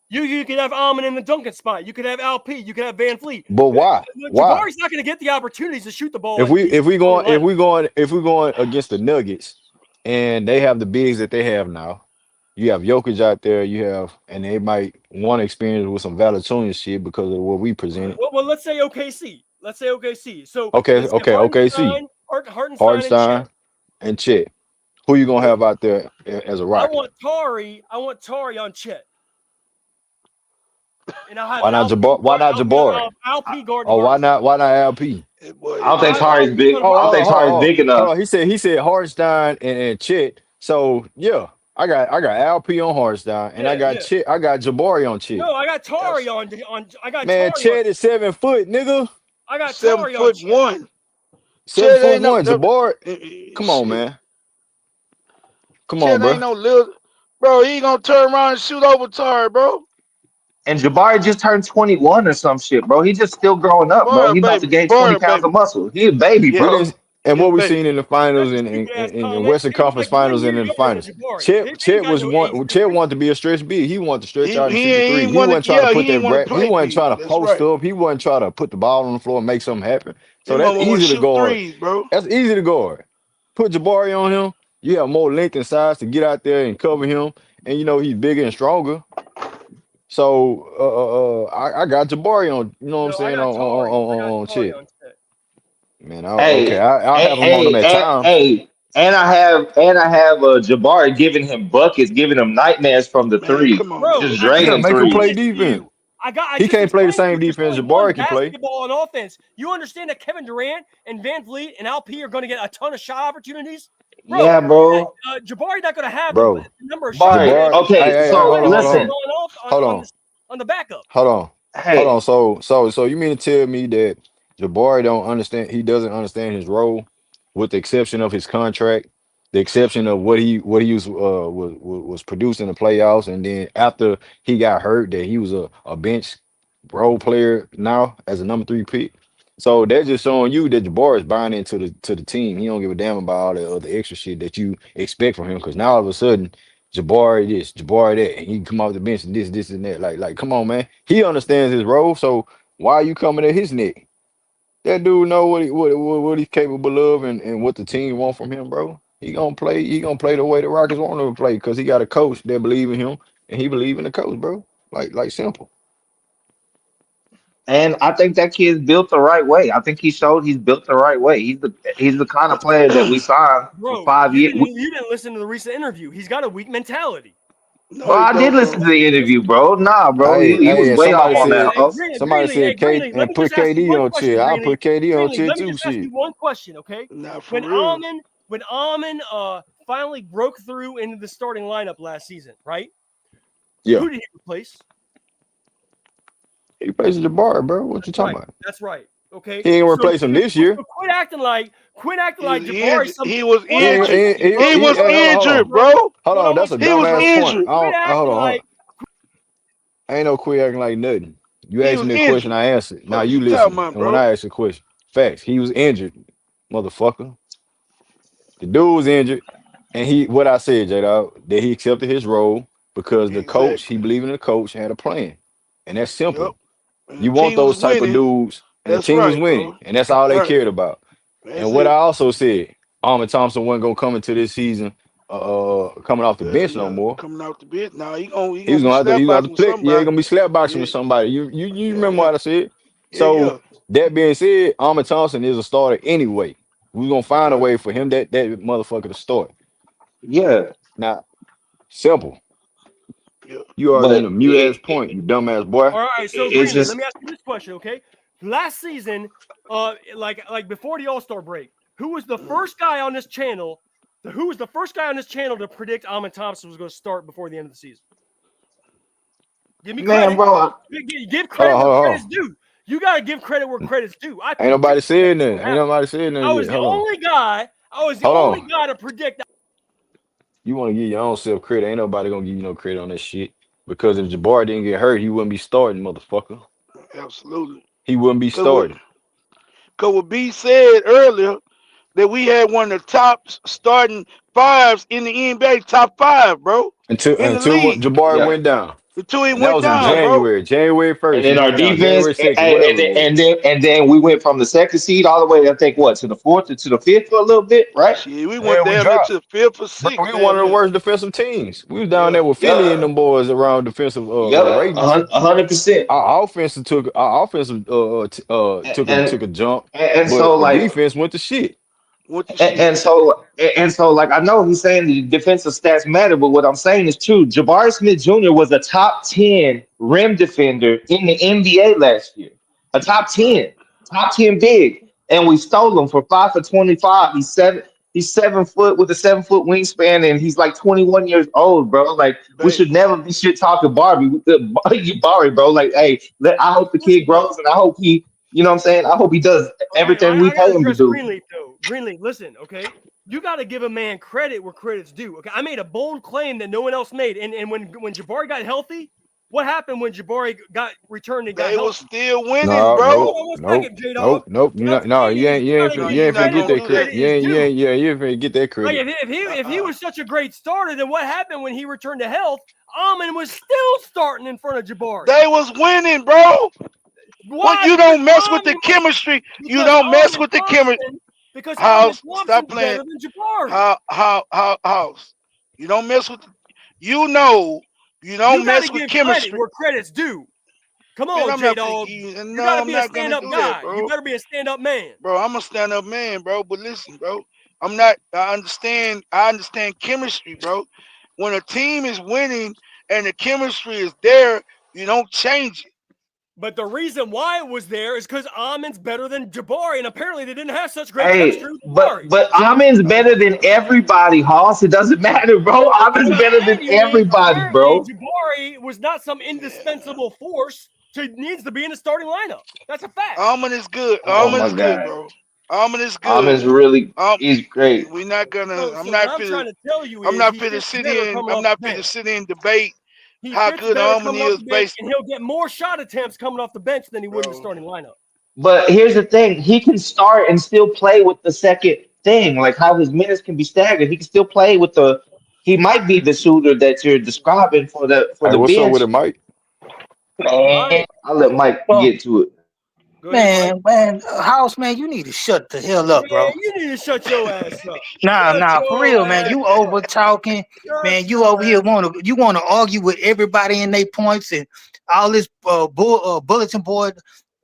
you could have Amon in the dunking spot. You could have LP. You could have Van Fleet. But why? Jabari's not going to get the opportunities to shoot the ball. If we going against the Nuggets, and they have the bigs that they have now, you have Jokic out there. And they might want to experience with some Valanciunas shit because of what we presented. Well, let's say OKC. So OKC. Hartenstein and Chet. Who you gonna have out there as a Rocket? I want Tari on Chet. And why not Jabari? LP guard. Why not LP? I don't think Tari's big. I don't think Tari's big enough. He said Hartenstein and Chet. So yeah, I got LP on Hartenstein and I got Chet. I got Jabari on Chet. No, I got Tari on. I got man. Chet is 7 foot, nigga. I got Tari on 7'1". 7'1". no Jabari, come on, shit. man. Come on, Chet bro. ain't no little bro. He gonna turn around and shoot over Tar, bro. And Jabari just turned 21 or some shit, bro. He just still growing up, bro. He about to gain 20 pounds of muscle. He a baby, Yeah, We bro. didn't, and he a what we baby. seen in the finals That's a and stupid ass in comment. Western It was Conference like 1 Finals and year in the younger than finals. Jabari. They Chet ain't got was no age one. Chet difference. wanted to be a stretch B. He wanted to stretch out and shoot the He three. ain't He want to. wasn't trying to Yeah, put he that ain't want to He play wasn't B. trying to That's post right. up. He wasn't trying to put the ball on the floor and make something happen. He So that's want to easy to shoot guard. threes, bro. That's easy to guard. Put Jabari on him. You have more length and size to get out there and cover him. And he's bigger and stronger. So I got Jabari on. You know what I'm No, I saying got Tari. I got on Tari Chet. on Chet. Man, Hey, I'll have him on them at times. and I have Jabari giving him buckets, giving him nightmares from the Man, three, come on, Bro, man. just I just Yeah, draining make him explained threes. play this to defense. you. I He just can't play the explained to same you there's defense only one Jabari can play. basketball on offense. You understand that Kevin Durant and Van Vliet and LP are going to get a ton of shot opportunities? Bro, Yeah, bro. Jabari not going to have the Bro, number of shots Jabari. that Jabari, hey, Okay, hey, hey, so hold on, hold Bledsoe on, listen. going off hold on, on the backup. hold on, hold Hey, on. So you mean to tell me that Jabari don't understand? He doesn't understand his role, with the exception of his contract, the exception of what he was produced in the playoffs, and then after he got hurt, that he was a bench role player now as a number 3 pick. So that's just showing you that Jabari is buying into the team. He don't give a damn about all the other extra shit that you expect from him. Because now all of a sudden, Jabari this, Jabari that, and he can come off the bench and this and that. Like, come on, man. He understands his role. So why are you coming at his neck? That dude know what he's capable of and what the team want from him, bro. He gonna play. He gonna play the way the Rockets want him to play because he got a coach that believe in him and he believe in the coach, bro. Like simple. and I think that kid's built the right way. I think he showed he's built the right way. He's the kind of player that we signed for Bro, 5 years. you didn't listen to the recent interview. He's got a weak mentality. No, Well, he I did don't, listen to bro. the interview, bro. Nah, bro, he was And way off somebody on said that. Huh? Greenlee, hey, K Greenlee, let and me put just ask you KD one on question, chill. I'll Greenlee. put KD on Greenlee, chill let me too. just ask you Shit. one question, okay? Not for When real. Almond finally broke through into the starting lineup last season, right? Yeah. Who did he replace? He plays Jabari, bro. What you talking about? That's right. Okay. He ain't So replace him this year. quit acting like He Jabari. he was He ain't, injured. He was hey, injured, Bro. bro. hold on. That's a He was dumbass point. injured. Quit acting Hold on. like Ain't no quit acting like nothing. You He asked was me a question, injured. I answered. Now Fuck you you talking listen. about, And when bro? I ask a question, facts. He was injured, motherfucker. The dude was injured, and what I said, J Dog, that he accepted his role because the coach, he Exactly. believed in the coach, had a plan, and that's Yep. simple. And the You want team was those type of winning. dudes, and the That's team was right, winning, bro. and that's all they Right. cared about. That's And what it. I also said, Armin Thompson wasn't gonna come into this season, coming off the bench no Yeah, more. coming out the bit. Now he gonna He was be he was gonna have to slapboxing with play. Yeah, he somebody. gonna be slap boxing Yeah, with somebody. You yeah, remember yeah, what I said? yeah. So that being said, Armin Thompson is a starter anyway. We're gonna find a Right. way for him that motherfucker to start. Yeah, Now, simple. Yeah. You arguing a but mute ass point, you dumbass boy. all right, so it's Greenlee, let just me ask you this question, okay? Last season, like before the All-Star break, who was the first guy on this channel? Who was the first guy on this channel to predict Amon Thompson was going to start before the end of the season? Give me man, credit. bro. Give Hold credit on, where hold credit's on. due. You got to give credit where credit's due. I Ain't nobody predicted said that was nothing. going to Ain't happen. nobody said nothing I yet. was the Hold on. only guy. I was the Hold only on. guy to predict. You want to give your own self credit. Ain't nobody gonna give you no credit on that shit. Because if Jabbar didn't get hurt, he wouldn't be starting, motherfucker. Absolutely. He wouldn't be Cause what, starting. cause what B said earlier that we had one of the top starting fives in the NBA, top 5, bro, in the Until what league. Jabbar Yeah, went down. Until he And that went was in down, yeah. bro. January And 1st. He then our went down. defense, January 2nd, whatever it was. and then we went from the second seed all the way, I think, what, to the fourth or to the fifth for a little bit, right? Shit, we went Yeah, we down there to dropped. the 5th or Bro, 6th, we were one damn of the near. worst defensive teams. We was down Yeah. there with Philly and Yep, them boys around defensive yep, ratings. 100%. Our offensive And took a jump, and but so the like defense went to shit. What the And, shit? and so like I know he's saying the defensive stats matter, but what I'm saying is true. Jabari Smith Jr. was a top 10 rim defender in the NBA last year. A Right. top 10 big. And we stole him for 5 for 25. He's 7 foot with a 7 foot wingspan, and he's like 21 years old, bro. Like we Baby. should never be shit talking Barbie, bro. Like, hey, I hope the kid grows and I hope he, you know what I'm saying? I hope he does Okay, everything we I got pay to him to address do. Greenleaf Greenlee, listen, okay? You got to give a man credit where credit's due. Okay, I made a bold claim that no one else made, and when Jabari got healthy, what happened when Jabari got returned and got They healthy? was still winning, No, bro. nope, Hold on nope, one second, nope, J-Dog. nope. What I'm saying You is you ain't gotta No, give you're finna not get credit gonna that where do credit. that. credit is due. You ain't finna get that Like credit. if he was such a great starter, then what happened when he returned to health? Amon was still starting in front of Jabari. They was winning, bro. Well, Why? you Because don't mess with the Amon was chemistry. You because don't mess Amon with the chemistry. Thompson because Amon House, stop Thompson's playing. better than Jabari. House. You don't mess with. You know. You You don't got to mess with give credit chemistry. where credit's due. Come Man, on, I'm not finna J-Dog. give you. You got No, to I'm be a not gonna stand-up do that, guy. You bro. better be a stand-up man. Bro, I'm a stand-up man, bro. But listen, bro. I'm not. I understand chemistry, bro. When a team is winning and the chemistry is there, you don't change it. But the reason why it was there is because Amon's better than Jabari, and apparently they didn't have such great Hey, chemistry with Jabari. but Amin's better than everybody, Hoss. It doesn't matter, bro. What Amin's I'm better than saying is, everybody, apparently bro. Jabari was not some indispensable force needs to be in the starting lineup. That's a fact. Almond is good. Oh Almond my is good, God. bro. Almond is good. Amin's really, Um, he's great. we're not gonna. So what I'm trying to tell you I'm is not he finna fits sit better in. coming I'm off the not finna bench. sit in and debate He how fits good better Almond coming off is the bench, based, and he'll get more shot attempts coming off the bench than he would in the bro. starting lineup. But here's the thing: he can start and still play with the second thing, like how his minutes can be staggered. He can still play with the. He might be the shooter that you're describing for Hey, the what's up with bench. it, Mike? Man, Mike, I'll let Mike well, get to it. go ahead, Mike. House man, you need to shut the hell Man, up, bro. you need to shut your ass up. Shut Nah, for real, your man. ass You up. over talking, Shut man. You your over here ass. want to argue with everybody in their points and all this bulletin board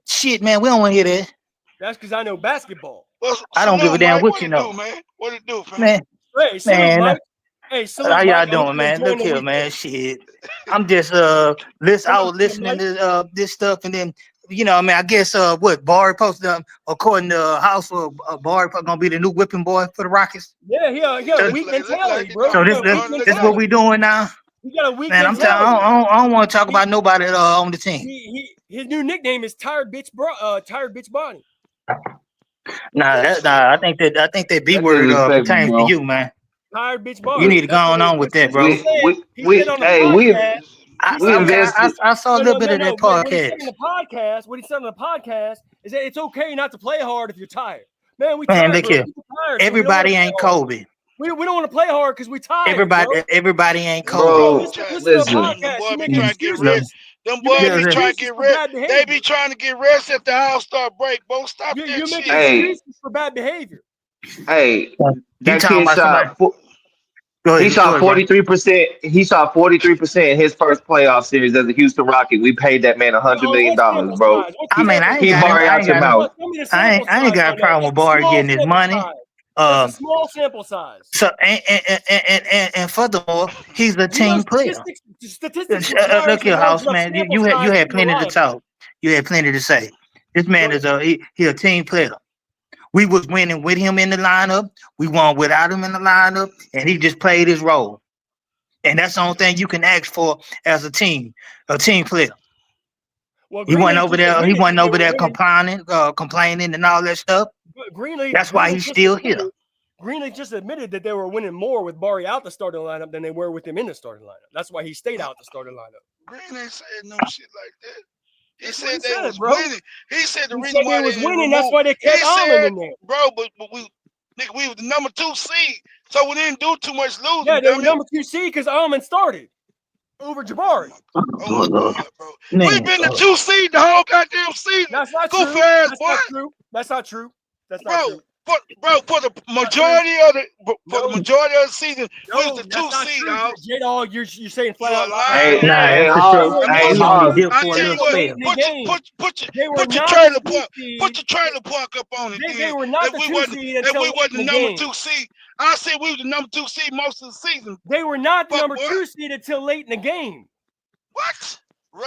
shit, man. We don't want to hear that. That's because I know basketball. Well, I don't give a salute, damn Mike. what What you it do, know, man? What it do, fam? man. Hey, salute, Man, Mike. Hey, how salute, y'all Mike. I hope doing, you're man? enjoying Look the here, weekend. man. Shit, I'm just listen. I was Salute, listening Mike. to this stuff, and then I mean, I guess what Barry posted according to House, Barry gonna be the new whipping boy for the Rockets. Yeah, weak mentality, bro. So You this got a weak this what mentality. we doing now, You got a weak man. I'm telling. mentality. I don't want to talk about nobody on the team. His new nickname is Tired Bitch Bonnie. Nah, I think that B That's word disrespectful, pertains to bro. you, man. Tired Bitch You Bonnie. need to go on with that, That's what he bro. said. He said on the Hey, podcast. He we said on the invested. I saw a little bit of no. that What he said on podcast. the podcast, is that it's okay not to play hard if you're tired. Man, we Man, tired, look bro. here. We're tired, so we don't want Everybody to play ain't hard. Kobe. We don't want to play hard because we tired, bro. Everybody ain't Kobe. Bro, Bro, listen to the listen. Them podcast. boy You be making trying to get rest. excuses. Them You boy making be trying to excuses get for rest. bad They be behavior. trying to get rest at the All-Star break, bro. Stop You're that making shit. Hey, excuses for bad behavior. hey, You that talking kid about somebody? shot. Go He ahead, shot bro. 43%. He shot 43% in his first playoff series as a Houston Rocket. We paid that man $100 million, What sample bro. size? What I mean, sample I ain't Keep size? got him. Barry I out ain't your got him. mouth. Tell me the sample I ain't size got on a that. problem with That's a Barry small getting his sample money. size. That's a small sample size. So and furthermore, he's a You know, team player. statistics requires Look a here, large House enough man. sample You size had to be plenty to reliable. talk. You had plenty to say. This man Go is he a team player. We was winning with him in the lineup. We won without him in the lineup, and he just played his role. And that's the only thing you can ask for as a team player. Well, He wasn't Greenlee over just there. He admitted wasn't that they over were there winning. complaining and all that stuff. That's why he's still here. Greenlee just admitted that they were winning more with Barry out the starting lineup than they were with him in the starting lineup. That's why he stayed out the starting lineup. Green ain't said no shit like that. He said they was winning. He said the reason why they didn't That's remove. why they kept He Allen said, in there. bro, but we was the number 2 seed, so we didn't do too much losing. Yeah, they were number 2 seed because Allen started over Jabari. Oh my God, bro. Man, We've been the 2 seed the whole goddamn season. That's not Go true. fast, That's boy. not true. That's not true. That's not true. For the majority of the season, we was the 2 seed, dog. J-Dog, you're saying flat You out a lies. liar. Hey, for Hoss. sure. Hey, He only Hoss. did I for a tell little you what, spell. They were put your not trailer the 2 park, seed. put your trailer park up on it. They Then were not if the we 2 wasn't seed if until we late wasn't in the the number game. 2 seed, I said we was the number 2 seed most of the season. They were not the Fuck, number boy. 2 seed until late in the game. What?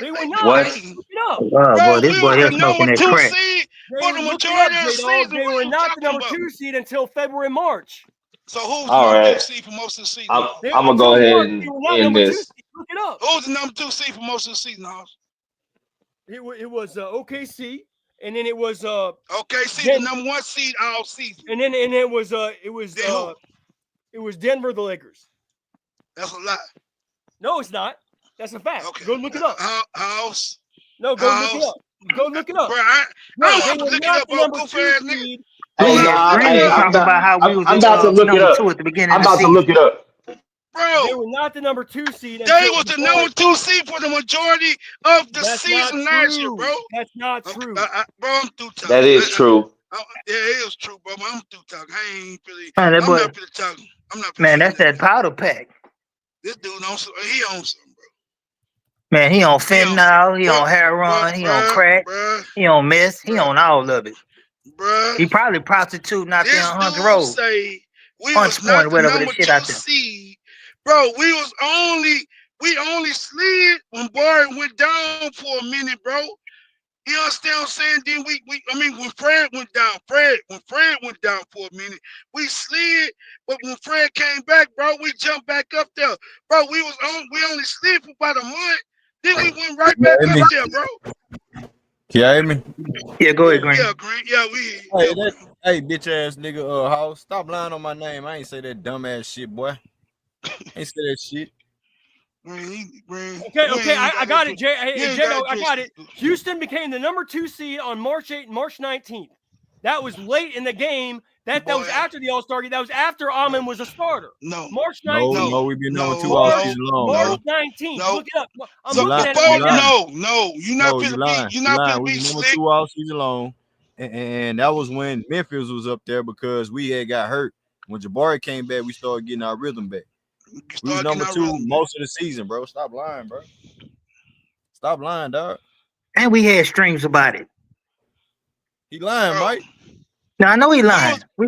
They were not. What? Look it up. Oh, Bro, boy, this we boy was here the smoking number that 2 crack. seed for the Look it majority up, of the J-Dog. season. They What were you not the talking number about? 2 seed until February, March. So who's the All number 2 right. seed for most of the season? I'm They, gonna until go ahead March, they and were not end number 2 this. seed. Look it up. Who's the number 2 seed for most of the season, Hoss? It was OKC, and then it was OKC, the number 1 seed all season. And then it was Denver, the Lakers. That's a lie. No, it's not. That's a fact. Okay. Go look it up. House. No, go look it up. Go look it up. Bro, I don't have to look it up, bro. Goofy ass nigga. I'm about to look it up. I'm about to look it up. Bro, they were not the number 2 seed. They was the number 2 seed for the majority of the season last year, bro. That's not true. Bro, I'm through talking. That is true. Yeah, it is true, bro. I'm through talking. I ain't really. Man, I'm not really talking. I'm not. Man, that's that powder pack. This dude on some. He on something, bro. Man, he on fentanyl. He on heroin. He on crack. He on meth. He on all of it. Bruh. He probably prostituting out there on Hunter Road. Say we was not the number 2 seed. Bro, we only slid when Barry went down for a minute, bro. You understand what I'm saying? Then when Fred went down, when Fred went down for a minute, we slid, but when Fred came back, bro, we jumped back up there. Bro, we only slid for about a month, then we went right back up there, bro. Can you hear me? Yeah, go ahead, Green. Yeah, Green. Yeah, we. Hey, bitch ass nigga, House, stop lying on my name. I ain't say that dumb ass shit, boy. I ain't say that shit. Okay, I got it, Jay. Hey, Jay, I got it. Houston became the number 2 seed on March 19th. That was late in the game. That was after the All-Star game. That was after Amon was a starter. No. March 19th. No, we've been number 2 all season long. March 19th. No. Look it up. I'm So looking at it right now. No, you're not gonna be. You're not gonna be we number slick. 2 all season long, and that was when Memphis was up there because we had got hurt. When Jabari came back, we started getting our rhythm back. We was number 2 most of the season, bro. Stop lying, bro. Stop lying, dog. And we had streams about it. He lying, Mike. No, I know he lying. We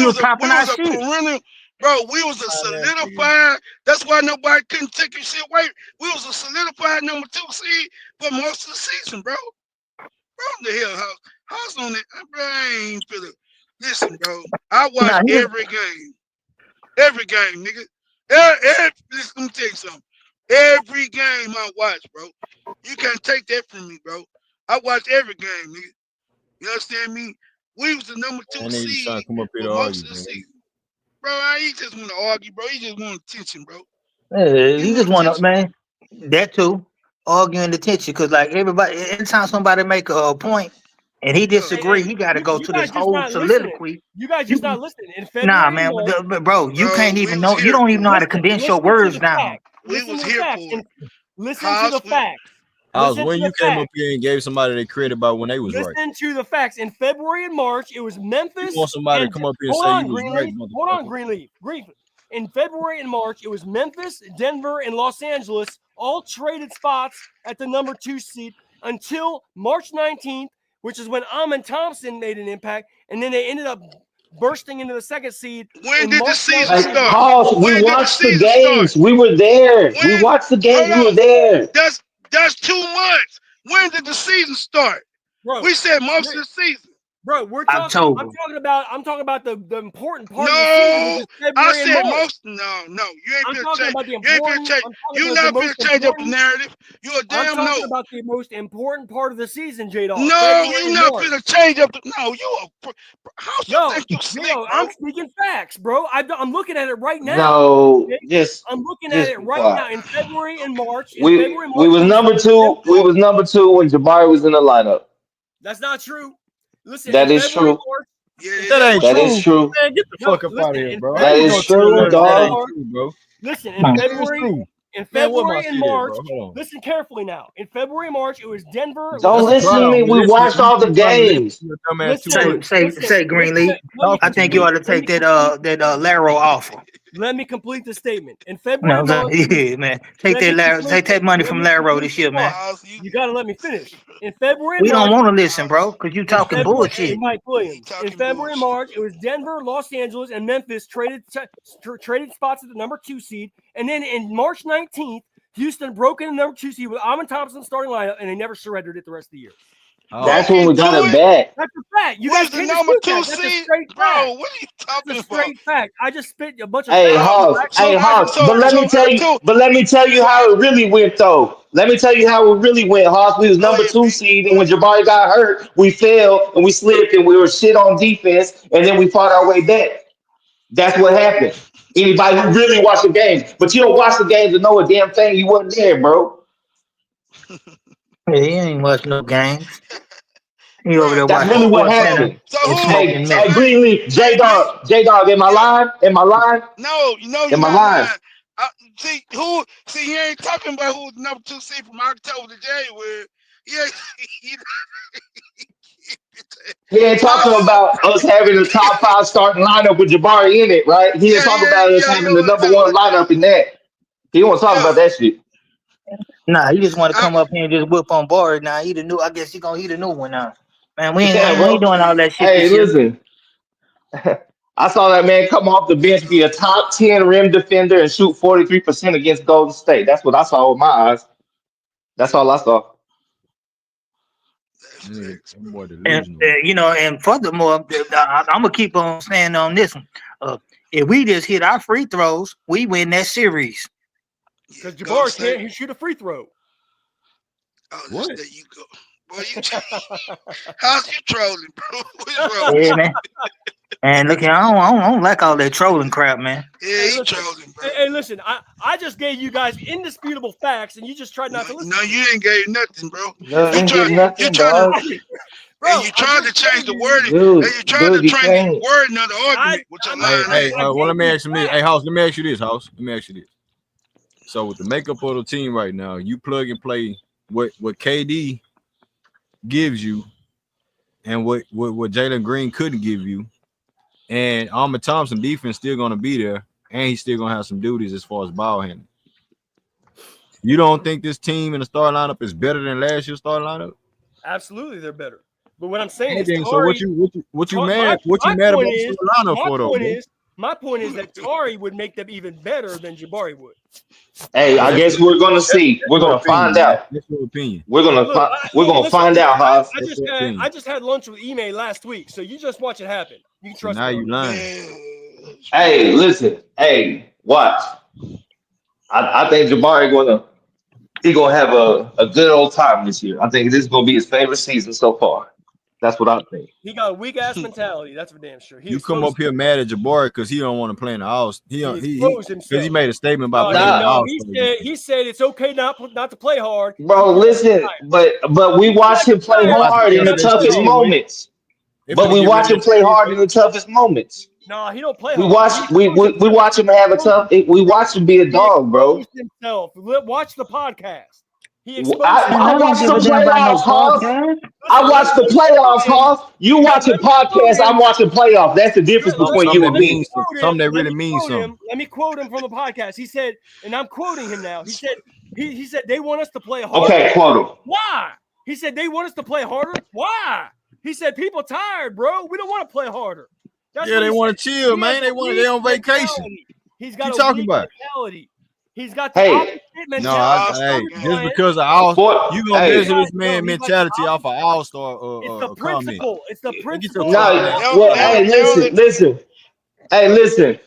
was popping our shit. Bro, we was a solidified. That's why nobody couldn't take your shit away. We was a solidified number 2 seed for most of the season, bro. Bro, the hell, House on it, bro. I ain't feeling. Listen, bro. I watch every game. Every game, nigga. Listen, let me tell you something. Every game I watch, bro. You can't take that from me, bro. I watch every game, nigga. You understand me? We was the number 2 seed for most of the season. Bro, he just want to argue, bro. He just want attention, bro. He just want to, man. That too. Arguing the tension. Because, like, everybody, anytime somebody make a point and he disagree, he got to go to this whole soliloquy. You guys just not listening. In February, nah, man. But bro, you can't even know. You don't even know how to condense your words down. We was here for it. Listen to the facts. When you came up here and gave somebody the credit about when they was right. Listen to the facts. In February and March, it was Memphis. You want somebody to come up here and say you was right. Hold on, Greenleaf. In February and March, it was Memphis, Denver, and Los Angeles, all traded spots at the number 2 seed until March 19th, which is when Amon Thompson made an impact, and then they ended up bursting into the 2nd seed. When did the season start? House, we watched the games. We were there. We watched the games. We were there. That's 2 months. When did the season start? Bro, we said most of the season. Bro, I'm talking about the important part of the season. I said most. No, you ain't gonna change. You're not gonna change up the narrative. You're a damn no. I'm talking about the most important part of the season, J-Dog. No, you're not gonna change up the. No, I'm speaking facts, bro. I'm looking at it right now. No, I'm looking at it right now. In February and March. We was number 2. We was number 2 when Jabari was in the lineup. That's not true. Listen, that is true. That is true. Man, get the fuck up out of here, bro. That is true, dog. Listen, in February and March, listen carefully now. In February and March, it was Denver. Don't listen to me. We watched all the games. Say Greenleaf. I think you ought to take that Laro offer. Let me complete the statement. In February, man, take that money from Laro this year, man. You gotta let me finish. In February, we don't want to listen, bro, because you talking bullshit. Mike Williams. In February and March, it was Denver, Los Angeles, and Memphis traded spots at the number 2 seed, and then in March 19th, Houston broke in the number 2 seed with Amon Thompson starting lineup, and they never surrendered it the rest of the year. That's when we got it back. That's a fact. You guys the can't number dispute 2 that. That's a seed, straight bro. fact. What are you talking That's a about? straight fact. I just spit a bunch of Hey, facts. Hoss. But let me tell you. But let me tell you how it really went, though. Let me tell you how it really went, Hoss. We was number 2 seed, and when Jabari got hurt, we fell and we slipped, and we were shit on defense, and then we fought our way back. That's what happened. Anybody who really watched the games, but you don't watch the games to know a damn thing. You wasn't there, bro. Yeah, he ain't watch no games. He over there That's watching really what Sports Center happened. and smoking meth. Greenleaf, J Dog, am I lying? Am I lying? No, you're Am I not lying? lying. See, he ain't talking about who's number 2 seed from October to January. He ain't talking about us having a top 5 starting lineup with Jabari in it, right? He ain't talking about us having the number 1 lineup in that. He won't talk about that shit. Nah, he just want to come up here and just whip on board. Now he the new. I guess he the new one now. Man, we ain't doing all that shit. Hey, listen. I saw that man come off the bench, be a top 10 rim defender, and shoot 43% against Golden State. That's what I saw with my eyes. That's all I saw. And and furthermore, I'm gonna keep on saying on this one. If we just hit our free throws, we win that series. Because Jabari can't shoot a free throw. What? There you go. Boy, how's you trolling, bro? What's wrong? Yeah, man. And look, I don't like all that trolling crap, man. Yeah, he trolling, bro. Hey, listen, I just gave you guys indisputable facts, and you just tried not to listen. No, you ain't gave nothing, bro. No, you trying to and you tried to change the wording. Dude, and you tried to change the wording of the argument. Well, let me ask you this. Hey, House, let me ask you this. So with the makeup of the team right now, you plug and play what KD gives you and what Jalen Green couldn't give you. And Ahmed Thompson defense still gonna be there, and he's still gonna have some duties as far as ball handling. You don't think this team in the starting lineup is better than last year's starting lineup? Absolutely, they're better. But what I'm saying is, so what you mad about the lineup for though? My point is that Tari would make them even better than Jabari would. Hey, I guess we're gonna see. We're gonna find out. That's your opinion. We're gonna find out, Hoss. I just had lunch with Ime last week, so you just watch it happen. You can trust. Now you lying. Hey, listen. Hey, watch. I think Jabari gonna have a good old time this year. I think this is gonna be his favorite season so far. That's what I think. He got a weak ass mentality. That's for damn sure. You come up here mad at Jabari because he don't want to play in the house. He made a statement about playing in the house. He said it's okay not to play hard. Bro, listen, but we watch him play hard in the toughest moments. But we watch him play hard in the toughest moments. No, he don't play hard. We watch him have a tough. We watch him be a dog, bro. Himself. Watch the podcast. I watch the playoffs, Hoss. I watch the playoffs, Hoss. You watching podcasts, I'm watching playoffs. That's the difference between you and me. Something that really means something. Let me quote him from the podcast. He said, and I'm quoting him now. He said, he said they want us to play harder. Okay, quote him. Why? He said they want us to play harder. Why? He said people tired, bro. We don't want to play harder. They want to chill, man. They on vacation. He's got a talking about mentality. He's got the opposite mentality. Just because of you gonna measure this man mentality off of All-Star it's the principle. It's the principle. Listen. Hey, listen.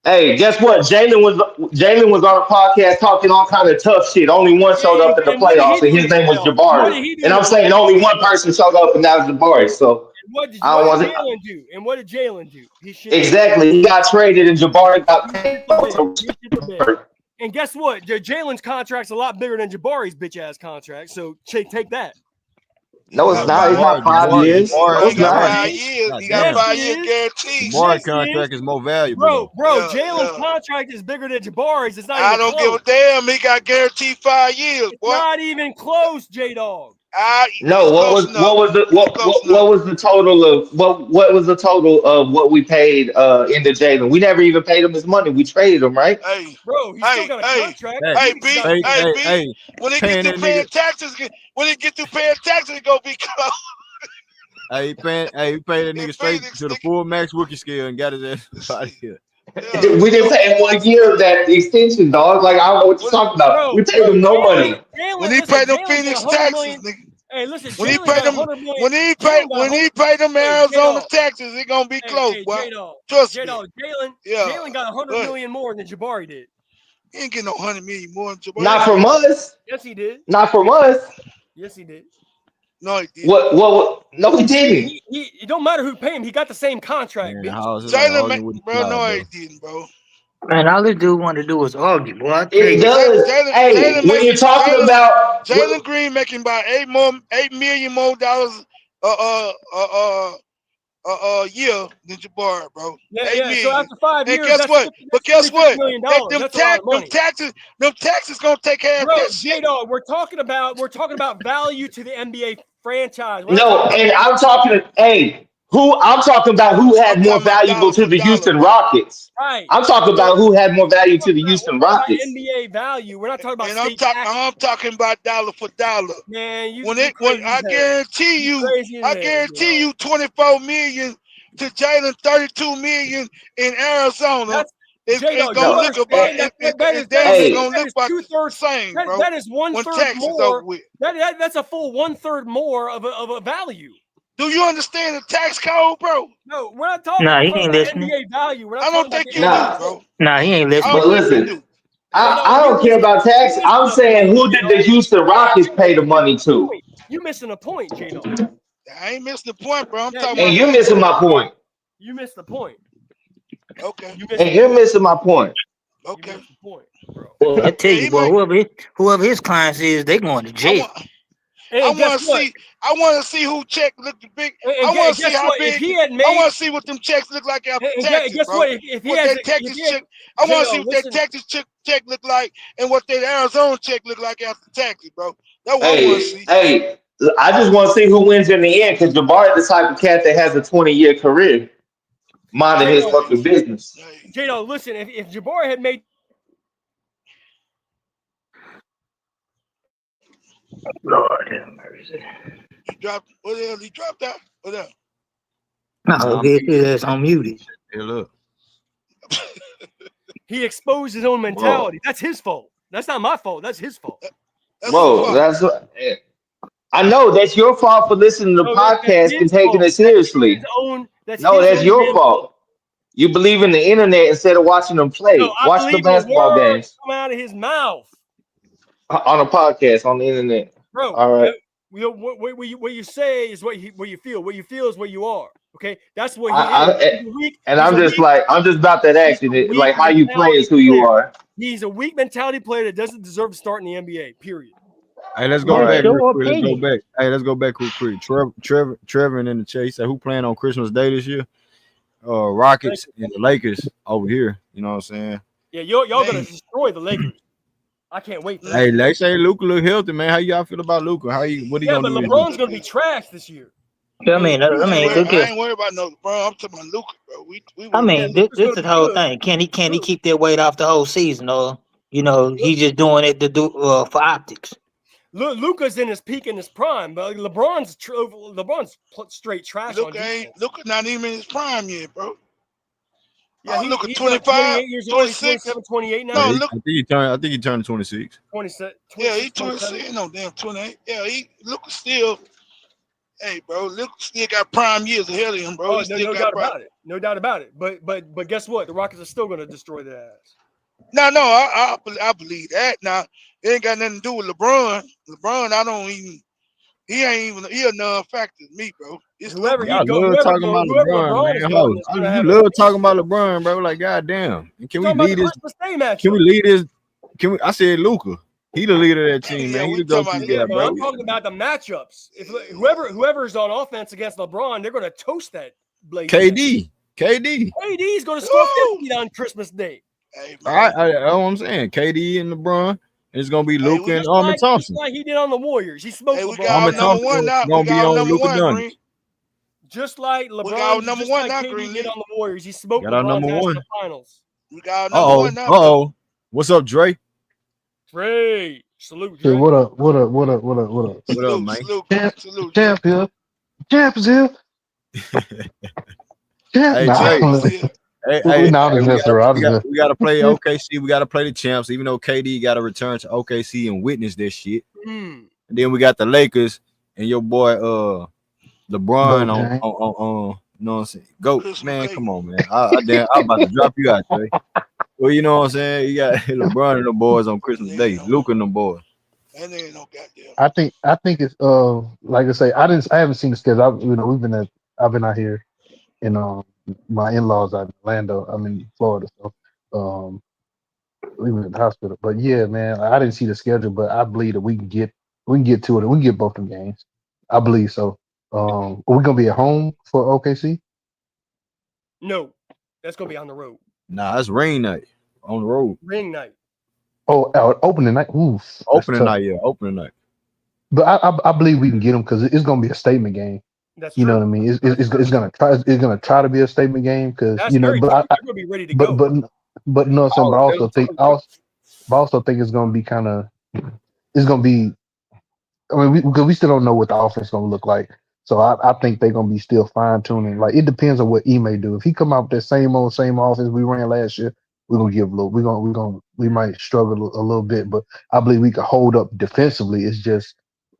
Hey, guess what? Jalen was on a podcast talking all kind of tough shit. Only one showed up in the playoffs, and his name was Jabari. And I'm saying only one person showed up, and that was Jabari. So what did Jalen do? And what did Jalen do? Exactly. He got traded, and Jabari got paid. And guess what? Jalen's contract's a lot bigger than Jabari's bitch ass contract. So take that. No, it's not. It's not 5 years. He got 5 years. He got 5 years guaranteed. Jabari's contract is more valuable. Bro, Jalen's contract is bigger than Jabari's. It's not. I don't give a damn. He got guaranteed 5 years. It's not even close, J-Dog. No, what was the total of what we paid into Jalen? We never even paid him his money. We traded him, right? Hey, bro, he's still got a contract. B. When he get through paying taxes, it's gonna be close. He paid that nigga straight to the full max rookie scale and got his ass out of here. We didn't pay him 1 year of that extension, dog. Like, I don't know what you're talking about. We paid him no money. When he paid them Phoenix taxes, nigga. Hey, listen, When he Jalen pay got them, 100 million. when he Jalen pay got them hey, Arizona J-Dog. taxes, it's gonna be close, boy. J-Dog. Trust me. J-Dog, Yeah. Jalen got 100 million more than Jabari did. He ain't getting no 100 million more than Jabari. Not from us. Yes, he did. Not from us. Yes, he did. No, he didn't. What? No, he didn't. It don't matter who paid him. He got the same contract, Man, bitch. how is it like arguing with the bro, cloud, no, bro? he didn't, bro. Man, all this dude want to do is argue, boy. I tell It you. does. Hey, when you're talking about Jalen Green making about $8 million more dollars a year than Jabari, bro. Yeah, 8 yeah. million. So after 5 And years, guess that's what? But guess what? $50 million. Them That's a lot of money. them taxes gonna take care of Bro, that shit. J-Dog, we're talking about value to the NBA franchise. and I'm talking. Hey, I'm talking about who had more valuable to the Houston Rockets. Right. I'm talking about who had more value to the Houston Rockets. NBA value. We're not talking about And state I'm talking about dollar for dollar. Man, when I guarantee you 24 million to Jalen 32 million in Arizona. It's gonna look about the same, bro. That is one third more. With. That's a full 1/3 more of a value. Do you understand the tax code, bro? No, we're not talking, Nah, he about ain't listening. NBA value. We're not I don't think you do, bro. Nah, he ain't listening. But listen, I don't care about tax. I'm saying who did the Houston Rockets pay the money to? You missing a point, J-Dog. I ain't missing the point, bro. I'm talking and about. you're missing my point. You missed the point. Okay. And you're missing my point. Okay. You missed the point, bro. Well, I tell you, boy, whoever his clients is, they going to jail. I want to see who check look the big. I want to see how big. I want to see what them checks look like after taxes, guess bro. what? If he has I want to see what that Texas check look like and what that Arizona check look like after taxes, bro. That's what I want to see. Hey, I just want to see who wins in the end because Jabari is the type of cat that has a 20-year career, minding his fucking business. J-Dog, listen, if Jabari had made Lord have mercy. He dropped. What the hell? He dropped out. What else? No, it's unmuted. Hey, look. He exposed his own mentality. That's his fault. That's not my fault. That's his fault. I know that's your fault for listening to the podcast and taking it seriously. That's your fault. You believe in the internet instead of watching them play. Watch the basketball games. Come out of his mouth on a podcast on the internet, bro. All right. What you say is what you feel. What you feel is what you are. Okay, that's what he is. I'm just about that action. Like how you play is who you are. He's a weak mentality player that doesn't deserve to start in the NBA. Period. Hey, let's go back. Let's go back. Hey, let's go back real quick. Trevor in the chat said, "Who playing on Christmas Day this year? Rockets and the Lakers over here." You know what I'm saying? Yeah, y'all gonna destroy the Lakers. I can't wait. For hey, they say Luka look healthy, man. How y'all feel about Luka? What he but gonna do? LeBron's gonna be trash this year. I mean, I ain't worried about no LeBron. I'm talking about Luka, bro. This is the whole thing. Can he keep that weight off the whole season, or he's just doing it to do for optics? Luka's in his peak in his prime, but LeBron's straight trash. Luka not even in his prime yet, bro. Yeah, he's 25, 28 years old. 26, 28 now. No, I think he turned 26. 26. Yeah, he's 26. No, damn 28. Yeah, Luka still. Hey, bro, Luka still got prime years ahead of him, bro. No doubt about it. No doubt about it. But guess what? The Rockets are still gonna destroy their ass. No, I believe that. Now it ain't got nothing to do with LeBron. LeBron, he a non-factor to me, bro. It's whoever I love talking about LeBron, man. You love talking about LeBron, bro. Like, goddamn. Can we lead this? Can we lead this? I said Luka. He the leader of that team, man. He the go-to guy, bro. I'm talking about the matchups. If whoever's on offense against LeBron, they're gonna toast that Blake. KD is gonna score 50 on Christmas Day. Hey, all right, that's what I'm saying. KD and LeBron, and it's gonna be Luka and Armin Thompson. Just like he did on the Warriors. He smoked LeBron. Armin Thompson gonna be on Luka Doncic. Just like LeBron, we got number just one like now, KD did on the Warriors. He smoked LeBron LeBron's number ass one. in the finals. We got number one now. Uh-oh. What's up, Dre? Dre. Salute, Dre. Hey, what up? What up, man? Champ here. Champ is here. Hey, Trey. We gotta play OKC. We gotta play the champs, even though KD got to return to OKC and witness this shit. And then we got the Lakers and your boy LeBron Go James. you know what I'm saying? Go, Chris man, McKay. come on, man. I'm about to drop you out, Trey. Well, you know what I'm saying? You got LeBron and the boys on Christmas That Day. ain't no, Luke and the boys. that ain't no goddamn. I think it's like I say, I haven't seen the schedule. I've been out here and my in-laws out in Orlando. I'm in Florida, so we were in the hospital. But yeah, man, I didn't see the schedule, but I believe that we can get to it. We can get both them games. I believe so. Are we gonna be at home for OKC? No, that's gonna be on the road. Nah, it's rain night on the road. Ring night. Oh, opening night. Oof, that's Opening tough. night, yeah, opening night. But I believe we can get them because it's gonna be a statement game. That's You know true. what I mean? It's gonna try to be a statement game because That's very but true. I They're gonna be ready to but go. but no, son, Oh, but I tell also think it's gonna be kind of it's gonna be. I mean, because we still don't know what the offense gonna look like. So I think they're gonna be still fine tuning. Like it depends on what E may do. If he come out with that same offense we ran last year, we're gonna give a little. We might struggle a little bit, but I believe we can hold up defensively. It's just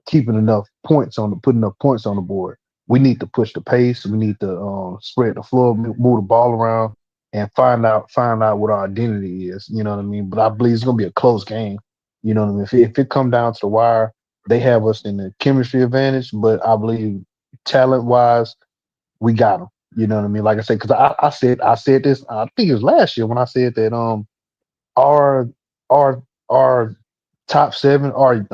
keeping putting enough points on the board. We need to push the pace. We need to spread the floor, move the ball around, and find out what our identity is. You know what I mean? But I believe it's gonna be a close game. You know what I mean? If it come down to the wire, they have us in the chemistry advantage, but I believe talent wise, we got them. You know what I mean? Like I said, because I said this. I think it was last year when I said that our our our top seven are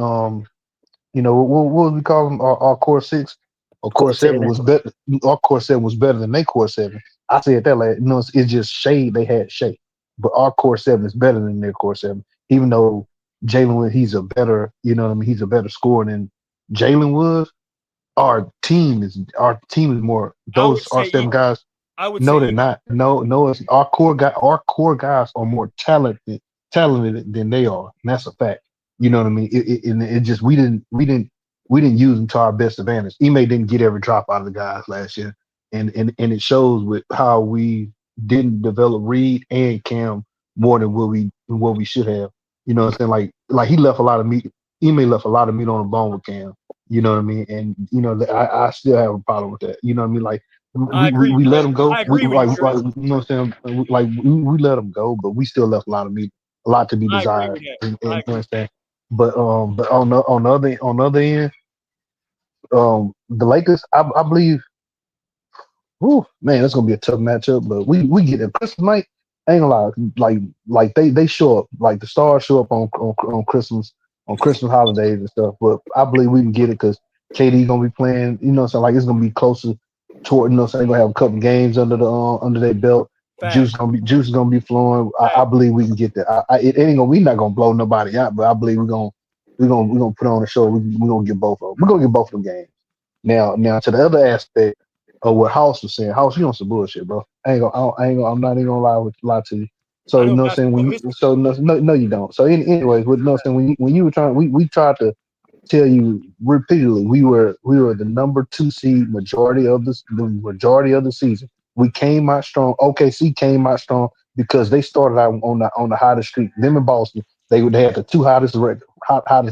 what we call them our core six or core Court seven seven. was better. Our core seven was better than their core seven. I said that like it's just shade they had shade, but our core seven is better than their core seven. Even though Jalen, he's a better, you know what I mean. He's a better scorer than Jalen was. Our team is more. I would Those our say seven equal. guys. I would No, say they're equal. not. No, it's our core guys are more talented than they are. And that's a fact. You know what I mean? It just we didn't use them to our best advantage. Ime didn't get every drop out of the guys last year, and it shows with how we didn't develop Reed and Cam more than what we should have. You know what I'm saying? Like he left a lot of meat. Ime left a lot of meat on the bone with Cam. You know what I mean? And I still have a problem with that. You know what I mean? Like I agree. we let him go. I agree with you, Trey. You know what I'm saying? Like we let him go, but we still left a lot of meat, a lot to be I agree desired. with that. And, I you agree. understand? But on the other end, the Lakers, I believe. Whew, man, that's gonna be a tough matchup. But we get it Christmas night. I ain't gonna lie, like they show up, like the stars show up on Christmas holidays and stuff. But I believe we can get it because KD gonna be playing. You know, so like it's gonna be closer toward. You know, so they gonna have a couple games under their belt. Fact. Juice gonna be flowing. I Fact. believe we can get that. It ain't gonna. We not gonna blow nobody out, but I believe we're gonna put on a show. We're gonna get both of them. We're gonna get both of them games. Now to the other aspect of what House was saying. House, you on some bullshit, bro. I'm not even gonna lie to you. I So you know know what I'm saying? basketball history. No, you don't. So anyways, you know what I'm saying? When you were trying, we tried to tell you repeatedly we were the number 2 seed majority of the season. We came out strong. OKC came out strong because they started out on the hottest streak. Them in Boston, they had the two hottest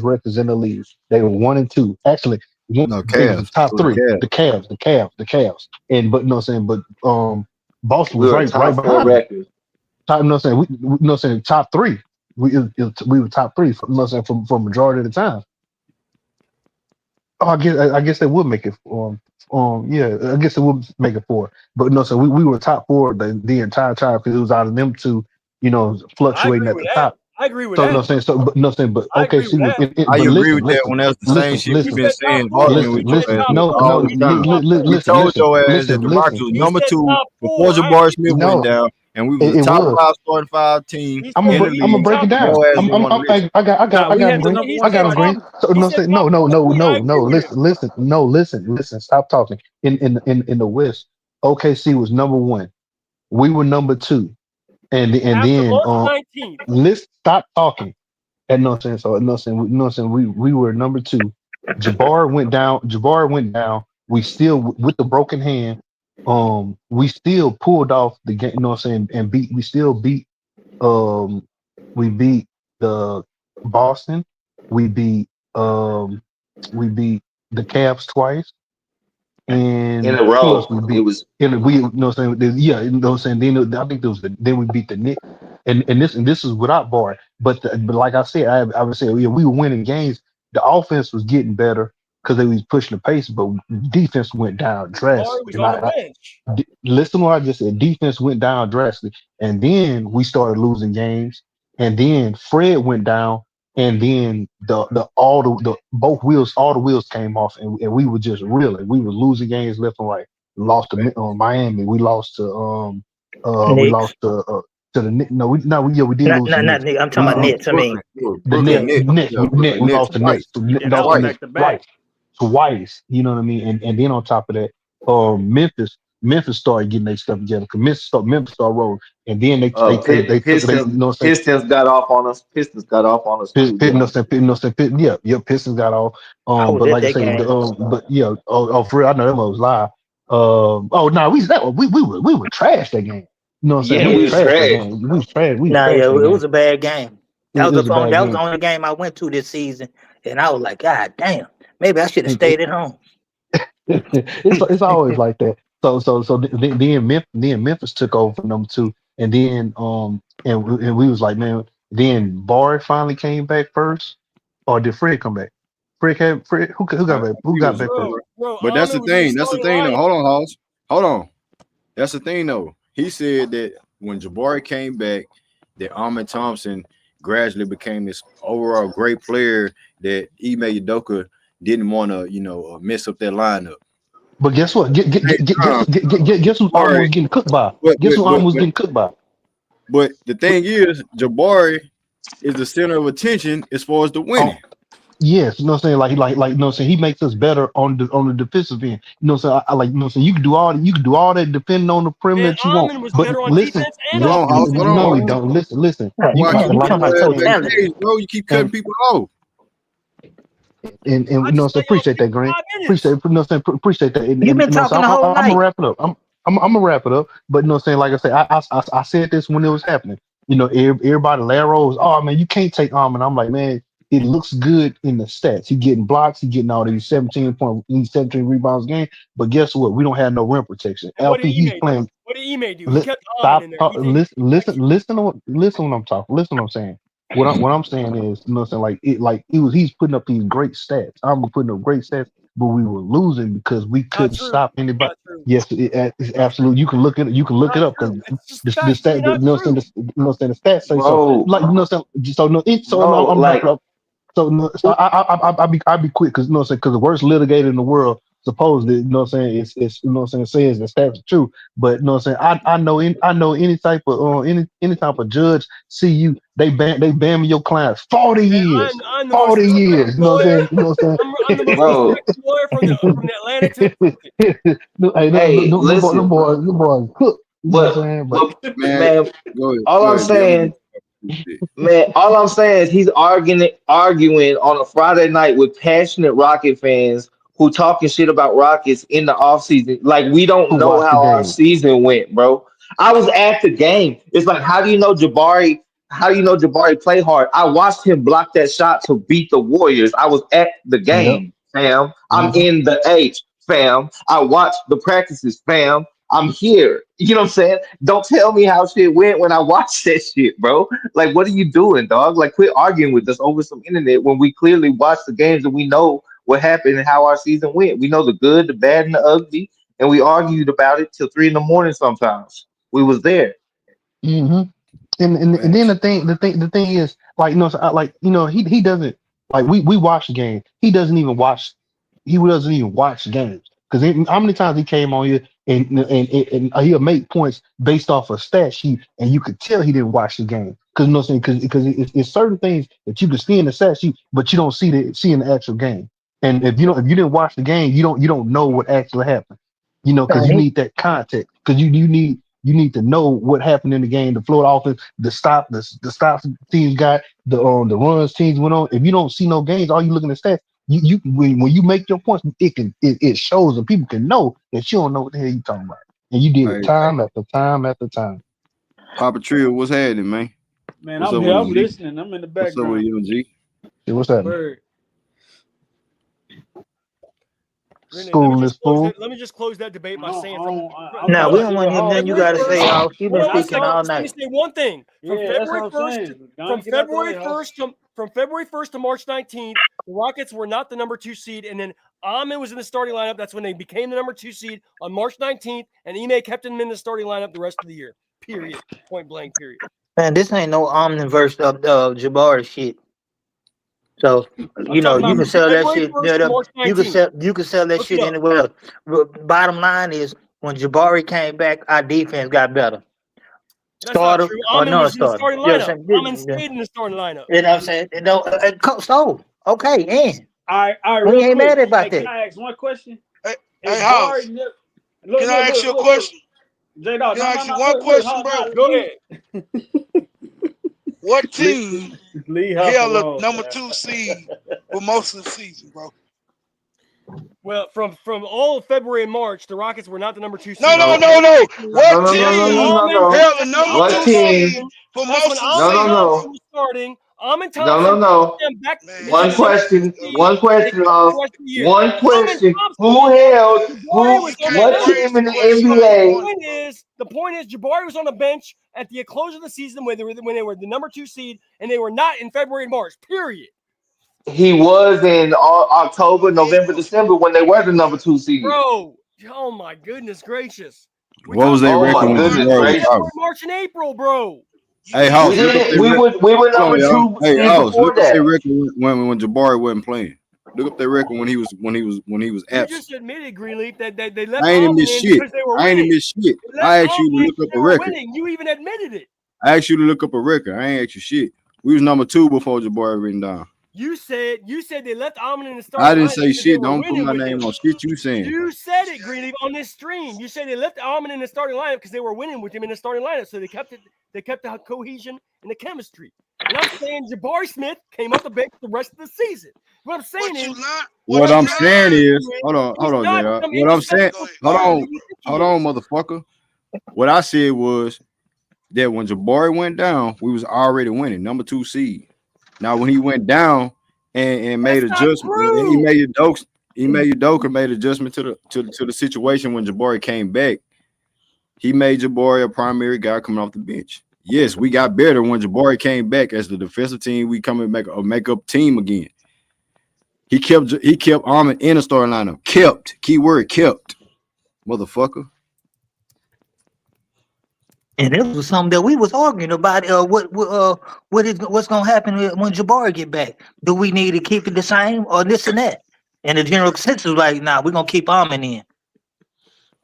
records in the league. They were 1 and 2. Actually, No, it was the Cavs. It top was the three. Cavs. The Cavs. And but you know what I'm saying, but Boston We was were right top four behind them. records. You know what I'm saying? You know what I'm saying, top three. We were top three. You know what I'm saying, for majority of the time. Oh, I guess they would make it. Yeah, I guess they would make it 4. But no, so we were top 4 the entire time because it was out of them two, I fluctuating agree at with the that. top. I agree with So no that. saying so, but no saying, but I agree OKC with was. that. How But you agree with that listen, when that's the same listen, shit we've You listen, been said top saying, four. arguing listen, with You said your listen. ass top with No, four. all no, the You said time? top four. We told listen, your ass that listen, DeMarcus listen. was He number said 2 top before four. I Jabari agree Smith with went No, down, and we was a it top was. 5 starting 5 team He in said the I'm gonna he said league. break top it down. four. Your ass didn't want to listen. I We got had him the green. number He one I said got him starting top. green. five. So He no, said say top no, four. I no. agree with him. Listen. Stop talking. In the West, OKC was number 1. We were number 2, and After then March 19th, let's stop talking. And no saying so. No saying. No saying. We were number 2. Jabbar went down. We still with the broken hand. We still pulled off the game. You know what I'm saying? And beat. We still beat. Um, we beat the Boston. We beat. We beat the Cavs twice, and in a who else we row. It beat? was And we, you know, what I'm saying, yeah, you know, what I'm saying. Then I think there was then we beat the Knicks, and this is without Bar. But like I said, I would say, yeah, we were winning games. The offense was getting better because they was pushing the pace, but defense went down Barry drastically. was And on the bench. listen to what I just said. Defense went down drastically, and then we started losing games, and then Fred went down, and then the both wheels, all the wheels came off, and we were just reeling. We were losing games left and right. We lost to Miami. We lost to we Knicks. lost to the Knicks. No, we did Not lose to not the not Knicks. Knicks. I'm We talking about we Nets. I mean, Brooklyn. It was the Brooklyn Nets, Nets. Nets, Yeah, Net. Brooklyn We Nets lost to twice. Nets, to Yeah, that lost to was Twice. Nets back to back. twice, twice. You know what I mean? And then on top of that, Memphis started getting their stuff together. Cause Memphis started rolling, and then they took they, you know what I'm saying. Pistons got off on us. Pistons got off on us too, No, didn't yeah, Pistons got off. I was But at like I that say, game. but yeah, for real, I know that was live. Oh no, we were trash that game. You know what I'm saying? we? We Yeah, Yeah. was we was trash that trash. game. We was trash. We was Nah, trash yeah, that it game. was a bad game. It was a bad That was the game. only game I went to this season, and I was like, God damn, maybe I should have stayed at home. It's always like that. Then Memphis took over for number two, and then and we was like, man. Then Barr finally came back first, or did Fred come back? Fred who got back? Who He got was back first? Bro, But I that's the remember he was thing. That's the starting thing though. lineup. Hold on, Hoss. Hold on. That's the thing though. He said that when Jabari came back, that Ahmed Thompson gradually became this overall great player that Ime Udoka didn't want to, mess up that lineup. But guess what? Um, Guess who's Jabari, almost getting cooked by? but, Guess but who but almost but getting cooked by? but the thing is, Jabari is the center of attention as far as the winning. Yes, you know what I'm saying? You know what I'm saying? He makes us better on the defensive end. You know what I'm saying? I like, you know what I'm saying? You can do all that depending on the perimeter Man, that you want. Amon was But better on listen, defense and Hold on, Hoss. offense. Hold on, no, we hold on. don't. Listen. God You Why damn, keep you like talking putting about your ass back totality? page, bro? You keep cutting and people off. you I know what I'm just saying? let y'all Appreciate speak that, for Grant. 5 minutes. You know what I'm saying? Appreciate that. And You've you been know, so talking the whole I'm gonna night. wrap it up. I'm gonna wrap it up. But you know what I'm saying? Like I say, I said this when it was happening. You know, everybody Laro was, oh man, you can't take Almond. I'm like, man, it looks good in the stats. He getting blocks, he getting all these 17 rebounds a game. But guess what? We don't have no rim protection. And what did LP, he's Ime do? playing. What did Ime do? He kept Amon Stop. in there. He didn't Listen what I'm talking. Listen what I'm saying. What I'm saying is, you know, what I'm saying, he's putting up these great stats. I'm putting up great stats, but we were losing because we Not couldn't true. stop anybody. Not true. Yes, it's absolutely. You can look it. You can look Not it up true. because It's just the factually stat. You not know, what I'm true. saying, you know, what I'm saying, the stats say so. Bro, Like, you know, what I'm saying, so bro, I'm like wrapping up. So, no, so I'll be quick because, you know what I'm saying, because the worst litigator in the world supposedly, you know what I'm saying, it's you know what I'm saying, says the stats are true. But you know what I'm saying, I know any type of any type of judge see you, they ban your clients 40 Man, years. I'm the most 40 respected years. You know what I'm lawyer. saying? You know what I'm the most bro. respected lawyer from the Atlantic to the Pacific. Hey, Hey, them listen, boys cook. You know what I'm saying? But Man, man, go ahead. all Go I'm ahead, B. I'm gonna saying, all I'm saying is he's arguing on a Friday night with passionate Rocket fans who talking shit about Rockets in the offseason. Like we don't who know watched the how our game? season went, bro. I was at the game. It's like, how do you know Jabari? How do you know Jabari play hard? I watched him block that shot to beat the Warriors. I was at the Yep. game, fam. I'm Hmm. in the H, fam. I watched the practices, fam. I'm here. You know what I'm saying? Don't tell me how shit went when I watched that shit, bro. Like, what are you doing, dog? Like, quit arguing with us over some internet when we clearly watched the games and we know what happened and how our season went. We know the good, the bad, and the ugly, and we argued about it till 3 in the morning sometimes. We was there. Hmm. And then Facts. the thing is, like, you know, so he doesn't, like, we watch the game. He doesn't even watch games because how many times he came on here and he'll make points based off a stat sheet, and you could tell he didn't watch the game because, you know what I'm saying, because it's certain things that you can see in the stat sheet, but you don't see in the actual game. And if you didn't watch the game, you don't know what actually happened. You know, because Man, you he, need that context because you need to know what happened in the game. The Florida offense, the stops teams got, the runs teams went on. If you don't see no games, all you looking at stats. When you make your points, it shows and people can know that you don't know what the hell you talking about. And you did it Hey, time after time after time. Papa Trio, what's happening, man? Man, What's I'm up here. with I'm you, G? listening. I'm in the What's up with background. you, G? See what's happening? Word. School is full. Let me just close that debate by saying No, we don't want to hear nothing you got to say, House. You've been speaking all Let me night. say one thing. From Yeah, that's what I'm saying. From February 1st to March 19th, the Rockets were not the number 2 seed, and then Ahmed was in the starting lineup. That's when they became the number 2 seed on March 19th, and Ime kept him in the starting lineup the rest of the year. Period. Point blank. Period. Man, this ain't no Omniverse of Jabari shit. So you know you can sell that shit. You can sell that shit anywhere else. Bottom line is, when Jabari came back, our defense got better. Starter or non-starter. Ahmed stayed in the starting lineup. You know what I'm saying? So okay, and I we ain't mad about that. Can I ask one question? Hey, House. Can I ask you a question? J-Dog, can I ask you one question, bro? Go ahead. What team held a number 2 seed for most of the season, bro? Well, from all of February and March, the Rockets were not the number 2 seed. No. What team held the number 2 seed for most of the season? No. Starting. Ahmed Thompson. No. One question. One question. Who held? What team in the NBA? The point is, Jabari was on the bench at the close of the season when they were the number 2 seed, and they were not in February and March. Period. He was in October, November, December when they were the number 2 seed. Bro, oh my goodness gracious! What was their record when Jabari was out? March and April, bro. Hey, House, we were number 2 Hey, seed House, before look at that. their record when Jabari wasn't playing. Look up their record when he was absent. You just admitted, Greenleaf, that they left I ain't Ahmed miss in shit. because they were I ain't winning. miss shit. I asked you to look up a record. You even admitted it. I asked you to look up a record. I ain't asked you shit. We was number 2 before Jabari written down. You said they left Ahmed in the starting. I didn't say shit. Don't put my name on shit you saying. You said it, Greenleaf, on this stream. You said they left Ahmed in the starting lineup because they were winning with him in the starting lineup, so they kept it. They kept the cohesion and the chemistry. And I'm saying Jabari Smith came off the bench the rest of the season. What I'm saying is, hold on, JR. What I'm saying, hold on, motherfucker. What I said was that when Jabari went down, we was already winning, number 2 seed. Now when he went down and made adjustment, he made Udoka made adjustment to the situation when Jabari came back. He made Jabari a primary guy coming off the bench. Yes, we got better when Jabari came back as the defensive team. We coming back a makeup team again. He kept Ahmed in the starting lineup. Kept, keyword kept, motherfucker. And it was something that we was arguing about. What's gonna happen when Jabari get back? Do we need to keep it the same or this and that? And the general consensus was like, nah, we're gonna keep Ahmed in.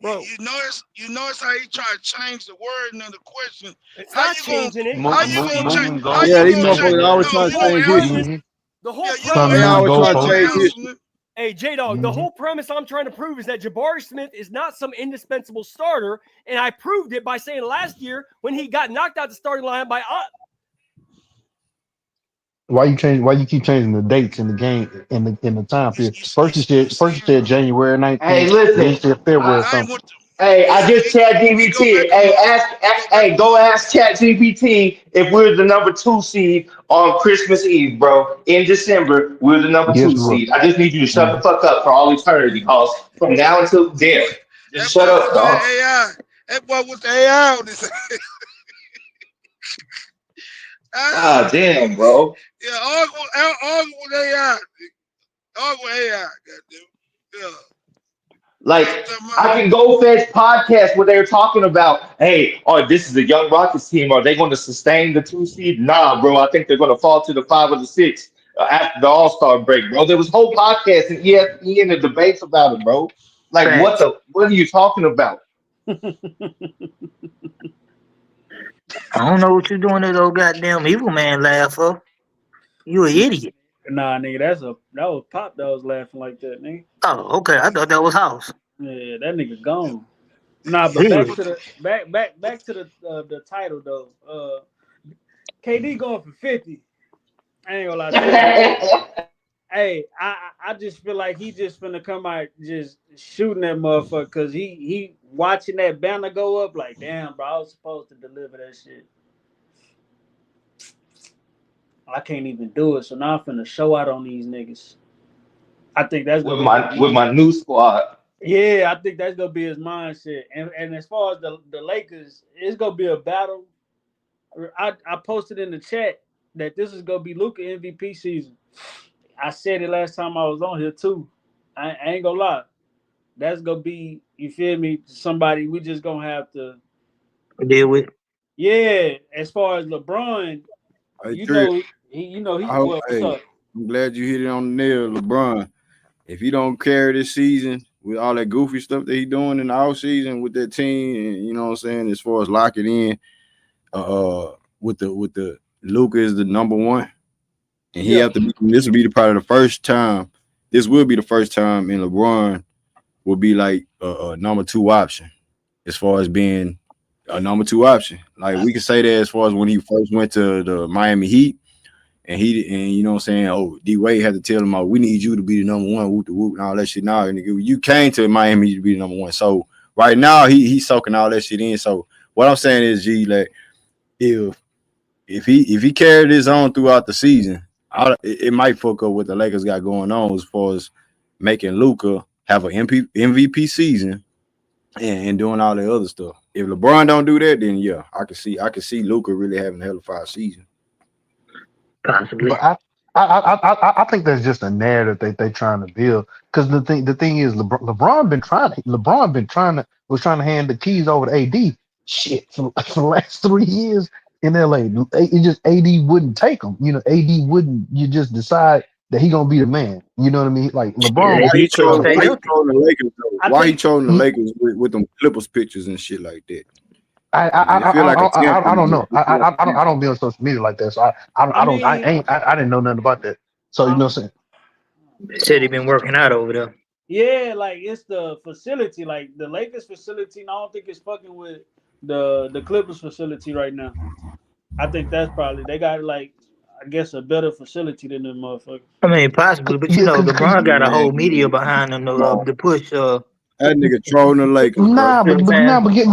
Bro, you notice how he tried to change the wording of the question. It's not changing it. How you gonna change? Yeah, these motherfuckers always trying to change history. The whole they always trying to change history. Hey, J-Dog, the whole premise I'm trying to prove is that Jabari Smith is not some indispensable starter, and I proved it by saying last year when he got knocked out the starting lineup by Why you keep changing the dates in the game in the time period? First you said January 19th. Hey, listen. Then you said February something. Hey, I just ChatGPT. Hey, go ask ChatGPT if we're the number 2 seed on Christmas Eve, bro. In December, we're the number 2 seed. I just need you to shut the fuck up for all eternity, cause from now until death, just shut up, dog. That boy with the AI on this. Ah, damn, bro. Yeah, argue with AI. Argue with AI, goddamn. Yeah. Like, I can go fetch podcasts where they're talking about, hey, this is a young Rockets team. Are they going to sustain the 2 seed? Nah, bro. I think they're going to fall to the 5 or the 6 after the All-Star break, bro. There was whole podcasts and ESPN and debates about it, bro. Like, what are you talking about? I don't know what you're doing to those goddamn evil man laugh for. You an idiot. Nah, nigga, that was Pop that was laughing like that, nigga. Oh, okay. I thought that was House. Yeah, that nigga gone. Nah, but back to the title though. KD going for 50. I ain't gonna lie to you. Hey, I just feel like he just finna come out just shooting that motherfucker because he watching that banner go up like, damn, bro, I was supposed to deliver that shit. I can't even do it, so now I'm finna show out on these niggas. I think that's with my new squad. Yeah, I think that's gonna be his mindset. And as far as the Lakers, it's gonna be a battle. I posted in the chat that this is gonna be Luka MVP season. I said it last time I was on here too. I ain't gonna lie. That's gonna be, you feel me, somebody we just gonna have to deal with. Yeah, as far as LeBron, you know, he what's up? I'm glad you hit it on the nail, LeBron. If he don't carry this season with all that goofy stuff that he doing in the off season with that team, and you know what I'm saying, as far as locking in, with the Luka is the number one, and he have to be. This will be probably the first time. This will be the first time, and LeBron will be like a number two option, as far as being a number two option. Like we can say that as far as when he first went to the Miami Heat. And you know what I'm saying? Oh, D Wade had to tell him, "Oh, we need you to be the number one, whoop the whoop, and all that shit." Now, and you came to Miami to be the number one. So right now, he's soaking all that shit in. So what I'm saying is, G, like if he carried his on throughout the season, it might fuck up what the Lakers got going on as far as making Luka have an MVP season and doing all the other stuff. If LeBron don't do that, then yeah, I can see Luka really having a hell of a season. Possibly. But I think that's just a narrative they trying to build. Because the thing is, LeBron was trying to hand the keys over to AD. Shit, for the last 3 years in LA, it just AD wouldn't take them. You know, AD wouldn't. You just decide that he gonna be the man. You know what I mean? Like LeBron. Why he chose the Lakers though? Why he chose the Lakers with them Clippers pictures and shit like that? I don't know. I don't be on social media like that, so I didn't know nothing about that. So you know what I'm saying? They said he been working out over there. Yeah, like it's the facility, like the Lakers facility. And I don't think it's fucking with the Clippers facility right now. I think that's probably they got like I guess a better facility than them motherfuckers. I mean, possibly, but you know, LeBron got a whole media behind him to push. That nigga trolling the Lakers. Nah, but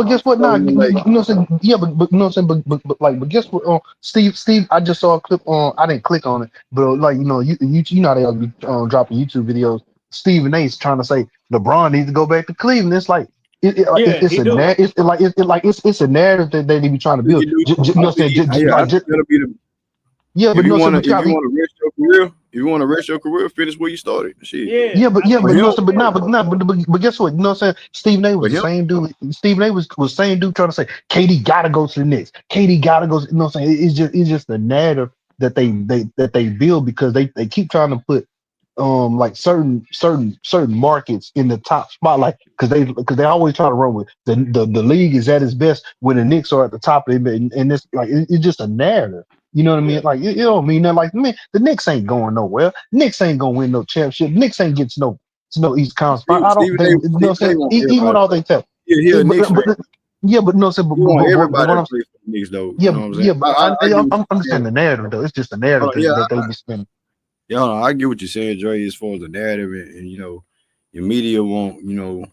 guess what? Nah, you know what I'm saying? Yeah, but you know what I'm saying? But guess what? Steve, I just saw a clip on. I didn't click on it, but like you know, you know how they all be dropping YouTube videos. Stephen A's trying to say LeBron needs to go back to Cleveland. It's like it's a narrative that they be trying to build. You know what I'm saying? Yeah, but if you want to rest your career, if you want to rest your career, finish where you started. Shit. But guess what? You know what I'm saying? Stephen A was the same dude. Stephen A was same dude trying to say KD gotta go to the Knicks. KD gotta go. You know what I'm saying? It's just the narrative that they build because they keep trying to put like certain markets in the top spotlight because they always try to run with the league is at its best when the Knicks are at the top of it, and it's like it's just a narrative. You know what I mean? Like you don't mean that. Like man, the Knicks ain't going nowhere. Knicks ain't gonna win no championship. Knicks ain't getting no East Conference. I don't think. You know what I'm saying? Even with all they tell. But no, but everybody play for the Knicks though. Yeah, I'm understanding the narrative though. It's just the narrative that they be spinning. Yeah, I get what you're saying, Dre, as far as the narrative and you know, your media want, you know,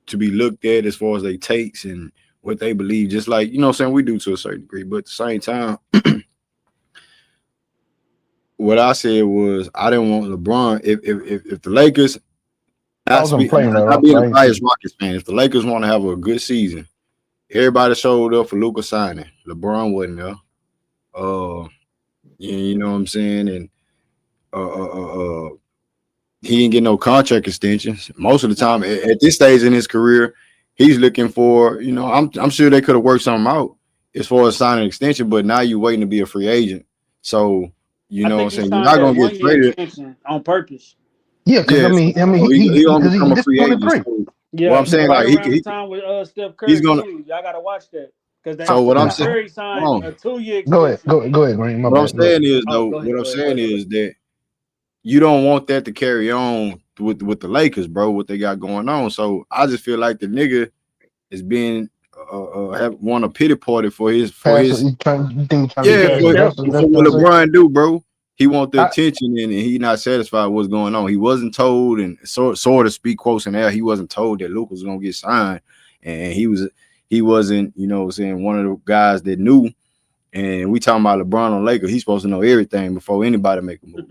to be looked at as far as they takes and what they believe, just like, you know what I'm saying, we do to a certain degree. But at the same time, what I said was I didn't want LeBron. If the Lakers, not being a biased Rockets fan, if the Lakers want to have a good season, everybody showed up for Luka signing. LeBron wasn't there. You know what I'm saying? And he didn't get no contract extensions. Most of the time, at this stage in his career, he's looking for, you know, I'm sure they could have worked something out as far as signing an extension, but now you're waiting to be a free agent. So, you know what I'm saying? You're not gonna get traded on purpose. Yeah, because I mean, he's gonna become a free agent. So, yeah, what I'm saying, right like around the time with Steph Curry, he's gonna. Y'all gotta watch that because So what I'm saying, Curry signed a 2-year extension. Go ahead, Green. What I'm saying is though, what I'm saying is that you don't want that to carry on with the Lakers, bro. What they got going on. So I just feel like the nigga is being have won a pity party for his. For what LeBron do, bro. He want the attention and he not satisfied with what's going on. He wasn't told, and sort of speak quotes in there. He wasn't told that Luka was gonna get signed, and he wasn't, you know what I'm saying, one of the guys that knew. And we talking about LeBron on Lakers. He's supposed to know everything before anybody make a move.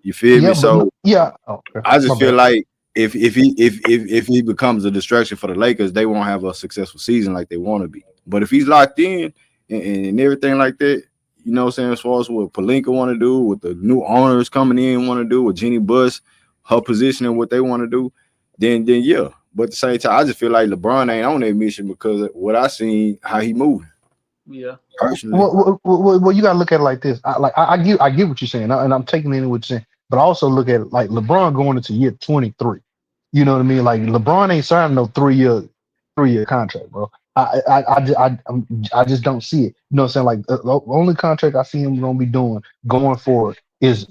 You feel me? So Okay. I just feel like if he becomes a distraction for the Lakers, they won't have a successful season like they want to be. But if he's locked in and everything like that, you know what I'm saying, as far as what Pelinka want to do, what the new owners coming in want to do, what Jeannie Buss, her position and what they want to do, then yeah. But at the same time, I just feel like LeBron ain't on that mission because of what I seen, how he moving. Yeah. Personally. Well, you gotta look at it like this. I get what you're saying, and I'm taking in what you're saying, but I also look at it like LeBron going into year 23. You know what I mean? Like LeBron ain't signing no 3-year contract, bro. I just don't see it. You know what I'm saying? Like the only contract I see him gonna be doing going forward is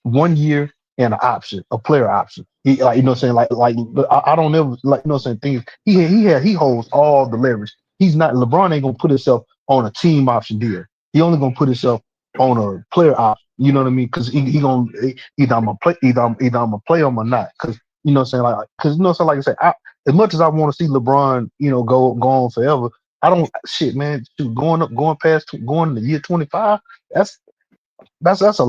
1 year and an option, a player option. He, like, you know what I'm saying? I don't ever, like, you know what I'm saying, things he holds all the leverage. He's not LeBron ain't gonna put himself on a team option deal. He only gonna put himself on a player option. You know what I mean? Because he gonna either I'm gonna play him or not. Because you know what I'm saying, like, because you know what I'm saying, like I said, as much as I want to see LeBron, you know, go on forever, I don't man. Going to year 25. That's a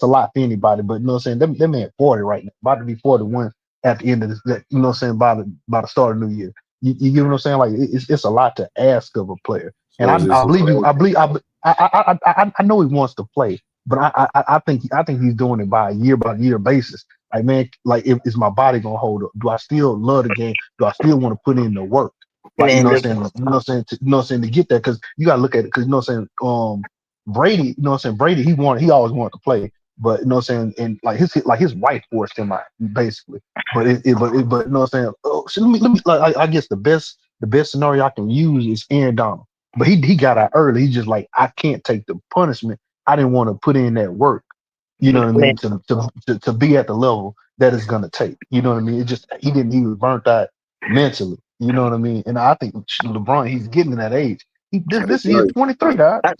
lot for anybody. But you know what I'm saying, them man 40 right now, about to be 41 at the end of this. You know what I'm saying, by the start of the new year. You get what I'm saying? Like it's a lot to ask of a player. And I know he wants to play, but I think he's doing it by year basis. Like, man, like, is my body gonna hold up? Do I still love the game? Do I still want to put in the work? Like, you know what I'm saying? You know what I'm saying? To get that, because you gotta look at it, because you know what I'm saying. Brady, you know what I'm saying? Brady, he always wanted to play, but you know what I'm saying, and like his wife forced him out, basically. But you know what I'm saying? Oh, so let me like, I guess the best scenario I can use is Aaron Donald. But he got out early. He's just like, I can't take the punishment. I didn't want to put in that work, you know what I mean, to be at the level that it's gonna take. You know what I mean? It just he was burnt out mentally. You know what I mean? And I think LeBron, he's getting to that age. This year 23, dog. I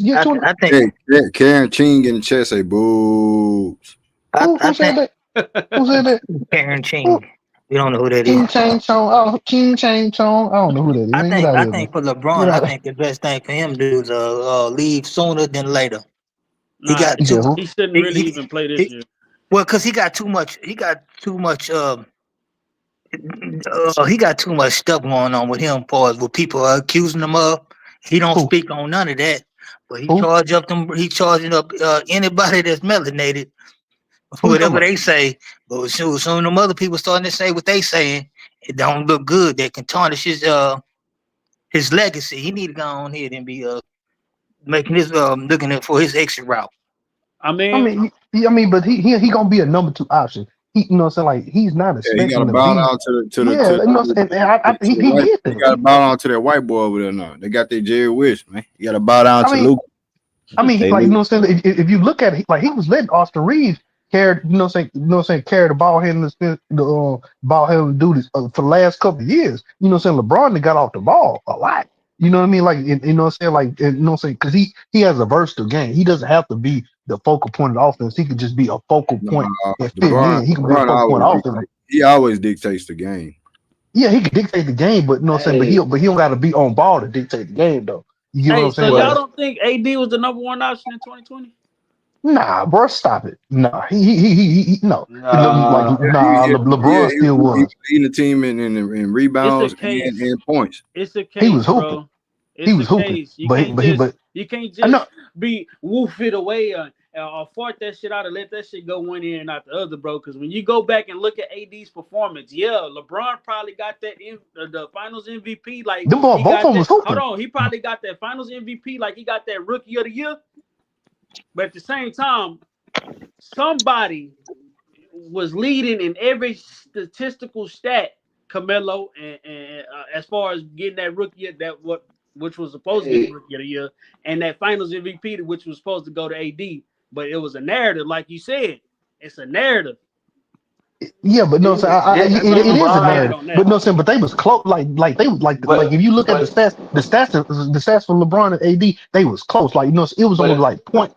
think Karen Ching in the chat say boobs. Who said that? Who said that? Karen Ching. We don't know who that is. King Chang Chong. I don't know who that is. Man, get out I of here, think man. for LeBron, I think the best thing for him to do is leave sooner than later. He got he too. shouldn't really even play this year. Well, because he got too much. He got too much. He got too much stuff going on with him, as what people are accusing him of. He don't speak on none of that, but he charging up anybody that's melanated, whatever they say. But soon them other people starting to say what they saying, it don't look good. That can tarnish his legacy. He need to go on here and be making his looking for his exit route. I mean, but he gonna be a number 2 option. He, you know what I'm saying? Like, he's not expecting he got to to bow be. down to the You know what I'm saying? He get They there. got to bow down to that white boy over there now. They got their Jerry West, man. You got to bow down to Luke. I mean, like, you know what I'm saying? If you look at it, like, he was letting Austin Reeves carry, you know what I'm saying, carry the ball handling ball handling duties for the last couple of years. You know what I'm saying? LeBron got off the ball a lot. You know what I mean? Like, you know what I'm saying? Like, you know what I'm saying? Because he has a versatile game. He doesn't have to be the focal point of the offense. He could just be a focal point and fit in. He can be a focal point of offense. He always dictates the game. Yeah, he can dictate the game, but you know what I'm saying? But he don't got to be on ball to dictate the game, though. You get what I'm saying? So y'all don't think AD was the number 1 option in 2020? Nah, bro, stop it. No, he no. LeBron still was. He was leading the team in rebounds and points. It's a case, he was hooping. bro. It's a case. You can't just be woof it away or fart that shit out and let that shit go one ear and not the other, bro. Because when you go back and look at AD's performance, LeBron probably got that the Finals MVP. Like, both of them was hooping. Hold on, he probably got that Finals MVP. Like, he got that Rookie of the Year. But at the same time, somebody was leading in every statistical stat, Carmelo, and as far as getting that rookie, which was supposed to be Rookie of the Year, and that Finals MVP, which was supposed to go to AD. But it was a narrative, like you said. It's a narrative. Yeah, but no, it is a narrative. But no, but they was close. Like if you look at the stats for LeBron and AD, they was close. Like, you know, it was only like point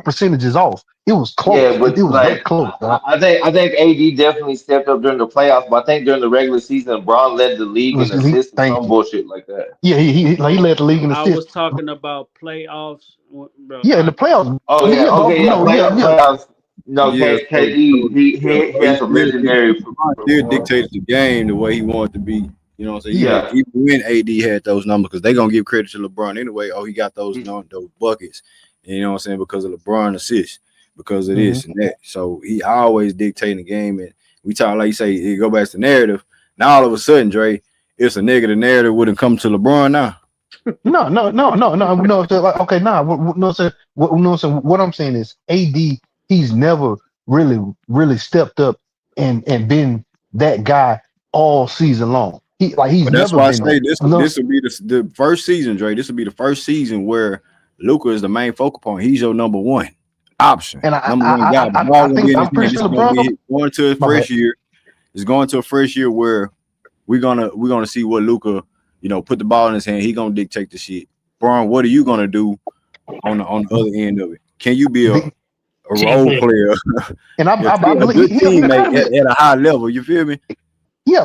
percentages off. It was close. Yeah, but it was like, that close. I think AD definitely stepped up during the playoffs, but I think during the regular season, Bron led the league in assists and some bullshit like that. Yeah, he led the league in assists. I was talking about playoffs, bro. Yeah, in the playoffs. Oh yeah, playoffs. No, Yeah, KD, he he has a legendary still performance. dictated the game the way he wanted to be. You know what I'm saying? Yeah. Even when AD had those numbers, because they gonna give credit to LeBron anyway. Oh, he got those those buckets. You know what I'm saying? Because of LeBron assists, because of this and that. So he always dictating the game. And we talk like you say, it go back to narrative. Now all of a sudden, Dre, it's a negative narrative wouldn't come to LeBron now. No. So like, okay, no. So what I'm saying is, AD, he's never really stepped up and been that guy all season long. He's But that's never why I been that. say this will be the first season, Dre. This will be the first season where Luka is the main focal point. He's your number one option, And number one guy. The I ball gonna be think in I'm his hand. pretty This sure is gonna LeBron. be going to his My bad. first year. It's going to a first year where we're gonna see what Luka, put the ball in his hand. He gonna dictate the shit. Brian, what are you gonna do on the other end of it? Can you be a role player And and I still a believe good he teammate kind of at a high level? You feel me? Yeah,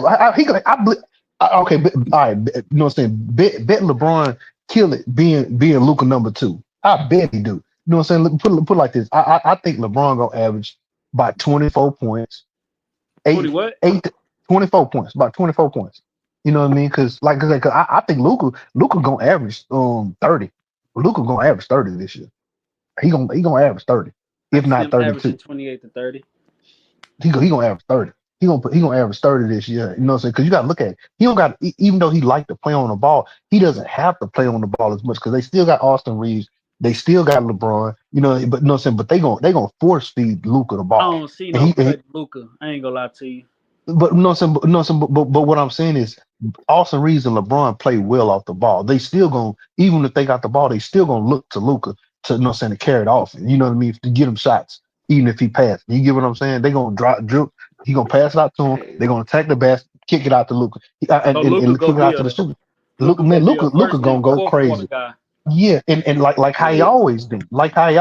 okay, but, all right, you know what I'm saying? Bet LeBron kill it being Luca number 2. I bet he do. You know what I'm saying? Put it like this. I think LeBron gonna average about 24 points, 20 what? 24 points, about 24 points. You know what I mean? Because I think Luca gonna average 30. Luca gonna average 30 this year. He gonna average 30, I if can see not him averaging 32. 28 to 30. He gonna average 30. He gonna average 30 this year. You know what I'm saying? Because you gotta look at it. He don't got even though he liked to play on the ball, he doesn't have to play on the ball as much because they still got Austin Reeves, they still got LeBron, but you know what I'm saying, but they gonna force feed Luca the I ball. don't see And no he cut Luca. I ain't gonna lie to you. but you know what I'm saying, but what I'm saying is Austin Reeves and LeBron play well off the ball. They still gonna, even if they got the ball, they still gonna look to Luca to, you know what I'm saying, to carry it off. You know what I mean? To get him shots, even if he passed. You get what I'm saying? They gonna drip. He gonna pass it out to him. They're gonna attack the basket, kick it out to Luca, So and Luca kick gonna it be out to a the shooter. Luca gonna be a Luca first gonna and go fourth quarter crazy. guy. Yeah, and like how he always been, because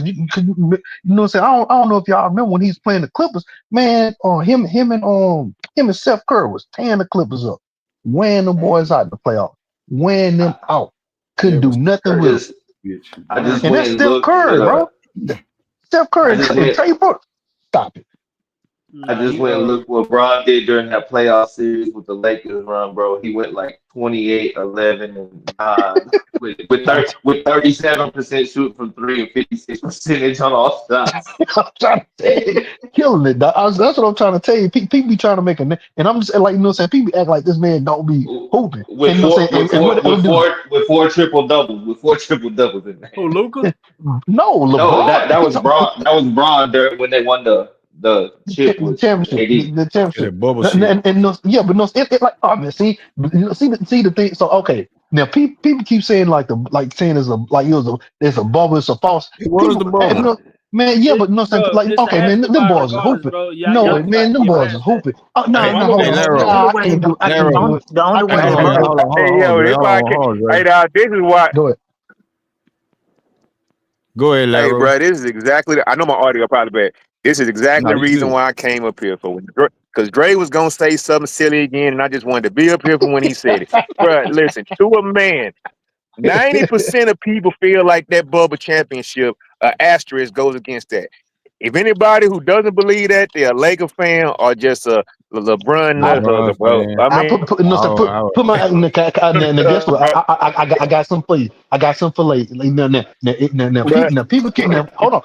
you know what I'm saying. I don't know if y'all remember when he's playing the Clippers, man. Him and Seth Curry was tearing the Clippers up, weighing them boys out in the playoffs, weighing them out. Couldn't do nothing I with just them. I just And went that's and Steph looked. Curry, bro. Steph Curry I just and went. Trey Burke. Stop it. I Nah, just he went and looked what Bron did during that playoff series with the Lakers run, bro. He went like 28, 11, and 9 with 37% shoot from three and 56% on all shots. I'm trying to tell you, killing it. Dog. That's what I'm trying to tell you. People be trying to make and I'm just like, you know what I'm saying. People act like this man don't be hooping, and you know what I'm saying. And what do? With four triple doubles in there. who Luca? No, No, LeBron. that was Braun. That was Braun during when they won the chip The with championship, AD. the championship, That bubble shit. and no, yeah, but no, it like see the thing. So okay, now people keep saying saying there's a bubble, it's a false. It was the People, bubble. man, yeah, but no, Bro, like it's an okay, man, after them bye boys are regardless, hooping. bro. No, Y'all gotta man, them get boys are past that. hooping. Oh Hey, no, hey, hold on, The Laro, nah, only I way can't do, I can't Laro. do it. the I only way can't the do it, Hey, bro. bubble hold Hey, on, yo, Dre. this Hold why I on, can't. hold on, Dre. Hey, dog, this is why. Go ahead. Go ahead, Hey, Laro. bro, this is exactly. I know my audio probably bad. This is exactly No, the you reason good. why I came up here for because Dre was gonna say something silly again, and I just wanted to be up here for when he said it. Bro, listen, to a man, 90% of people feel like that bubble championship asterisk goes against that. If anybody who doesn't believe that, they're a Laker fan or just a LeBron LeBron nuts. Well, fan. I I mean, no, so put my now guess what? bro, I got some for you. I got some for late. Like, bro, people can now hold on.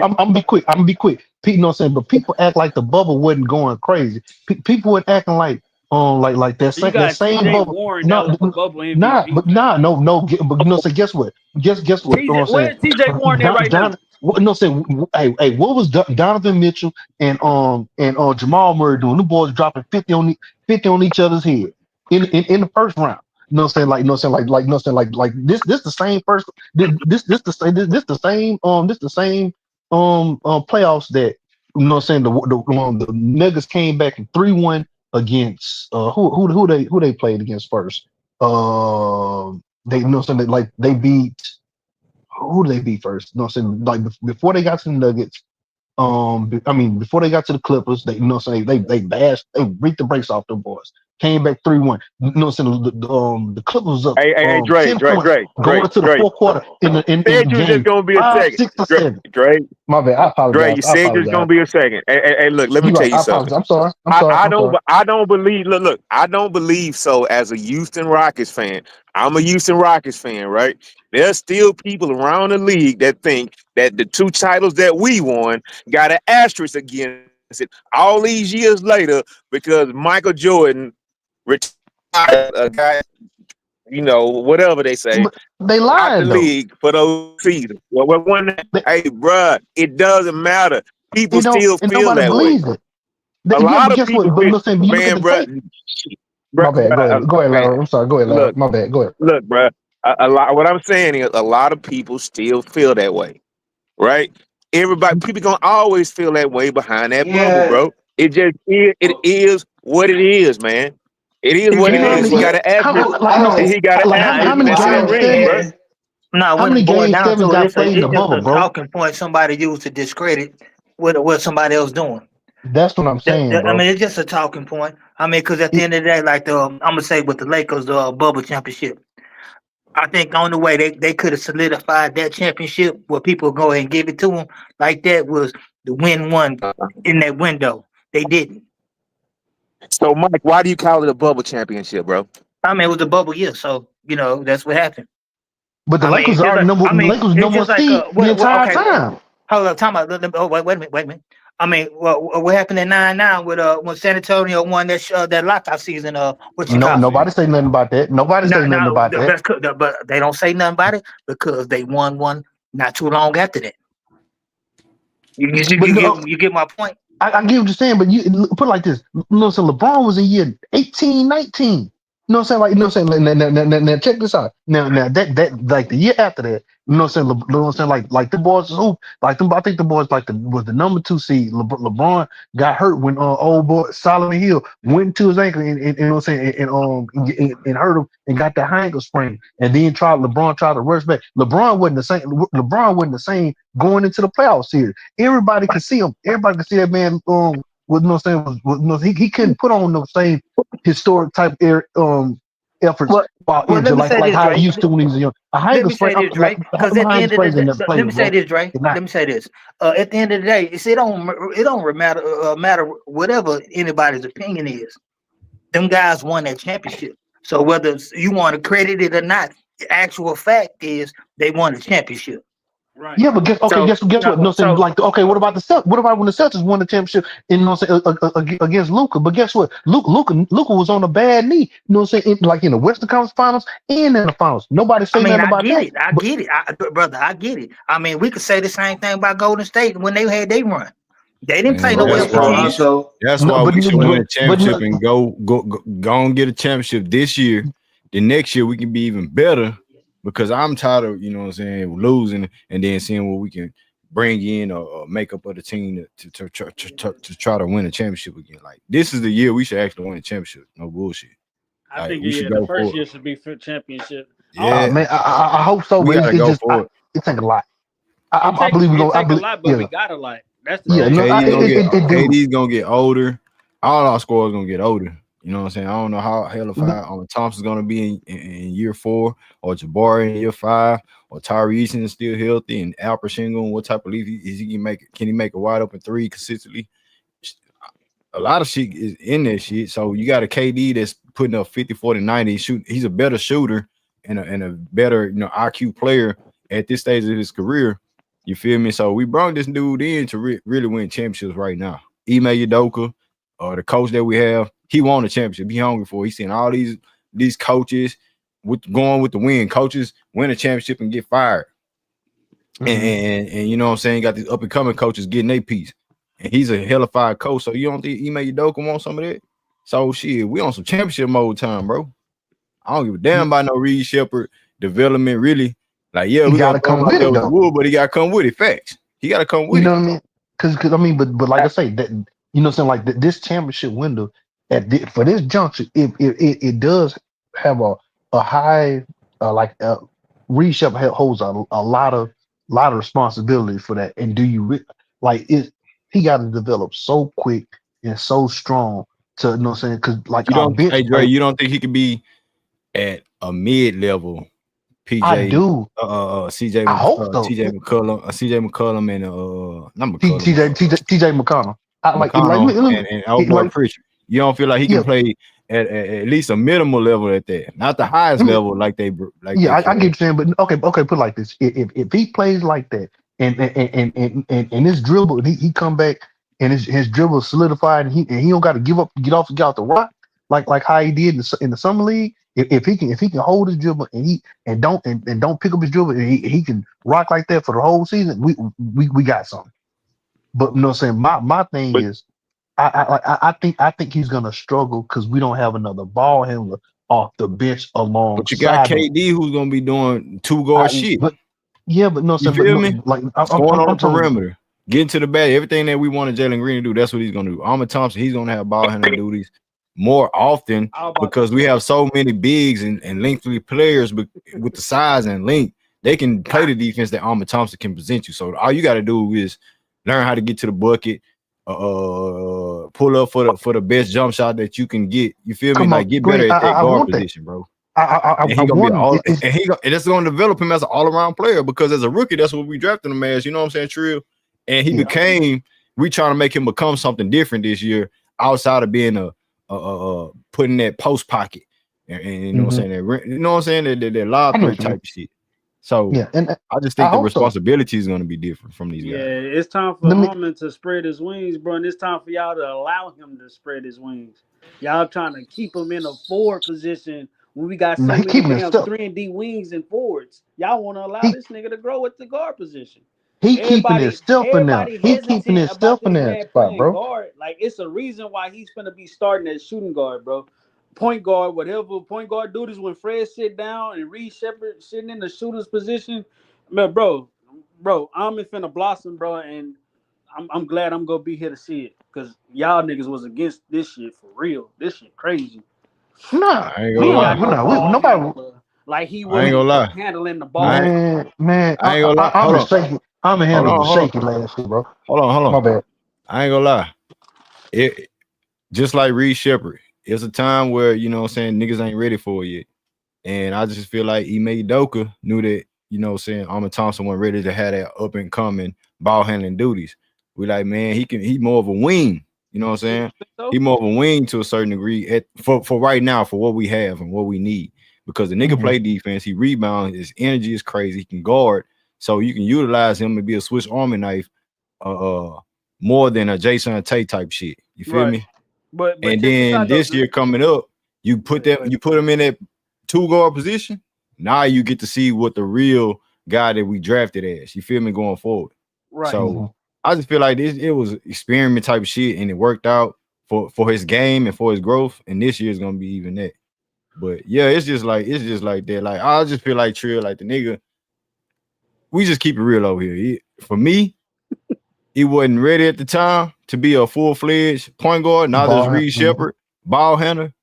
I'm gonna be quick. I'm gonna be quick. People, you know what I'm saying? But people act like the bubble wasn't going crazy. People were acting like like You that got same TJ bubble. Warren that No, was the bubble nah, MVP. but nah, no. But you know, so guess what? Guess what? You know TJ, what I'm where's TJ Warren at right now? No, say, hey, what was Donovan Mitchell and Jamal Murray doing? The boys dropping 50 on each other's head in the first round. You know what I'm saying? Like, you know what I'm saying? Like, you know what I'm saying? Like this the same first. This the same. This the same playoffs that you know what I'm saying. The Nuggets came back in 3-1 against who they played against first. They you know what I'm saying? Like they beat. Who do they beat first? You know what I'm saying? Like before they got to the Nuggets, I mean before they got to the Clippers, they you know what I'm saying they bashed, they beat the brakes off them boys. came back 3-1. You know what I'm saying? The Clippers was up Hey, 10 points going into the fourth quarter in Said you was just game gonna be a 5, second. 6, or 7. Drake, My bad. I Dre, you apologize. said you was gonna be a second. Hey, look, let me You tell right. you I something. apologize. I'm sorry. I don't believe. Look, I don't believe so. As a Houston Rockets fan, I'm a Houston Rockets fan, right? There's still people around the league that think that the 2 titles that we won got an asterisk against it all these years later because Michael Jordan retired a guy, whatever they say, They out the lying though. league for those seasons. Well, hey, bruh, it doesn't matter. People It don't, still and feel nobody that way. believes it. A Yeah, lot but of guess what? people But feel, no, saying you look at man, the bruh, tape. My bad. Go ahead. Go ahead, man, Larry. I'm sorry. Go ahead, Larry. look, My bad. Go ahead. look, bruh. A lot. What I'm saying is, a lot of people still feel that way, right? People gonna always feel that way behind that bubble, Yeah. bro. It just is. It is what it is, man. It is what You it know what I is. mean? He got an asterisk. Like no, He got an like asterisk how many next to that games ring, bro. Steven? How When many it boils games down Steven to it, got played in the it's just bubble, a bro? talking point somebody used to discredit what somebody else doing. That's what I'm saying, I bro. mean, it's just a talking point. I mean, because at the end of the day, like I'm gonna say with the Lakers, the bubble championship, I think the only way they could have solidified that championship where people go ahead and give it to them like that was the win one in that window. They didn't. So, Mike, why do you call it a bubble championship, bro? I mean, it was a bubble year, so that's what happened. But the I mean, Lakers just are like the Lakers it's number one just like seed the entire okay, time. hold up, time out. Oh, wait a minute. I mean, what happened in 9-9 with when San Antonio won that lockout season? What you No, call it? nobody say nothing about that. Nobody say nothing No, about that. but they don't say nothing about it because they won one not too long after that. But no, You get my point. I get what you're saying, but you put it like this. You know what I'm saying? LeBron was in year 18, 19. You know what I'm saying? Like, you know what I'm saying? Now check this out. Now that like the year after that, you know what I'm saying? You know what I'm saying? Like the boys who like them. I think the boys was the number 2 seed. LeBron got hurt when old boy Solomon Hill went to his ankle and you know what I'm saying and hurt him and got the ankle sprain. And then LeBron tried to rush back. LeBron wasn't the same. LeBron wasn't the same going into the playoff series. Everybody could see him. Everybody could see that man. Was no saying he couldn't put on those same historic type efforts while Well, let injured me say like this, how he Drake. used to when he was young. A Let ankle me say sprain, this, like Drake. Because at the ankle end of the sprains day, in the let me players, say bro. this, Drake. Let me say this. At the end of the day, it don't matter whatever anybody's opinion is. Them guys won that championship. So whether you want to credit it or not, the actual fact is they won the championship. Right. Yeah, but guess what? No, saying So like okay, what about the Celtics? What about when the Celtics won the championship in against Luca? But guess what? Luca was on a bad knee. You know what I'm saying? Like in the Western Conference Finals and in the finals. Nobody I say mean, nothing I about get that. it. I get it, brother. I get it. I mean, we could say the same thing about Golden State when they had their run. They didn't play Man, no But well with that's why we should. teams. Toronto, That's No, why but we should win a but championship and go and get a championship this year. The next year we can be even better because I'm tired of what I'm saying losing and then seeing what we can bring in or make up of the team to try to win a championship again. Like this is the year we should actually win a championship. No bullshit. I Like think we should the go first for it. year should be for championship. Yeah, man, I hope so, we but gotta it go just for it, it take a lot. I believe we're It gonna. I take a believe lot, but we yeah, got a lot. That's the bro. yeah. No, thing. it do. KD's gonna get older. All our scores gonna get older. You know what I'm saying? I don't know how hellified Thompson's gonna be in year 4, or Jabari in year 5, or Tyrese is still healthy, and Alper Shingle. What type of lead is he can make? Can he make a wide open 3 consistently? A lot of shit is in that shit. So you got a KD that's putting up 50, 40, 90. He's a better shooter and a better IQ player at this stage of his career. You feel me? So we brought this dude in to really win championships right now. Ime Udoka, the coach that we have, he won a championship. He hungry for it. He's seeing all these coaches going with the win. Coaches win a championship and get fired. And you know what I'm saying? Got these up and coming coaches getting their piece. And he's a hellified coach. So you don't think Ime Udoka want some of that? So shit, we on some championship mode time, bro. I don't give a damn about no Reed Shepherd development, really. Like, yeah, He we gonna gotta throw him come out with there it with the though. wood, but he gotta come with it. Facts. He gotta come with You it. know what I mean? Because I mean, but like I say, that what I'm saying, like this championship window for this juncture, it does have a high like Reed Shepherd holds a lot of responsibility for that. And do you like it? He got to develop so quick and so strong to you know what I'm saying? Because like You our don't, bench hey Dre, play, you don't think he could be at a mid-level I PJ, do. CJ, I hope so. TJ McCullum, and not McCullum, TJ McConnell. I like McConnell let me and old boy like Pritchard. You don't feel like he yeah, can play at least a minimal level at that, not the highest let me level like they yeah, I get play. you saying, but okay, put it like this. If he plays like that and his dribble, and he come back and his dribble solidified, and he don't got to give up, get off the rock like how he did in the summer league. If he can hold his dribble and don't pick up his dribble, and he can rock like that for the whole season, we got something. But you know what I'm saying? My thing But is, I think he's gonna struggle because we don't have another ball handler off the bench But you got alongside him. KD who's gonna be doing two guard shit. But yeah, but no, You but feel no, me? like Scoring on the I'm telling you, perimeter, getting to the bag, everything that we wanted Jalen Green to do, that's what he's gonna do. Ahmad Thompson, he's gonna have ball handling duties more often because we have so many bigs and lengthy players, but with the size and length, they can play the defense that Ahmad Thompson can present you. So all you got to do is learn how to get to the bucket, pull up for the best jump shot that you can get. You feel me? come Like on, get Green. better at that I guard want that. position, bro. I And he gonna be want all, it, and that's gonna develop him as an all-around player because as a rookie, that's what we drafted him as. You know what I'm saying, Trill? And he yeah. became. We trying to make him become something different this year, outside of being a putting that post pocket, and you know what I'm saying, you know what I'm saying, that lob I know threat what you mean. type of shit. So Yeah, and I just I think the hope so. responsibility is gonna be different from these Yeah, guys. it's time for Let me Harmon to spread his wings, bro. And it's time for y'all to allow him to spread his wings. Y'all trying to keep him in a forward position when we got so he many keeping damn himself. 3-and-D wings and forwards. Y'all want to allow He this nigga to grow at the guard position. he keeping Everybody, himself in there. everybody He keeping hesitant about himself in this that man spot, playing bro. guard. Like it's a reason why he's gonna be starting at shooting guard, bro. Point guard, whatever point guard duties when Fred sit down and Reed Shepard sitting in the shooter's position. Man, bro, I'm finna blossom, bro, and I'm glad I'm gonna be here to see it because y'all niggas was against this shit for real. This shit crazy. Nah, I ain't We gonna ain't nah, got lie. no ball nobody. handler. Like he I ain't gonna wasn't lie. handling the I ball. ain't, Man, I ain't gonna lie. I'm Hold in on. shaky. I'm in Hold handle was on. shaky last year, bro. Hold on. My bad. I ain't gonna lie. It just like Reed Shepard. It's a time where you know what I'm saying niggas ain't ready for it yet. And I just feel like Ime Doka knew that, you know what I'm saying, Ahmad Thompson wasn't ready to have that up and coming ball handling duties. We like, man, he more of a wing, you know what I'm saying? He more of a wing to a certain degree for right now, for what we have and what we need. Because the nigga play defense, he rebounds, his energy is crazy, he can guard. So you can utilize him to be a Swiss Army knife more than a Jason Tate type shit. You feel me? But And check this then out though, this year coming up, you put him in that two guard position. Now you get to see what the real guy that we drafted as. You feel me going forward. Right. So I just feel like it was experiment type of shit, and it worked out for his game and for his growth. And this year is gonna be even that. But yeah, it's just like that. Like I just feel like Trill, like the nigga. We just keep it real over here. For me, he wasn't ready at the time to be a full-fledged point guard. Now there's Reed Shepard, ball handler.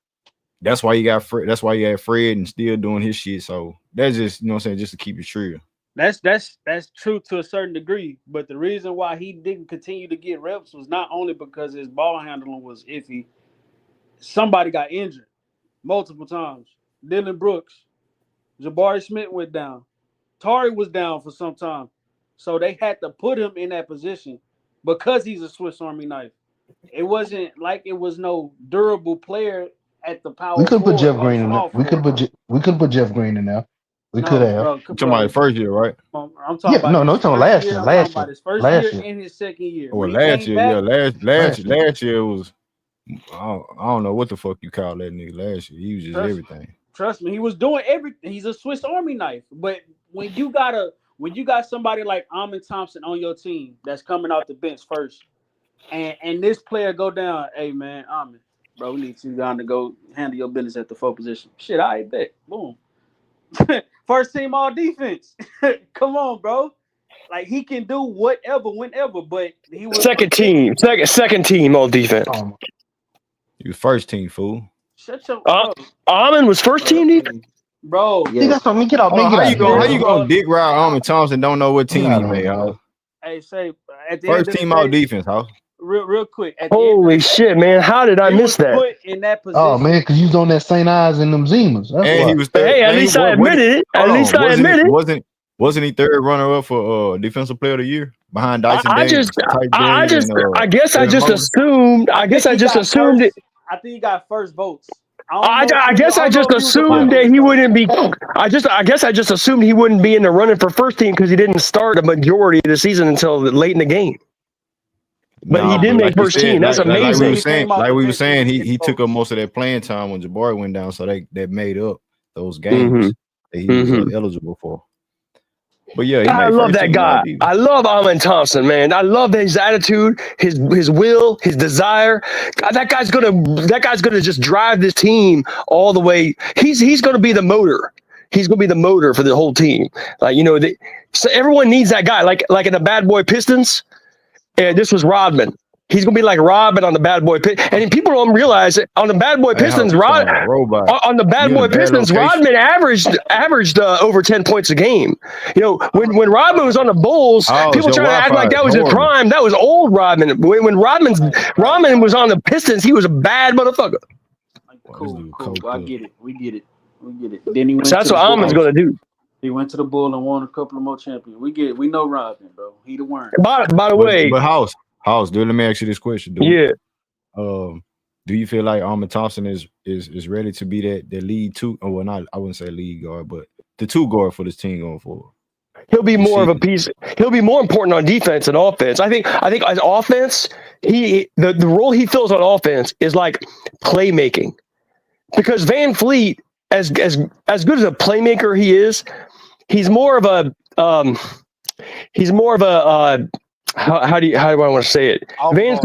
That's why you got Fred. That's why you had Fred and still doing his shit. So that's just, you know what I'm saying, just to keep it true. That's true to a certain degree. But the reason why he didn't continue to get reps was not only because his ball handling was iffy. Somebody got injured multiple times. Dylan Brooks, Jabari Smith went down. Tari was down for some time. So they had to put him in that position because he's a Swiss Army knife. It wasn't like it was no durable player at the We power could put forward Jeff or Green in there. small forward. We could put Jeff Green in there. We could No, have. bro, You talking about the first year, right? I'm talking Yeah, about no, his it's on first last year. year. I'm talking Last about year. his first year Last year. and his second year. Well, When he last came year, back, yeah, last year was I don't know what the fuck you call that nigga last year. He was just everything. Trust me, he was doing everything. He's a Swiss Army knife. But when you got somebody like Ahmad Thompson on your team that's coming off the bench first, and this player go down, hey man, Ahmad, bro, we need you down to go handle your business at the 4 position. Shit, I bet. Boom. First team all defense. Come on, bro. Like he can do whatever, whenever, but he was second team all defense. He was first team, fool. Shut your bro. Almond was first team defense. Bro, He got something. Get out, Hold man. on, Get out of here. how you Bro. gonna dick ride Ahmad Thompson? Don't know what Get team out he of made, here, huh? bro. Hey, say at the First end of team the all day, defense, huh? real quick. At the end of Holy the shit, day, man! How did I he miss was that? put in that position. Oh man, because you was on that St. Ives and them Zemas. That's And why. he was But third. hey, at And he least I what? admitted it. At Hold least on, I admitted it. wasn't he third runner up for defensive player of the year behind Dyson I just, Daniels, Tyson I Daniels, just, and I guess I Devin just Moses? assumed. I guess I just assumed it. I think he got first votes. I guess I just assumed that he wouldn't be. I guess I just assumed he wouldn't be in the running for first team because he didn't start a majority of the season until late in the game. But he did make first team. That's amazing. Like we were saying, he took up most of that playing time when Jabari went down, so that made up those games that he was eligible for. But yeah, I love that guy. I love Amin Thompson, man. I love his attitude, his will, his desire. God, that guy's gonna just drive this team all the way. He's gonna be the motor. He's gonna be the motor for the whole team. Like so everyone needs that guy. Like in the Bad Boy Pistons, and this was Rodman. He's gonna be like Rodman on the Bad Boy Pistons, and people don't realize it. On the Bad Boy Pistons, Rodman averaged over 10 points a game. When Rodman was on the Bulls, people trying to act like that was his prime. That was old Rodman. When Rodman was on the Pistons, he was a bad motherfucker. Cool. I get it. We get it. Then he went. So that's what Amin's gonna do. He went to the Bull and won a couple of more champions. We know Rodman, bro. He the worm. By the way, but House, dude, let me ask you this question, dude. Yeah. Do you feel like Amin Thompson is ready to be that lead two? Oh, well, not I wouldn't say lead guard, but the two guard for this team going forward. He'll be more of a piece. He'll be more important on defense than offense. I think as offense, the role he fills on offense is like playmaking, because Van Fleet, as good as a playmaker he is, he's more of a how do I want to say it? Van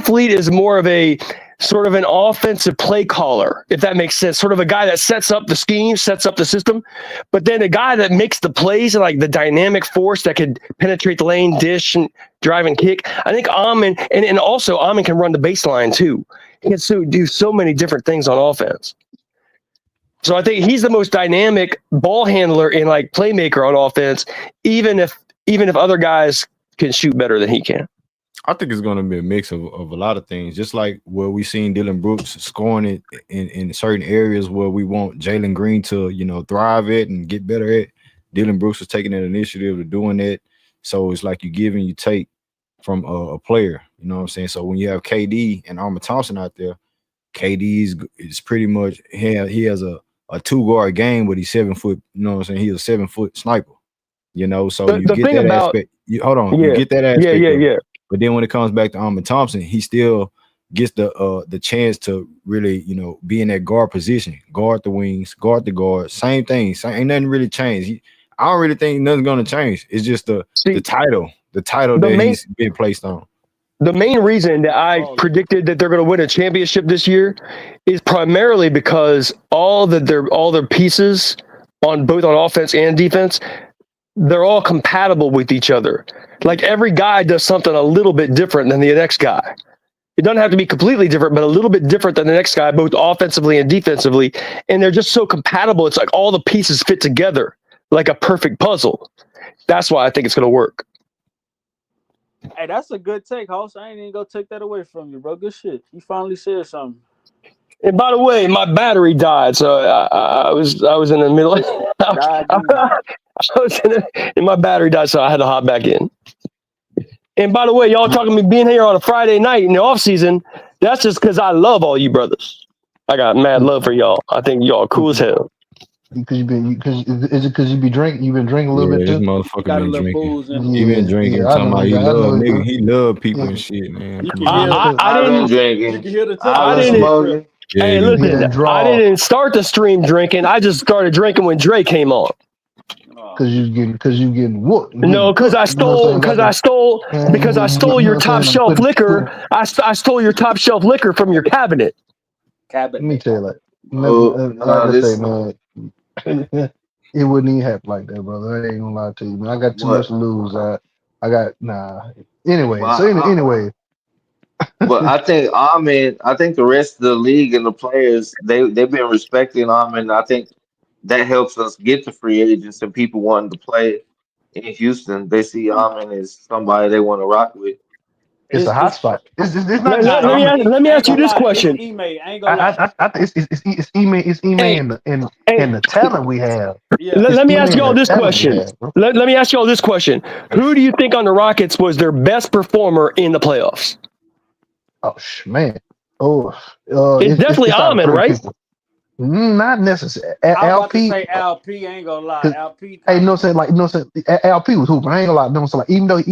Fleet is more of a sort of an offensive play caller, if that makes sense. Sort of a guy that sets up the scheme, sets up the system, but then a guy that makes the plays and like the dynamic force that could penetrate the lane, dish, and drive and kick. I think Amin, and also Amin can run the baseline too. He can do so many different things on offense. So I think he's the most dynamic ball handler and like playmaker on offense, even if other guys can shoot better than he can. I think it's going to be a mix of a lot of things, just like where we've seen Dylan Brooks scoring it in certain areas where we want Jalen Green to, thrive at and get better at. Dylan Brooks is taking that initiative to doing that. So it's like you give and you take from a player, you know what I'm saying? So when you have KD and Amin Thompson out there, KD is pretty much, he has a 2-guard game, but he's 7 foot, you know what I'm saying? He's a 7-foot sniper, so you get that aspect. You get that aspect. Yeah. But then when it comes back to Amin Thompson, he still gets the chance to really, be in that guard position, guard the wings, guard the guard. Same thing. Ain't nothing really changed. I don't really think nothing's gonna change. It's just the title that he's been placed on. The main reason that I predicted that they're going to win a championship this year is primarily because all their pieces on both on offense and defense, they're all compatible with each other. Like every guy does something a little bit different than the next guy. It doesn't have to be completely different, but a little bit different than the next guy, both offensively and defensively. And they're just so compatible. It's like all the pieces fit together like a perfect puzzle. That's why I think it's going to work. Hey, that's a good take, Hoss. I ain't even gonna take that away from you, bro. Good shit. You finally said something. And by the way, my battery died, so I was in the middle. And my battery died, so I had to hop back in. And by the way, y'all talking to me being here on a Friday night in the off season. That's just because I love all you brothers. I got mad love for y'all. I think y'all cool as hell. Because is it because you've been drinking a little bit too? This motherfucker been drinking. He been drinking. Talking about he love people and shit, man. I didn't drinking. Hey, listen, I didn't start the stream drinking. I just started drinking when Dre came on. Because you getting whooped. No, because I stole your top shelf liquor. I stole your top shelf liquor from your cabinet. Let me tell you, man. It wouldn't even happen like that, brother. I ain't gonna lie to you, man. I got too much to lose. Anyway, anyway. But I think the rest of the league and the players, they've been respecting Amin. I think that helps us get the free agents and people wanting to play in Houston. They see Amin as somebody they want to rock with. It's a hot spot. It's not just Let me ask you this question. It's Ime. I ain't gonna lie. I think it's Ime Hey, and the talent we have. Yeah. Let me Ime ask and y'all the this talent we question. have, bro. Let me ask y'all this question. Who do you think on the Rockets was their best performer in the playoffs? Oh man. Oh, It's definitely it's out of Almond, three right? people. Not necessarily. I was about to LP. say LP. I ain't gonna lie. Cause LP hey, you kind know of. what I'm saying? Like, you know what I'm saying? LP was hooping. I ain't gonna lie. You know what I'm saying? Like,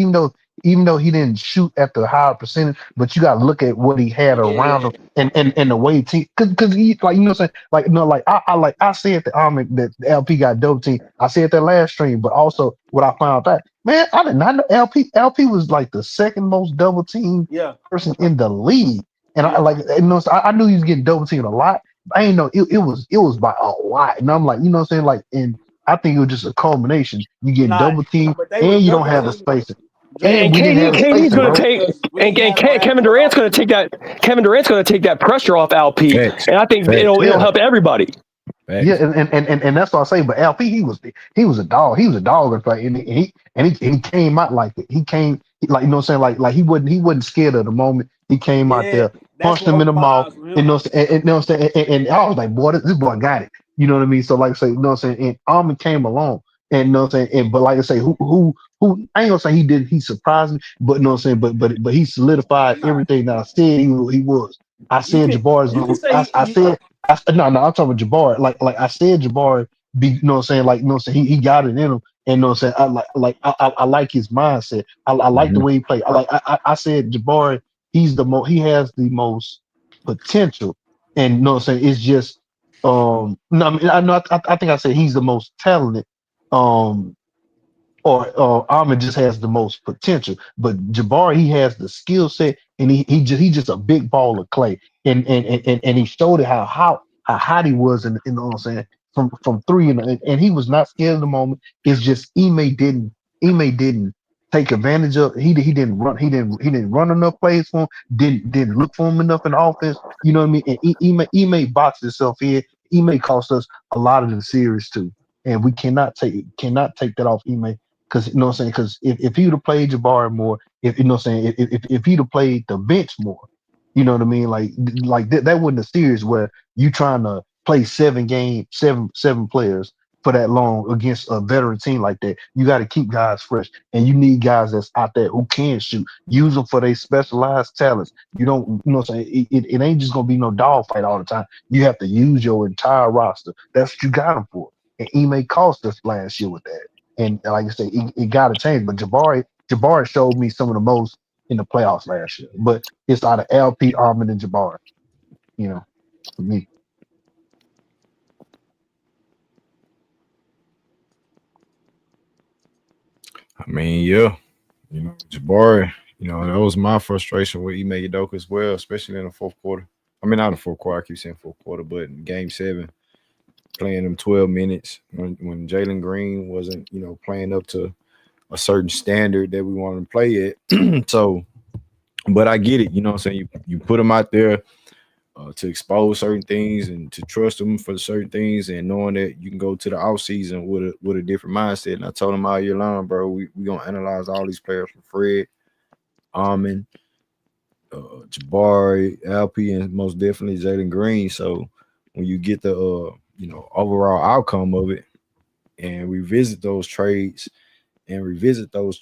even though he didn't shoot at the higher percentage, but you gotta look at what he had around Yeah. him and the way he, cause he, like, you know what I'm saying? Like, no, like I said that the LP got dope team. I said that last stream, but also what I found out, man, I did not know LP was like the second most double team Yeah. person in the league. And I Yeah. like, you know, so I knew he was getting double teamed a lot. I ain't know it was by a lot. And I'm like, you know what I'm saying? Like, and I think it was just a culmination. You get Nah, double team but they was and you don't double have the team. spacing. Jordan, And And we they didn't was have the double KD's spacing, team going bro. to take, because we didn't have no Kevin half court Durant's going to offense. take that. Kevin Durant's going to take that pressure off LP, Facts. and I think Facts. it'll help everybody. Yeah, Facts. and that's what I say. But LP, he was a dog. He was a dog in fact, and he came out like it. He came like, you know what I'm saying, like he wasn't scared of the moment. He came out Yeah, there, that's punched what him in opened the my mouth, eyes for and, him. you know what I'm saying, and, you know what I'm saying, and I was like, boy, this boy got it. You know what I mean? So like I say, you know what I'm saying, and Almond came along, and you know what I'm saying, and but like I say, who I ain't gonna say he surprised me, but you know what I'm saying, but he solidified everything that I said he was. I You said can Jabbar say I said. No, I'm talking about Jabbar. Like I said, Jabbar be, you know what I'm saying, like, you know what I'm saying, he got it in him, and you know what I'm saying, I like his mindset. I like the Mhm. way he played. I said Jabbar, he has the most potential, and you know what I'm saying, it's just no, I mean, I know I think I said he's the most talented, um or Ahmed just has the most potential. But Jabari, he has the skill set, and he just a big ball of clay, and he showed it how hot he was in you know what I'm saying, from three, and he was not scared of the moment. It's just Ime didn't take advantage of. He didn't run enough plays for him. Didn't look for him enough in the offense. You know what I mean? And Ime boxed himself in. Ime cost us a lot of the series too, and we cannot take that off Ime. Because you know what I'm saying, because if he'd have played Jabari more, if you know what I'm saying, if he'd have played the bench more, you know what I mean, like that wasn't a series where you trying to play seven players for that long against a veteran team like that. You got to keep guys fresh, and you need guys that's out there who can shoot. Use them for their specialized talents. You don't, you know what I'm saying, it ain't just gonna be no dog fight all the time. You have to use your entire roster. That's what you got them for. And Ime cost us last year with that. And like I say, it got to change. But Jabari showed me some of the most in the playoffs last year. But it's out of LP, Armand, and Jabari. You know, for me. I mean, yeah, Jabari, that was my frustration with Ime Udoka as well, especially in the fourth quarter. I mean, not the fourth quarter, I keep saying fourth quarter, but in game 7, playing them 12 minutes when Jalen Green wasn't, playing up to a certain standard that we wanted to play at. So, but I get it, what I'm saying? You put them out there to expose certain things and to trust them for certain things, and knowing that you can go to the off season with a different mindset. And I told them all year long, bro, we gonna analyze all these players from Fred, Almond, Jabari, LP, and most definitely Jalen Green. So when you get the overall outcome of it and revisit those trades and revisit those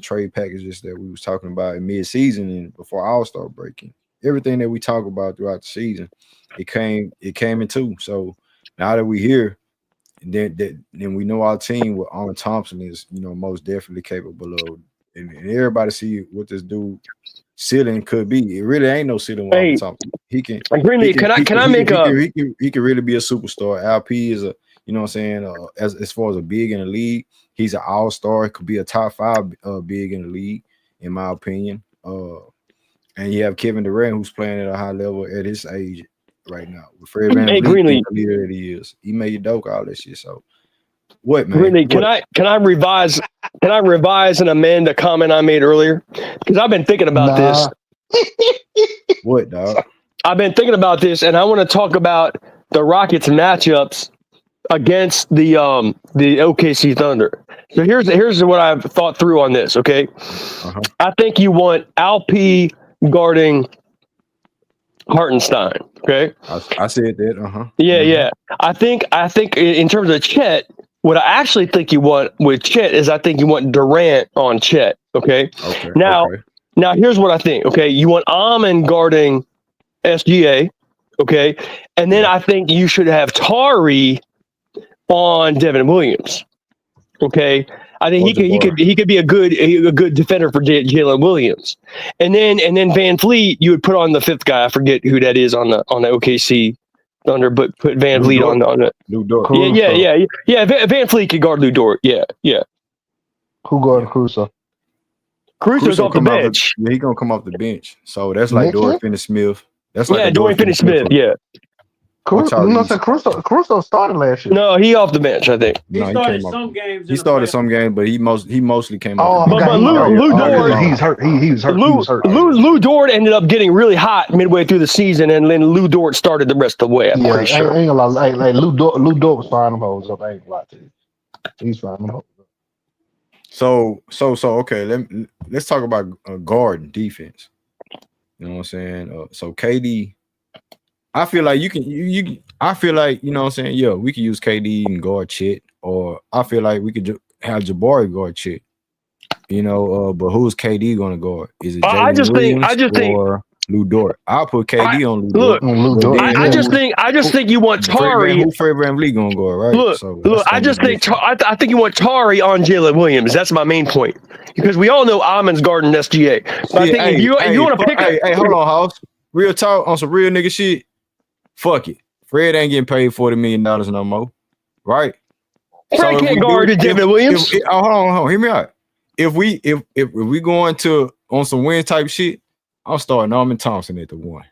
trade packages that we was talking about in mid-season and before All-Star breaking, everything that we talk about throughout the season, it came into. So now that we're here, then we know our team with Arlen Thompson is most definitely capable of, and everybody see what this dude ceiling could be. It really ain't no ceiling with Arlen Hey, Thompson. He can really be a superstar. LP is a, what I'm saying, as far as a big in the league, he's an all-star. Could be a top 5 big in the league, in my opinion. And you have Kevin Durant, who's playing at a high level at his age right now. With Fred VanVleet being the leader that he is, he made Udoka all that shit. So what, man? Really, can I revise and amend a comment I made earlier? Because I've been thinking about this. What, dog? I've been thinking about this, and I want to talk about the Rockets matchups against the OKC Thunder. So here's what I've thought through on this. Okay, I think you want Alp guarding Hartenstein. Okay, I said that. Yeah. I think in terms of Chet, what I actually think you want with Chet is I think you want Durant on Chet. Okay. Now here's what I think. Okay, you want Amon guarding SGA. Okay, and then I think you should have Tari on Devin Williams. Okay, I think he could be a good defender for Jalen Williams, and then Van Fleet you would put on the fifth guy. I forget who that is on the OKC Thunder, but put Van Fleet on the Lou Dort. Yeah. Van Fleet could guard Lou Dort. Yeah. Who guarded Caruso? Caruso's off the bench. He gonna come off the bench. So that's like Dorian Finney-Smith. That's like Dorian Finney-Smith. Yeah. Caruso started last year. No, he off the bench. I think. He started some games. He started some games, but he mostly came off. But Lou Dort, he's hurt. He was hurt. Lou Dort ended up getting really hot midway through the season, and then Lou Dort started the rest of the way. I'm pretty sure. I ain't gonna lie. Like Lou Dort was firing them hoes up. I ain't gonna lie to you. He's firing them hoes up. So okay. Let's talk about guard and defense. You know what I'm saying? So KD. I feel like I feel like, you know what I'm saying? Yeah, we could use KD and guard Chet, or I feel like we could have Jabari guard Chet. You know, but who's KD going to guard? Is it Jalen Williams or Lou Dort? I'll put KD on Lou Dort. I just think you want Tari. Who Fred VanVleet going to guard, right? I think you want Tari on Jalen Williams. That's my main point. Because we all know Amon's guarding SGA. So I think if you want to pick Hey, hold on, House. Real talk on some real nigga shit. Fuck it. Fred ain't getting paid $40 million no more. Right? Fred can't guard Devin Williams. Hold on. Hear me out. If we going to on some win type shit, I'm starting Norman Thompson at the 1.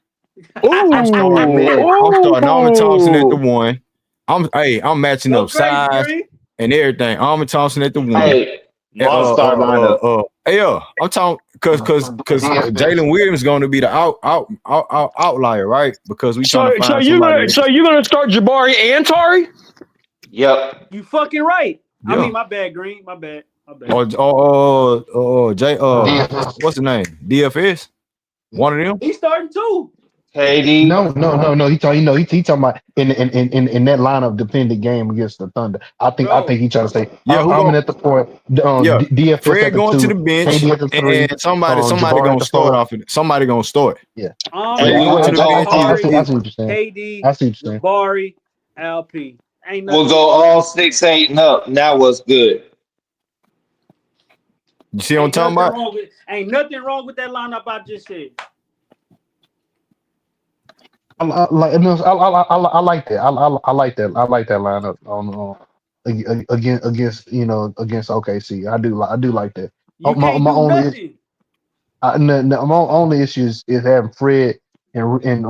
I'm starting Norman Thompson at the 1. I'm matching up size and everything. Norman Thompson at the 1. All-star lineup. I'm talking because Jalen Williams is going to be the outlier, right? Because we trying to find somebody. So you're gonna start Jabari and Tari? Yep. You fucking right. Yeah. I mean, my bad, Green. My bad. What's the name? DFS? One of them? He's starting too. KD. No. He talking about in that lineup dependent game against the Thunder. I think he trying to say I'm at the point. DFS Fred going to the bench, and somebody gonna start off. Somebody gonna start. Yeah. Going to the bench. I see what you're saying. KD, I see what you're saying. Jabari, LP. We'll go all 6, 8 and up. Now what's good? You see what I'm talking about? Ain't nothing wrong with that lineup I just said. I like that. I like that. I like that lineup on against OKC. I do like that. My only issue is having Fred and reading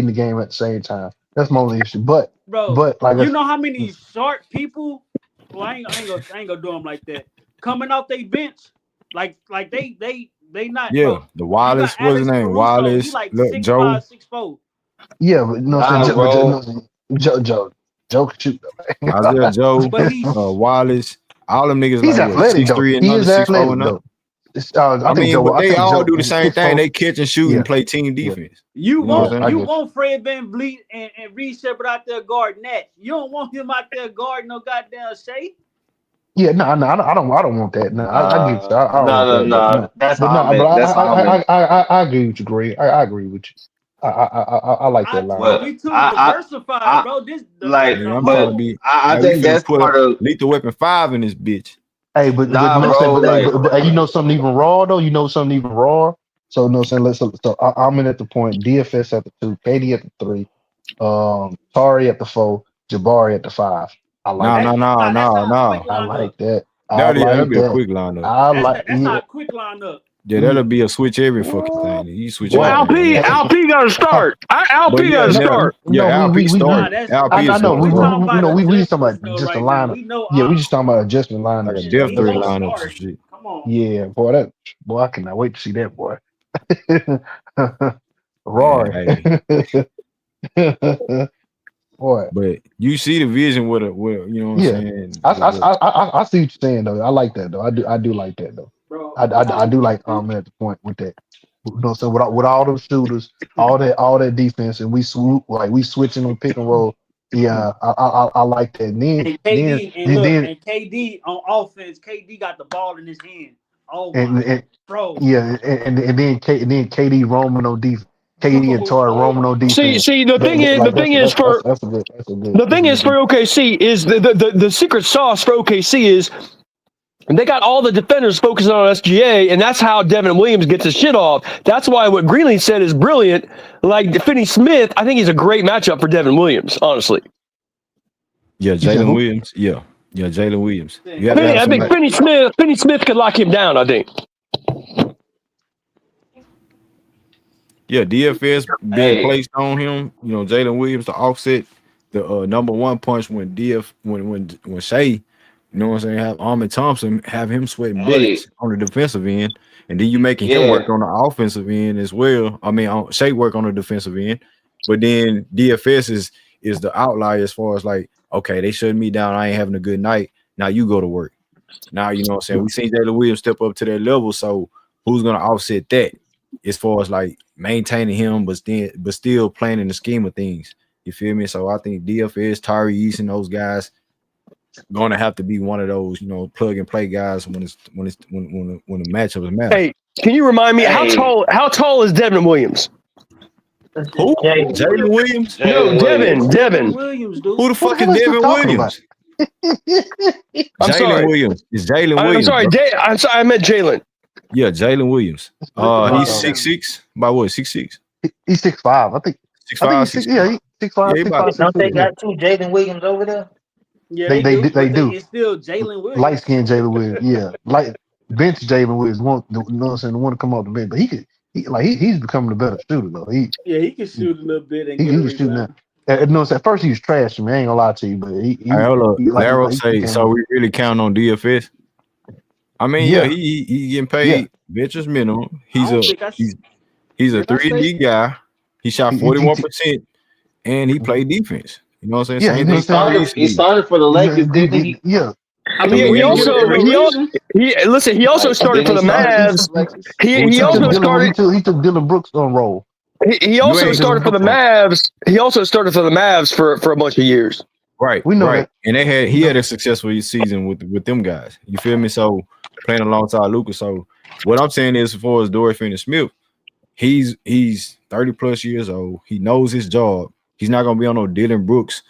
the game at the same time. That's my only issue. But like you know how many sharp people? Well, I ain't gonna do them like that. Coming off they bench, like they not. Yeah, bro. the Wallace. What's his name? Caruso, Wallace. like Look, 6'5", Joe. 6'4". Yeah, but Joe can shoot though. Isaiah Joe, Wallace, all them niggas. He's like athletic 6'3" and He is 6'4" athletic and up. I mean, but they all do the same thing. 6'4". They catch and shoot and play team defense. You want Fred VanVleet and Reed Shepard out there guarding that. You don't want him out there guarding no goddamn Shea. Yeah, no, I don't want that. No, I get you. No. That's I agree with you, Greg. I agree with you. I like that line. We too diversified, bro. I think that's part of Lethal Weapon 5 in this bitch. Hey, but you know something even raw though. You know something even raw. So no, saying so I'm in at the point. DFS at the 2, KD at the 3, Tari at the 4, Jabari at the 5. I like no. I like that. That'll be a quick lineup. That's not a quick lineup. Yeah, that'll be a switch every fucking thing. You switch. Well, LP got to start. LP got to start. Yeah, LP start. I know. We just talking about just a lineup. Yeah, we just talking about adjustment lineup. Like a depth 3 lineup and shit. Come on. Yeah, boy, I cannot wait to see that boy. Rory. Boy. But you see the vision with you know what I'm saying? I see what you're saying though. I like that though. I do like that though. Bro, I do like at the point with that. You know what I'm saying? With all those shooters, all that defense, and we swoop like we switching on pick and roll. Yeah, I like that. And then and KD and look, then and KD on offense, KD got the ball in his hand. Oh my, and bro. yeah, and then KD roaming on defense. KD and Torrey roaming on defense. See, the thing is, That's a good. the thing is for OKC is the secret sauce for OKC is they got all the defenders focusing on SGA, and that's how Devin Williams gets his shit off. That's why what Greenlee said is brilliant. Like Finney Smith, I think he's a great matchup for Devin Williams, honestly. Yeah, Jalen Williams. Yeah, Jalen Williams. I think Finney Smith could lock him down, I think. Yeah, DFS being placed on him, you know, Jalen Williams to offset the number one punch when Shea, you know what I'm saying, have Ahmed Thompson have him sweating bullets on the defensive end, and then you making him work on the offensive end as well. I mean, Shea work on the defensive end, but then DFS is the outlier as far as like, okay, they shutting me down, I ain't having a good night. Now you go to work. Now you know what I'm saying. We seen Jalen Williams step up to that level, so who's gonna offset that? As far as like maintaining him, but still playing in the scheme of things. You feel me? So I think DFS, Tyrese, and those guys gonna have to be one of those, you know, plug and play guys when the matchup is matter. Hey, can you remind me how tall is Devin Williams? Who? Jalen Williams? No, Devin. Williams, dude. Who the fuck is Devin Williams? Jalen Williams. It's Jalen Williams. I'm sorry, I meant Jalen. Yeah, Jalen Williams. He's 6'6". By what? 6'6". He's 6'5". I think 6'5". Yeah, he's 6'5". Don't they got two Jaden Williams over there? Yeah, they do. It's still Jalen Williams. Light skinned Jalen Williams. Yeah, like bench Jalen Williams. You know what I'm saying? The one to come off the bench, but he's becoming a better shooter though. He can shoot a little bit. And he can shoot now. You know, at first he was trash. I ain't gonna lie to you, but hold up. So we really count on DFS. I mean, he getting paid veterans minimum. He's a 3-and-D guy. He shot 41%, and he played defense. You know what I'm saying? He started for the Lakers, didn't he? Yeah. I mean, he also started for the Mavs. He took Dylan Brooks on roll. He also started for the Mavs. He also started for the Mavs for a bunch of years. Right, we know right. that. And he had a successful season with them guys. You feel me? So playing alongside Luka. So what I'm saying is, as far as Dorian Finney-Smith, he's 30 plus years old. He knows his job. He's not gonna be on no Dylan Brooks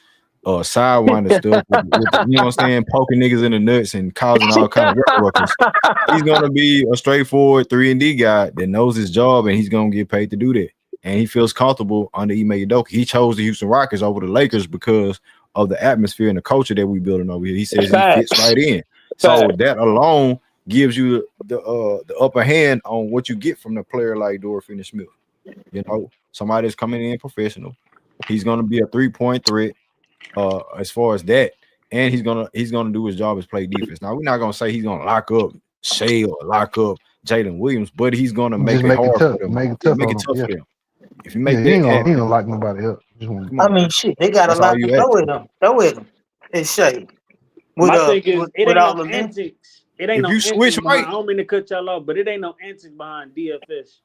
sidewinder stuff with, you know what I'm saying, poking niggas in the nuts and causing all kind of ruckus. He's gonna be a straightforward 3-and-D guy that knows his job, and he's gonna get paid to do that. And he feels comfortable under Ime Udoka. He chose the Houston Rockets over the Lakers because of the atmosphere and the culture that we building over here. He says he fits right in. So that alone gives you the upper hand on what you get from the player like Dorian Finney-Smith. You know, somebody that's coming in professional. He's gonna be a 3-point threat as far as that, and he's gonna do his job as play defense. Now we're not gonna say he's gonna lock up Shea or lock up Jalen Williams, but he's gonna make it hard for them. Make it tough for them. If you make that, he ain't gonna lock nobody up. I mean, shit, they got a lot to throw at him. Throw at him. It's Shea. My thing is, it ain't no antics. It ain't if no you antics switch behind, right, I don't mean to cut y'all off, but it ain't no antics behind DFS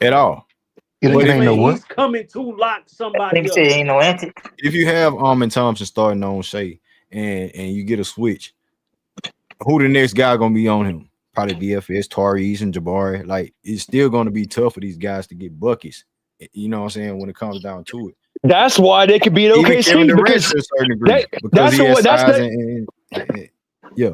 at all. It ain't no what? He's coming to lock somebody up. Ain't no antics. If you have Ahmed Thompson starting on Shea and you get a switch, who the next guy gonna be on him? Probably DFS, Tyrese, and Jabari. Like, it's still gonna be tough for these guys to get buckets. You know what I'm saying? When it comes down to it, that's why they could beat OKC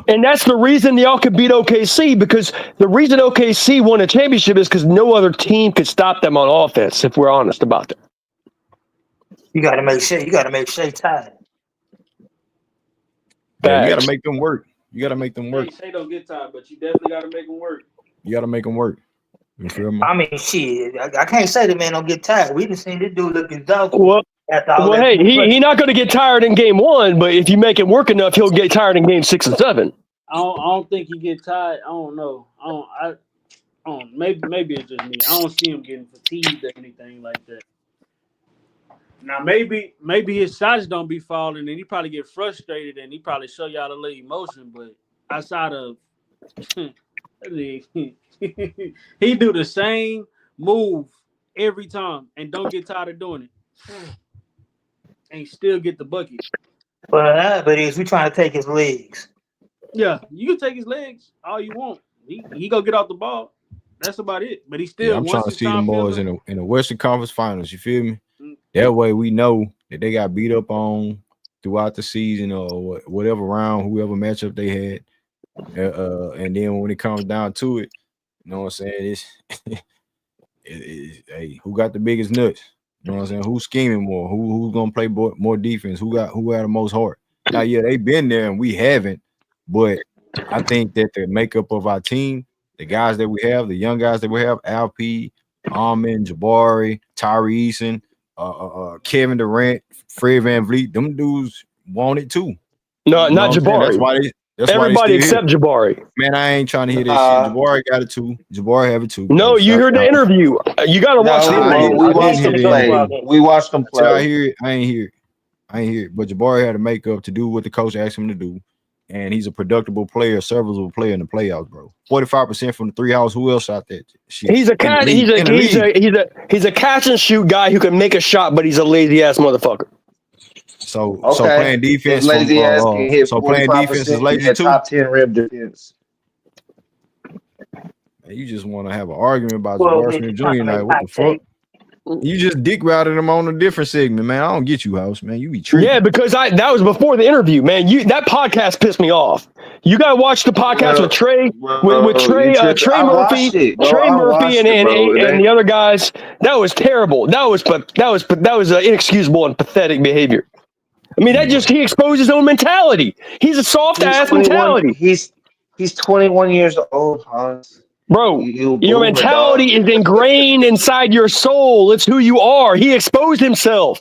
and that's the reason y'all could beat OKC, because the reason OKC won a championship is because no other team could stop them on offense. If we're honest about that, you got to make sure. You got to make Shea tired. Yeah, you got to make them work. You got to make them work. Shea don't get tired, but you definitely got to make them work. You got to make them work. You feel me? I mean, shit. I can't say the man don't get tired. We done seen this dude looking doubtful. Well, hey, he not going to get tired in game 1, but if you make him work enough, he'll get tired in game 6 and 7. I don't think he get tired. I don't know. I don't. Maybe it's just me. I don't see him getting fatigued or anything like that. Now maybe his shots don't be falling, and he probably get frustrated, and he probably show y'all a little emotion. But outside of he do the same move every time and don't get tired of doing it, and still get the bucket. But we trying to take his legs. Yeah, you can take his legs all you want. He go get off the ball. That's about it. But he still. Yeah, I'm trying to see them boys in the Western Conference Finals. You feel me? That way we know that they got beat up on throughout the season or whatever round, whoever matchup they had. And then when it comes down to it, you know what I'm saying? It's hey, who got the biggest nuts? You know what I'm saying? Who's scheming more? Who's gonna play more defense? Who had the most heart? Now, yeah, they've been there and we haven't, but I think that the makeup of our team, the guys that we have, the young guys that we have, Alp, Armin, Jabari, Tyree Eason, Kevin Durant, Fred VanVleet, them dudes want it too. No, not Jabari. That's everybody why except here. Jabari. Man, I ain't trying to hear that shit. Jabari got it too. Jabari have it too. No, you heard the interview. You got to watch the interview. We watched them play. We watched them play. I hear it. I ain't hear it. But Jabari had to make up to do what the coach asked him to do. And he's a productive player, serviceable player in the playoffs, bro. 45% from the three house. Who else shot that shit? He's a catch. He's a catch and shoot guy who can make a shot, but he's a lazy ass motherfucker. So playing defense, lazy ass can hit. So playing defense is lazy too. Top 10 rim defense. You just want to have an argument about Jabari Smith Jr. Like, what the fuck? You just dick routed him on a different segment, man. I don't get you, House, man. You be tripping. Yeah, because that was before the interview, man. That podcast pissed me off. You gotta watch the podcast with Trey, with Trey Murphy, and the other guys. That was terrible. That was inexcusable and pathetic behavior. I mean, he exposed his own mentality. He's a soft ass mentality. He's 21 years old, Hans. Bro, your mentality is ingrained inside your soul. It's who you are. He exposed himself.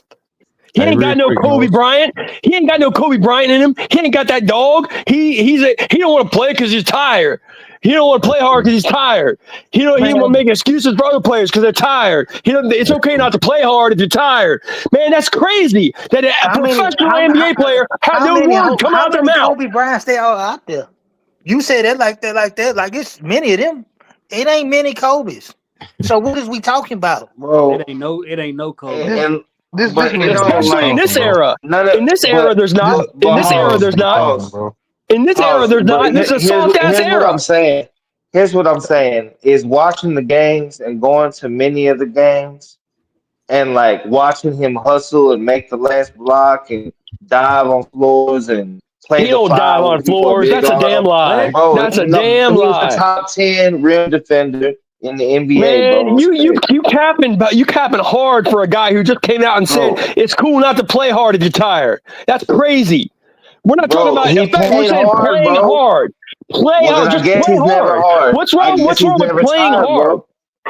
He ain't got no Kobe Bryant. He ain't got no Kobe Bryant in him. He ain't got that dog. He don't want to play because he's tired. He don't want to play hard because he's tired. He don't want to make excuses for other players because they're tired. It's okay not to play hard if you're tired. Man, that's crazy that a professional NBA player had no word come out their mouth. Kobe Bryant stay all out there. You say that like that. Like it's many of them. It ain't many Kobe's. So what is we talking about? Bro, it ain't no Kobe. And especially in this era. In this era, there's not. In this era, there's not. In this era, there's not. This is a soft ass era. Here's what I'm saying: is watching the games and going to many of the games, and like watching him hustle and make the last block and dive on floors and. He don't dive on floors. That's a damn lie. Bro, that's a damn lie. He's the top 10 rim defender in the NBA. Man, bro. you capping hard for a guy who just came out and said it's cool not to play hard if you're tired. That's crazy. We're not talking about we're saying playing hard. Play hard. Just play hard. What's wrong? What's wrong with playing hard?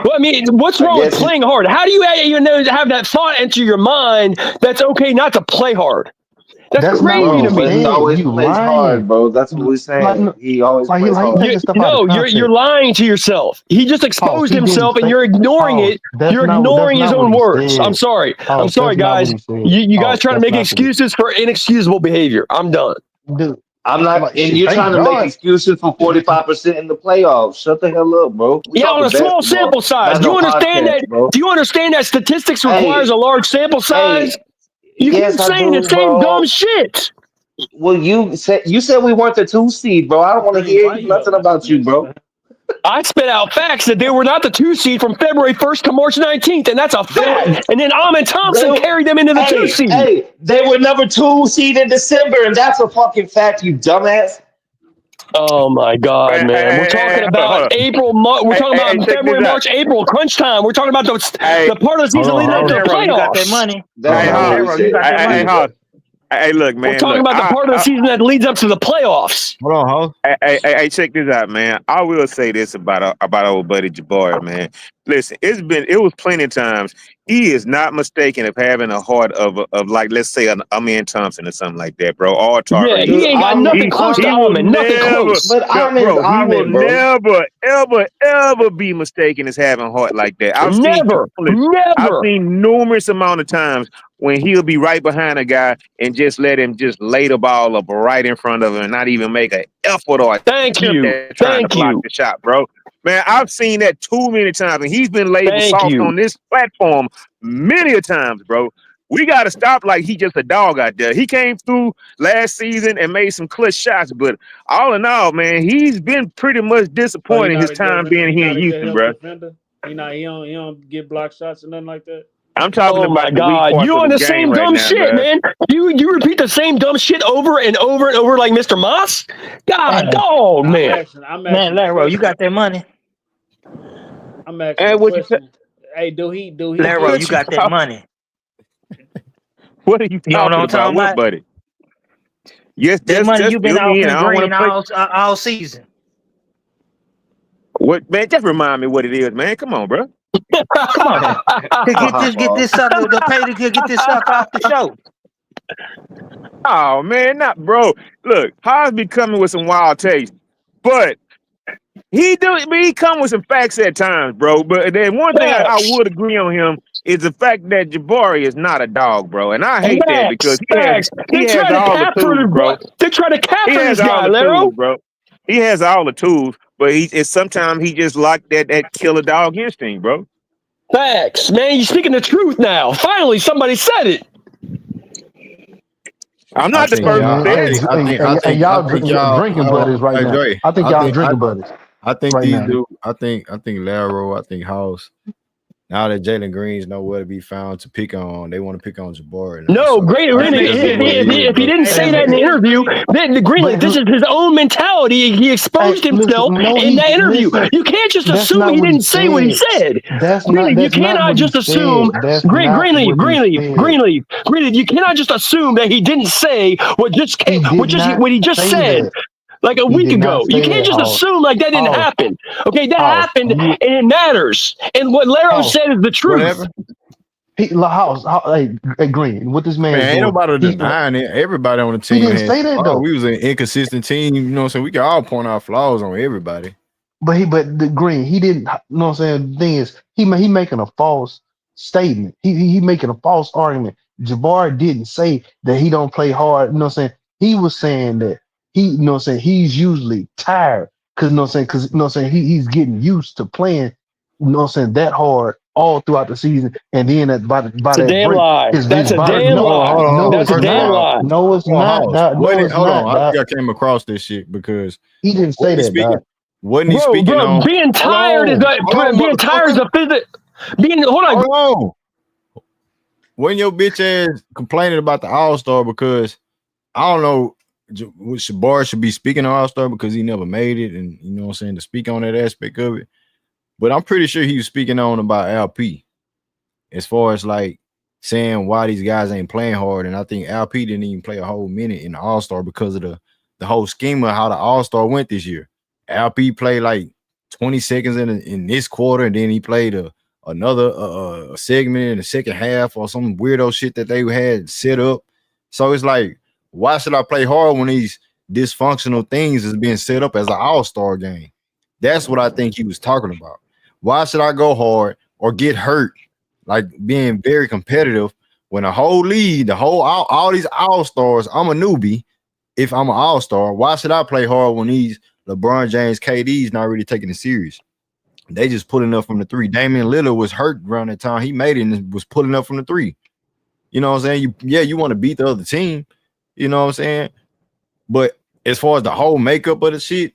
Well, I mean, what's wrong with playing hard? How do you have that thought enter your mind that's okay not to play hard? That's crazy to me. He always plays hard, bro. That's what we're saying. He always plays hard. You're lying to yourself. He just exposed himself, and you're ignoring it. You're ignoring his own words. I'm sorry. I'm sorry, guys. You guys trying to make excuses for inexcusable behavior. I'm done. Dude, I'm not. And you're trying to make excuses for 45% in the playoffs. Shut the hell up, bro. On a small sample size. Do you understand that? Do you understand that statistics requires a large sample size? You keep saying the same dumb shit. Well, you said we weren't the 2 seed, bro. I don't want to hear nothing about you, bro. I spit out facts that they were not the 2 seed from February 1st to March 19th, and that's a fact. And then Amin Thompson carried them into the 2 seed. Hey, they were number 2 seed in December, and that's a fucking fact, you dumbass. Oh my God, man! We're talking about April. We're talking about February, March, April, crunch time. We're talking about the part of the season leading up to the playoffs. You got that money. Hey, look, man. We're talking about the part of the season that leads up to the playoffs. Hold on, Hey, check this out, man. I will say this about old buddy Jabari, man. Listen, it was plenty of times he is not mistaken of having a heart of like, let's say an Amin Thompson or something like that, bro. All target. Yeah, he ain't got nothing close to Amin. Nothing close. But he will never, ever be mistaken as having a heart like that. I've seen numerous amount of times when he'll be right behind a guy and just let him just lay the ball up right in front of him and not even make an effort or Thank attempt you. at trying to Thank block you. the shot, bro. Man, I've seen that too many times, and he's been labeled Thank soft you. on this platform many a times, bro. We got to stop like he just a dog out there. He came through last season and made some clutch shots, but all in all, man, he's been pretty much But he disappointed his not a time good. being He here not in a good Houston, help bro. defender. He don't get block shots or nothing like that. I'm talking Oh my about the weak God, parts you of on the the game same right dumb now, shit, man. man. You repeat the same dumb shit over and over and over like Mr. Moss. God, Man, dog, man. I'm man, asking a Laro, you question. got that money? I'm asking a And what you question. Hey, do he Laro, get? you got that money? What are you You don't know talking what I'm about? talking What, about? buddy? Yes, That money just you've been fill me in. offering I don't want to Green play. all season. What, man? Just remind me what it is, man. Come on, bro. Come on, to get this sucker to pay to get this sucker off the show. Oh man, not bro. Look, Haas be coming with some wild takes, but he come with some facts at times, bro. But then one thing I would agree on him is the fact that Jabari is not a dog, bro, and I hate that because Facts. he They're has trying to all the cap for tools, this, bro. They're trying to cap He for has this all guy, the Laro. tools, bro. He has all the tools, but sometimes he just like that killer dog instinct, bro. Facts, man. You're speaking the truth now. Finally, somebody said it. I'm I not the think first y'all. to say it. I think y'all. drinking buddies right Hey, now. Dre, I think y'all drinking buddies I think right these now. dudes. I think Laro. I think House. Now that Jalen Green's nowhere to be found to pick on, they want to pick on Jabari now. No, So great. I think that's just what it is, If he bro. didn't say that in the interview, then the Greenlee, this is his own mentality. He exposed himself in that interview. You can't just That's assume not he what he didn't say what he said. said. That's Greenleaf, you not cannot what he just assume. said. That's not what he said. Greenleaf, you cannot just assume that he didn't say what he just say said. that. Like a He week did not ago. You say can't that, just Hoss. assume like that didn't Hoss. happen. Okay, that Hoss, happened and it matters. And what Laro Hoss. said is the truth. Whatever. Hey, Green, what this man's Man, ain't doing? nobody denying it. Everybody on the team didn't has say that, flaws. though. We was an inconsistent team, you know. So we can all point out flaws on everybody. But the Green, he didn't. You know what I'm saying? The thing is, he making a false statement. He making a false argument. Jabari didn't say that he don't play hard. You know what I'm saying? He was saying that you know what I'm saying, he's usually tired because you know what I'm saying, he's getting used to playing, you know what I'm saying, that hard all throughout the season, and then by That's a that damn break, lie. That's a damn lie. That's a damn lie. No, it's not. Dog. No, it's Hold not. on. I Dog. think I came across this shit because He didn't say that, dog. Wasn't he speaking on? Being tired is a physical. Hold on. When your bitch ass complaining about the All-Star because I don't know, Jabari should be speaking on All-Star because he never made it, and you know what I'm saying, to speak on that aspect of it. But I'm pretty sure he was speaking on about LP as far as like saying why these guys ain't playing hard. And I think LP didn't even play a whole minute in the All-Star because of the whole scheme of how the All-Star went this year. LP played like 20 seconds in this quarter, and then he played another segment in the second half or some weirdo shit that they had set up. So it's like, why should I play hard when these dysfunctional things is being set up as an all-star game? That's what I think he was talking about. Why should I go hard or get hurt, like being very competitive when a whole league, all these all-stars, I'm a newbie. If I'm an all-star, why should I play hard when these LeBron James, KD's not really taking it serious? They just pulling up from the three. Damian Lillard was hurt around that time. He made it and was pulling up from the three. You know what I'm saying? You want to beat the other team. You know what I'm saying? But as far as the whole makeup of the shit,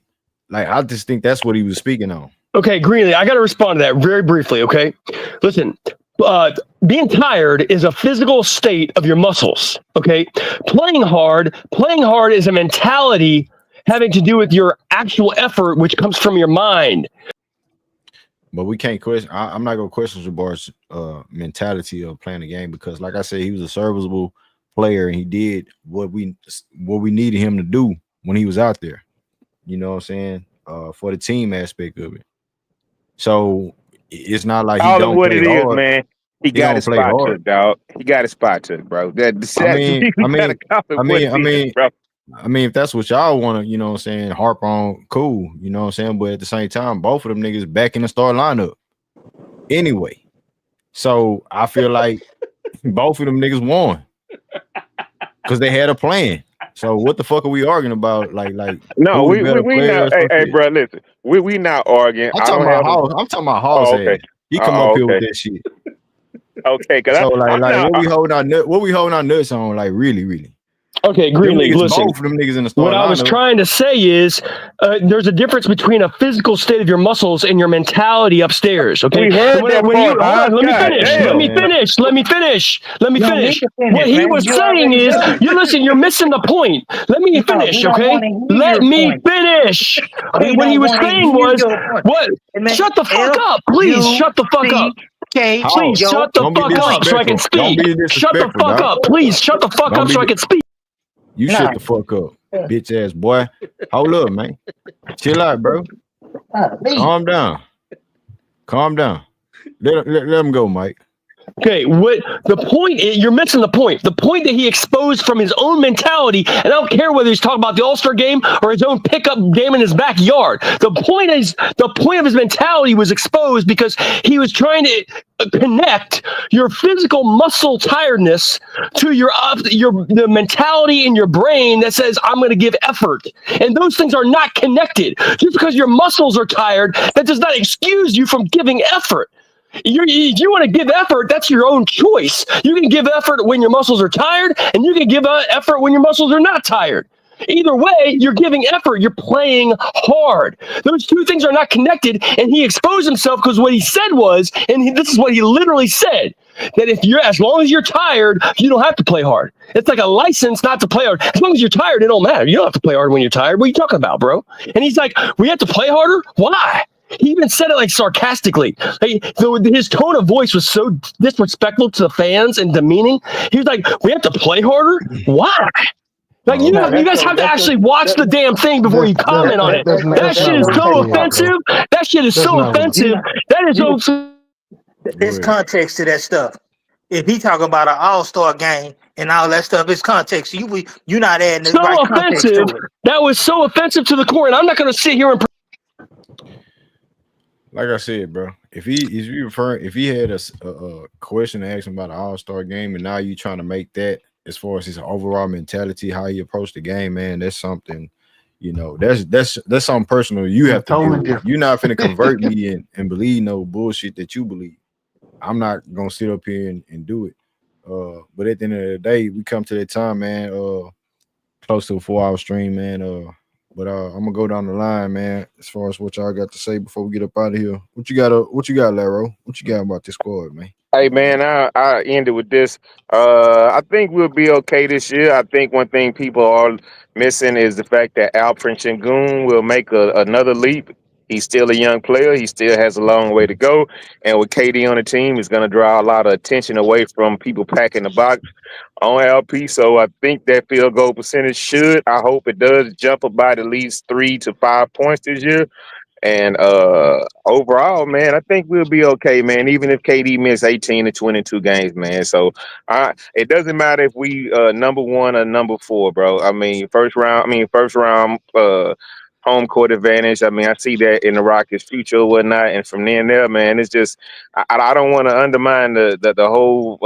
like I just think that's what he was speaking on. Okay, Greenlee, I got to respond to that very briefly, okay? Listen, being tired is a physical state of your muscles, okay? Playing hard is a mentality having to do with your actual effort, which comes from your mind. But we can't question. I'm not gonna question Jabbar's mentality of playing the game because, like I said, he was a serviceable player and he did what we needed him to do when he was out there. You know what I'm saying? For the team aspect of it. So it's not like he all don't of what play it is, hard. man. He got his spot took, dog. He got his spot took, bro. I mean, if that's what y'all want to, you know what I'm saying, harp on, cool, you know what I'm saying. But at the same time, both of them niggas back in the start lineup anyway. So I feel like Both of them niggas won because they had a plan. So what the fuck are we arguing about? Like No, who the better we player or not. some Hey, shit? bro, listen. We not arguing. I'm I talking don't about have a. Hoss. I'm talking about Hoss Oh, ass. okay. He come up here with Okay. that shit. Okay, because So I'm like not. what we holding our nuts on? Like really. Okay, Them Greenleaf, niggas, listen. both of them niggas in the What starting I was lineup. trying to say is there's a difference between a physical state of your muscles and your mentality upstairs. Okay. We heard And that when you part, hold Hoss. on, let me God finish. damn. Let me finish. Let me finish. Let me You don't need finish. to What finish, he man. was You saying already is, done. you listen, you're missing the point. Let me No, we finish, don't okay? want to hear Let your me point. finish. Okay, We what he don't was want to saying hear was, your point. what? Shut the fuck up, please. Shut the fuck up. F-U-C-K, Please Hoss, yo, shut the don't be fuck up so I can disrespectful. Don't speak. be Shut the disrespectful, fuck dog. up. Please shut the fuck Don't up be so I can speak. You Nah. shut the fuck up, bitch ass boy. Hold up, man. Chill out, bro. Calm down. Let him go, Mike. Okay, what the point is, you're missing the point. The point that he exposed from his own mentality, and I don't care whether he's talking about the All-Star game or his own pickup game in his backyard. The point of his mentality was exposed because he was trying to connect your physical muscle tiredness to the mentality in your brain that says, I'm going to give effort. And those things are not connected. Just because your muscles are tired, that does not excuse you from giving effort. If you want to give effort, that's your own choice. You can give effort when your muscles are tired, and you can give effort when your muscles are not tired. Either way, you're giving effort. You're playing hard. Those two things are not connected, and he exposed himself because what he said was, this is what he literally said, that as long as you're tired, you don't have to play hard. It's like a license not to play hard. As long as you're tired, it don't matter. You don't have to play hard when you're tired. What are you talking about, bro? And he's like, we have to play harder? Why? He even said it like sarcastically. His tone of voice was so disrespectful to the fans and demeaning. He was like, we have to play harder? Why? Like, you guys have to actually watch the damn thing before you comment on it. That shit is so offensive. That shit is so offensive. That is so. There's context to that stuff. If he talking about an all-star game and all that stuff, it's context. You're not adding the right context to it. That was so offensive to the core, and I'm not going to sit here and. Like I said, bro, if he had a question to ask him about an All-Star game, and now you trying to make that as far as his overall mentality, how he approached the game, man, that's something, that's something personal. You have to deal with. You're not finna convert me and believe no bullshit that you believe. I'm not gonna sit up here and do it. But at the end of the day, we come to that time, man. Close to a 4-hour stream, man. But I'm gonna go down the line, man. As far as what y'all got to say before we get up out of here, what you got, Laro? What you got about this squad, man? Hey man, I ended with this. I think we'll be okay this year. I think one thing people are missing is the fact that Alfred Sengun will make another leap. He's still a young player. He still has a long way to go. And with KD on the team, it's going to draw a lot of attention away from people packing the box on LP. So I think that field goal percentage I hope it does jump up by at least 3 to 5 points this year. And overall, man, I think we'll be okay, man. Even if KD miss 18 to 22 games, man. So it doesn't matter if we number 1 or number 4, bro. I mean, first round home court advantage. I mean, I see that in the Rockets' future or whatnot. And from there, man, it's just I don't want to undermine the whole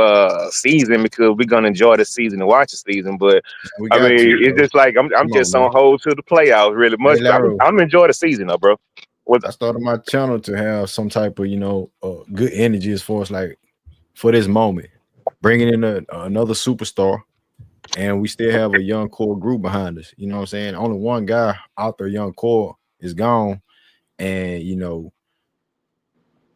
season because we're gonna enjoy the season and watch the season. But I mean, it's just like I'm just on hold to the playoffs really much. Hey, I'm enjoying the season though, bro. I started my channel to have some type of good energy as far as like for this moment, bringing in another superstar, and we still have a young core group behind us. You know what I'm saying? Only one guy out there, young core, is gone, and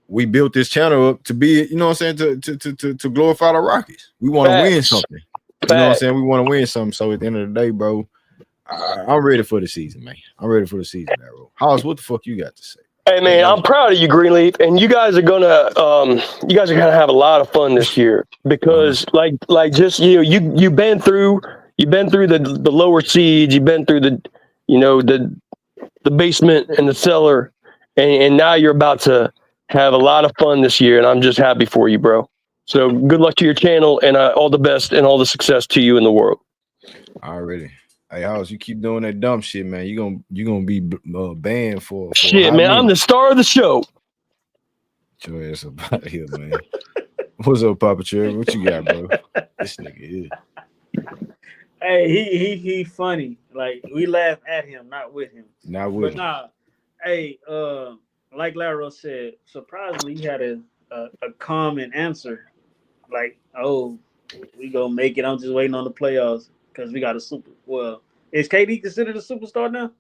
we built this channel up to be, you know what I'm saying, to glorify the Rockets. We want to win something. You know what I'm saying? We want to win something. So at the end of the day, bro, I'm ready for the season, man. I'm ready for the season, bro. House, what the fuck you got to say? Hey man, I'm proud of you, Greenleaf, and you guys are gonna have a lot of fun this year because like just you've been through the lower seeds, you've been through the basement and the cellar, and now you're about to have a lot of fun this year, and I'm just happy for you, bro. So good luck to your channel, and all the best and all the success to you in the world. Already. Hey, House, you keep doing that dumb shit, man. You gonna be banned for shit, man. I'm the star of the show. Get your ass up out of here, man. What's up, Papa Cherry? What you got, bro? This nigga is. Hey, he funny. Like we laugh at him, not with him. Not with But him. nah, hey, like Laro said, surprisingly he had a common answer. Like, oh, we gonna make it. I'm just waiting on the playoffs because we got a super. Well, is KD considered a superstar now?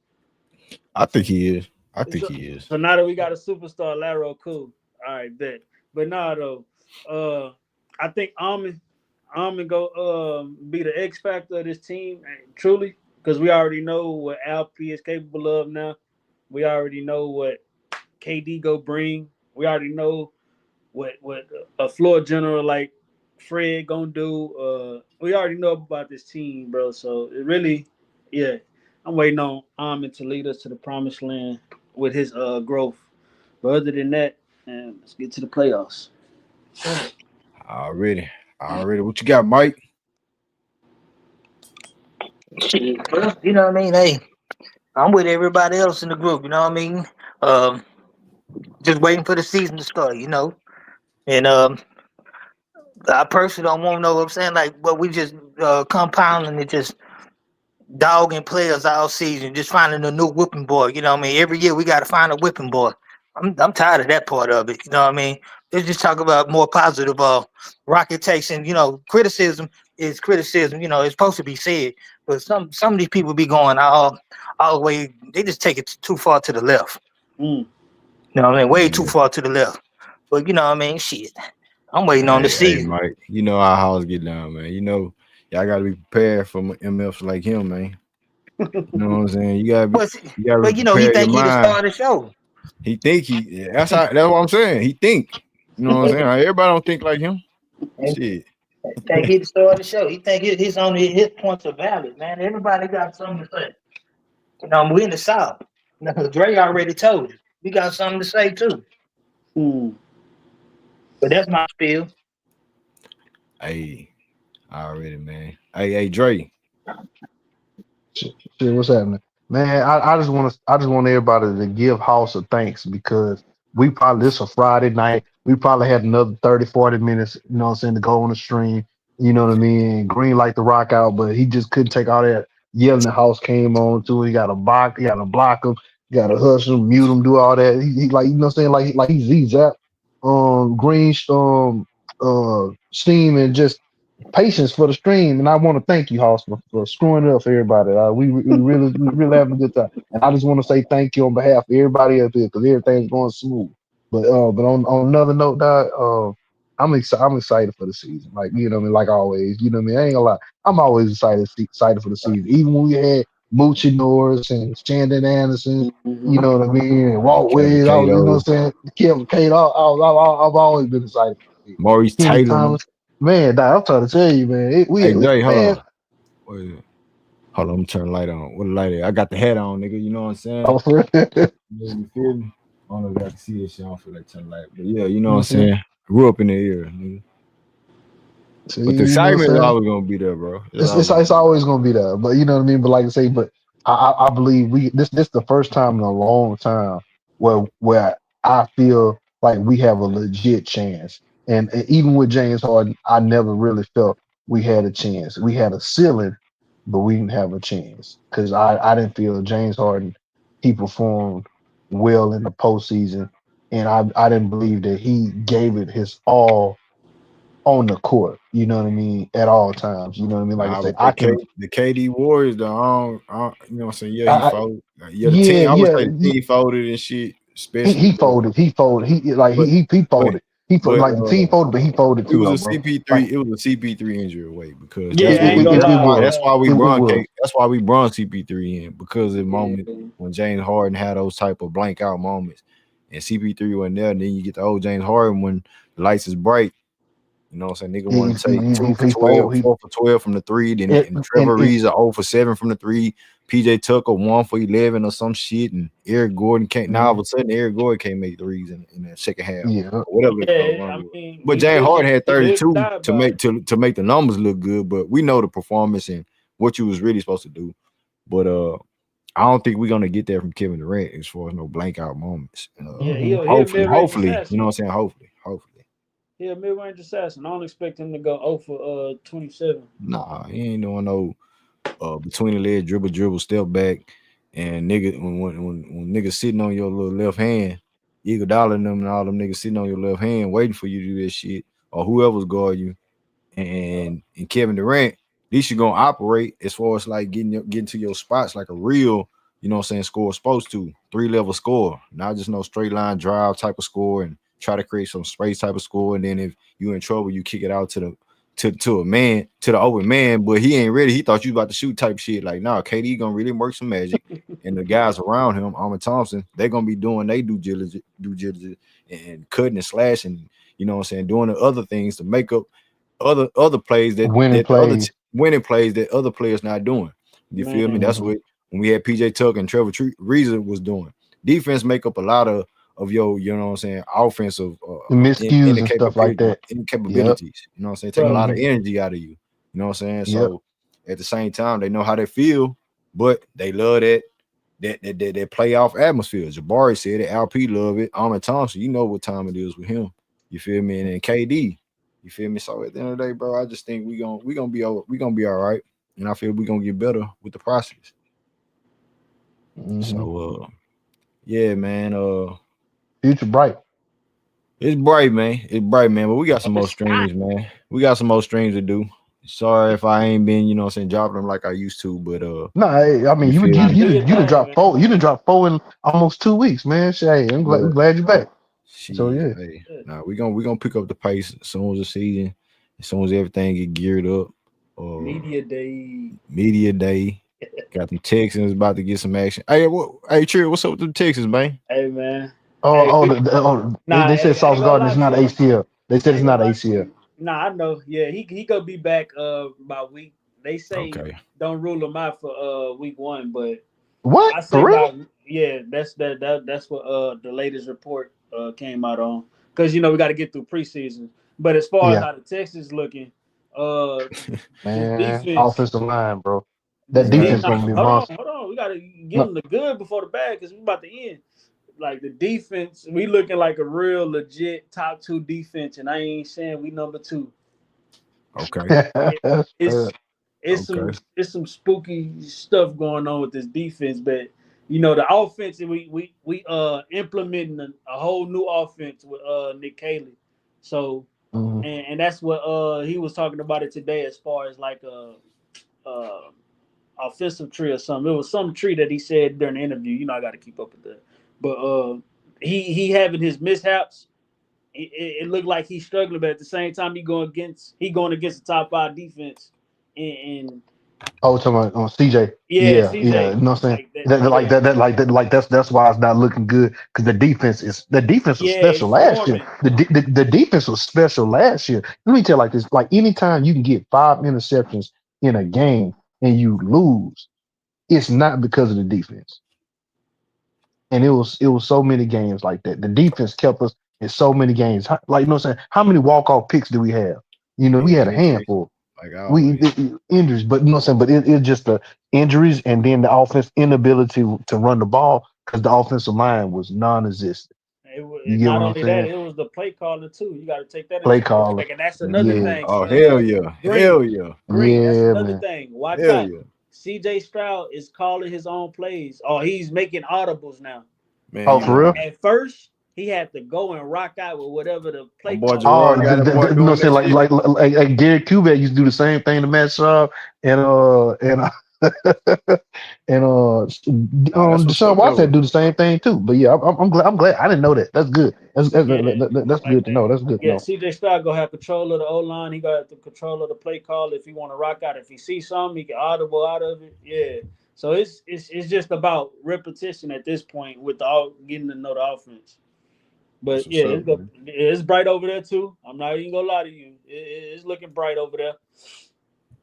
I think he is. I think So, he is. so now that we got a superstar, Laro, cool. All right, bet. But nah, though, I think Almond go be the X factor of this team, truly, because we already know what Alp is capable of now. We already know what KD go bring. We already know what a floor general like Fred gonna do. We already know about this team, bro. So it really, yeah, I'm waiting on Almond to lead us to the promised land with his growth. But other than that, man, let's get to the playoffs. Already. What you got, Mike? Shit, well, you know what I mean? Hey, I'm with everybody else in the group, you know what I mean? Um, just waiting for the season to start, you know. And I personally don't want to know what I'm saying, like, but we just compounding and just dogging players all season, just finding a new whipping boy. You know what I mean? Every year we got to find a whipping boy. I'm tired of that part of it. You know what I mean? Let's just talk about more positive rocket takes, and you know, criticism is criticism. You know, it's supposed to be said, but some of these people be going all the way. They just take it too far to the left. Mm. You know what I mean? Way too far to the left. But you know what I mean? Shit. I'm waiting on the Hey, season. Mike. You know how house get down, man. You know, y'all gotta be prepared for MFs like him, man. You know what I'm saying? You gotta But you know, he prepare your think he the mind. star of the show. He think that's what I'm saying. He think. You know what I'm saying? Everybody don't think like him. Shit. Think he the star of the show. He think his points are valid, man. Everybody got something to say. You know, we in the South. You know, Dre already told you. We got something to say too. But that's my spiel. Hey, already, man. Hey, Dre. Shit, what's happening, man? I just want everybody to give House a thanks because this a Friday night. We probably had another 30, 40 minutes, you know what I'm saying, to go on the stream. You know what I mean? Green like the rock out, but he just couldn't take all that yelling. The House came on too. He got to block him, got to hush him, mute him, do all that. He like, you know what I'm saying, like he's Z-Zap, Green, Steam, and just patience for the stream, and I want to thank you, Hoss, for screwing it up for everybody. We really having a good time, and I just want to say thank you on behalf of everybody up there because everything's going smooth. But on another note, dog, I'm excited for the season. Like you know what I mean, like always. You know what I mean. I ain't gonna lie, I'm always excited for the season. Even when we had Moochie Norris and Shandon Anderson, you know what I mean, and Walt Kevin Wade, you know what I'm Cato, saying, Kevin Kate. I've always been excited for the season. Maurice Kenny Tatum. Thomas. Man, dog, I'm trying to tell you, man. Hey, Jay, hold Man. on. What is it? Hold on, I'm turning the light on. What the light is? I got the head on, nigga. You know what I'm saying? Oh, for real? You feel me? I don't know if I can see this shit. I don't feel like turning the light. But yeah, you know what I'm saying? Grew up in the era, nigga. See, But the you know what I'm excitement is saying? always gonna be there, bro. It's always gonna be there. But you know what I mean? But like I say, but I believe this the first time in a long time where I feel like we have a legit chance. And even with James Harden, I never really felt we had a chance. We had a ceiling, but we didn't have a chance. Because I didn't feel James Harden, he performed well in the postseason. And I didn't believe that he gave it his all on the court, you know what I mean, at all times. You know what I mean? Like I Nah, say, but I can the KD Warriors, though, you know what I'm saying? Yeah, he I folded. Yeah, the team, I would say the yeah, team folded and shit, especially. he folded. He folded. He like But, he but, folded. He folded, but like the team folded, but he folded it too was though, a bro. CP3. Like It was a CP3 injury away because Yeah, I ain't gonna lie. that's why we it brought was. that's why we brought CP3 in because of the Yeah. moment when James Harden had those type of blank out moments, and CP3 wasn't there. And then you get the old James Harden when the lights is bright. You know what I'm saying? Nigga want to take 2 for 12, 4 for 12 from the three. Then and Trevor Reeves 0 for 7 from the three. PJ Tucker 1 for 11 or some shit. And Eric Gordon can't. Now all of a sudden Eric Gordon can't make threes in the second half. Yeah. Or whatever the fuck Yeah, wrong I with. mean, But he James lived Harden had he lived 32 died to by make to make the numbers look good. But we know the performance and what you was really supposed to do. But I don't think we're gonna get that from Kevin Durant as far as no blank out moments. Yeah, he'll never Hopefully, you know what I'm assassin. saying? Hopefully. He a mid-range assassin. I don't expect him to go 0 for 27. Nah, he ain't doing no between the leg dribble, step back, and nigga when niggas sitting on your little left hand, Eagle Dollar and them and all them niggas sitting on your left hand waiting for you to do that shit, or whoever's guard you, and Kevin Durant, at least you gonna operate as far as like getting to your spots like a real, you know what I'm saying, score supposed to, 3-level score, not just no straight line drive type of score and try to create some space type of score, and then if you in trouble, you kick it out to a man, to the open man, but he ain't ready. He thought you about to shoot type shit. Like, nah, KD gonna really work some magic, and the guys around him, Ahmed Thompson, they gonna be doing they due diligence, and cutting and slashing. You know what I'm saying, doing the other things to make up other plays Winning plays. winning plays that other players not doing. You feel me? That's what when we had PJ Tucker and Trevor Reza was doing. Defense make up a lot of your, you know what I'm saying, offensive miscues and stuff like that. Incapabilities. You know what I'm saying? Take a lot of energy out of you. You know what I'm saying? So at the same time, they know how they feel, but they love that playoff atmosphere. Jabari said it, LP love it. Ahmed Thompson, you know what time it is with him. You feel me? And then KD. You feel me? So at the end of the day, bro, I just think we gonna be all right. And I feel we gonna get better with the process. So yeah, man. Future bright. It's bright, man. It's bright, man. But we got some more streams, man. We got some more streams to do. Sorry if I ain't been, you know what I'm saying, dropping them like I used to, but no, I mean you done dropped 4. You done dropped 4 in almost 2 weeks, man. Hey, I'm glad you're back. So yeah. Hey, nah, we gonna pick up the pace as soon as the season, as soon as everything get geared up. Media day. Got them Texans about to get some action. Hey, Trill, what's up with the Texans, man? Hey, man. They said Sauce Gardner is not ACL. They said it's not ACL. Nah, I know. Yeah, he gonna be back by week. They say don't rule him out for week 1, but what? I say that's what the latest report came out on, because we got to get through preseason. But as far as how the Texans looking, man, defense, offensive line, bro. That defense gonna be monster. Hold on, we gotta get them the good before the bad, because we about to end. Like the defense, we looking like a real legit top 2 defense, and I ain't saying we number 2. Okay. It's some spooky stuff going on with this defense, but the offense, we implementing a whole new offense with Nick Caley. So and that's what he was talking about it today, as far as like a offensive tree or something. It was some tree that he said during the interview. I got to keep up with that. But he having his mishaps. It looked like he's struggling, but at the same time, he going against the top 5 defense. And talking about CJ. CJ. Yeah. You know what I'm saying? That's why it's not looking good, because the defense was special last year. The defense was special last year. Let me tell you like this: like anytime you can get 5 interceptions in a game and you lose, it's not because of the defense. And it was so many games like that. The defense kept us in so many games. Like, you know what I'm saying? How many walk-off picks do we have? We had a handful. We injuries, but you know what I'm saying? But it's just the injuries, and then the offense inability to run the ball, because the offensive line was non-existent. Not only that, it was the play caller too. You got to take that play caller, and that's another thing. Oh hell yeah, Green, that's another thing. Watch out. CJ Stroud is calling his own plays. Oh, he's making audibles now. Man, for real? At first, he had to go and rock out with whatever the play. You know what I'm saying? Like Gary Kubiak used to do the same thing to Matt Schaub and Deshaun Watson do the same thing too. But yeah, I'm glad. I didn't know that. That's good. That's good to know. That's good to know. CJ Stroud gonna have control of the O-line. He got the control of the play call. If he want to rock out, if he sees something, he can audible out of it. Yeah. So it's just about repetition at this point with getting to know the offense. But it's bright over there too. I'm not even gonna lie to you. It's looking bright over there.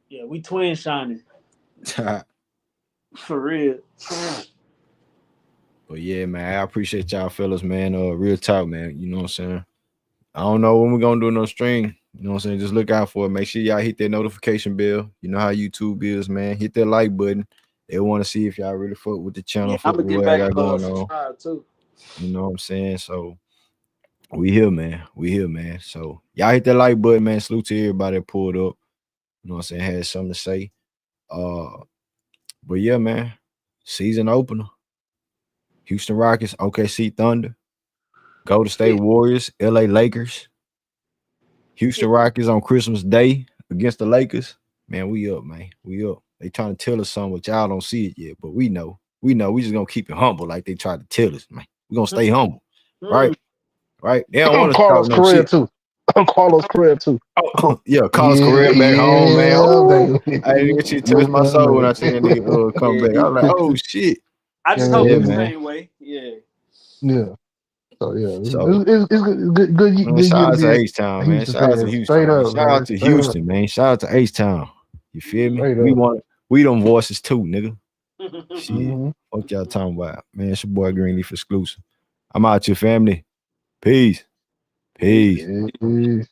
Yeah, we twin shining. For real. But yeah, man, I appreciate y'all fellas, man. Real talk, man. You know what I'm saying? I don't know when we're gonna do no stream. You know what I'm saying? Just look out for it. Make sure y'all hit that notification bell. You know how YouTube is, man. Hit that like button. They want to see if y'all really fuck with the channel. I'm gonna get back going on too. You know what I'm saying? So We here, man. We here, man. So y'all hit that like button, man. Salute to everybody that pulled up. You know what I'm saying? Had something to say. But yeah, man. Season opener. Houston Rockets, OKC Thunder, Golden State Warriors, LA Lakers, Houston Rockets on Christmas Day against the Lakers. Man, we up, man. We up. They trying to tell us something, but y'all don't see it yet. But we know. We know. We just gonna keep it humble like they tried to tell us, man. We gonna stay humble. Right? Right? They don't want us to talk Carlos no Correa shit. too. Carlos Correa too. Yeah, Carlos Correa back home, man. Oh, baby. I didn't shit touch my soul when I seen that nigga come back. I was like, oh shit. I just hope it's the same way. Yeah. Yeah. So yeah, So it's good, good man, year shout to out be to a H-Town, man. Houston Shout out to fan. Houston, Straight man. up, Shout out man. to Straight Houston, man. Shout out to H-Town. You feel me? Straight up. We them voices too, nigga. Shit. Mhm. What y'all talking about? Man, it's your boy Greenleaf exclusive. I'm out your family. Peace. Peace. Peace.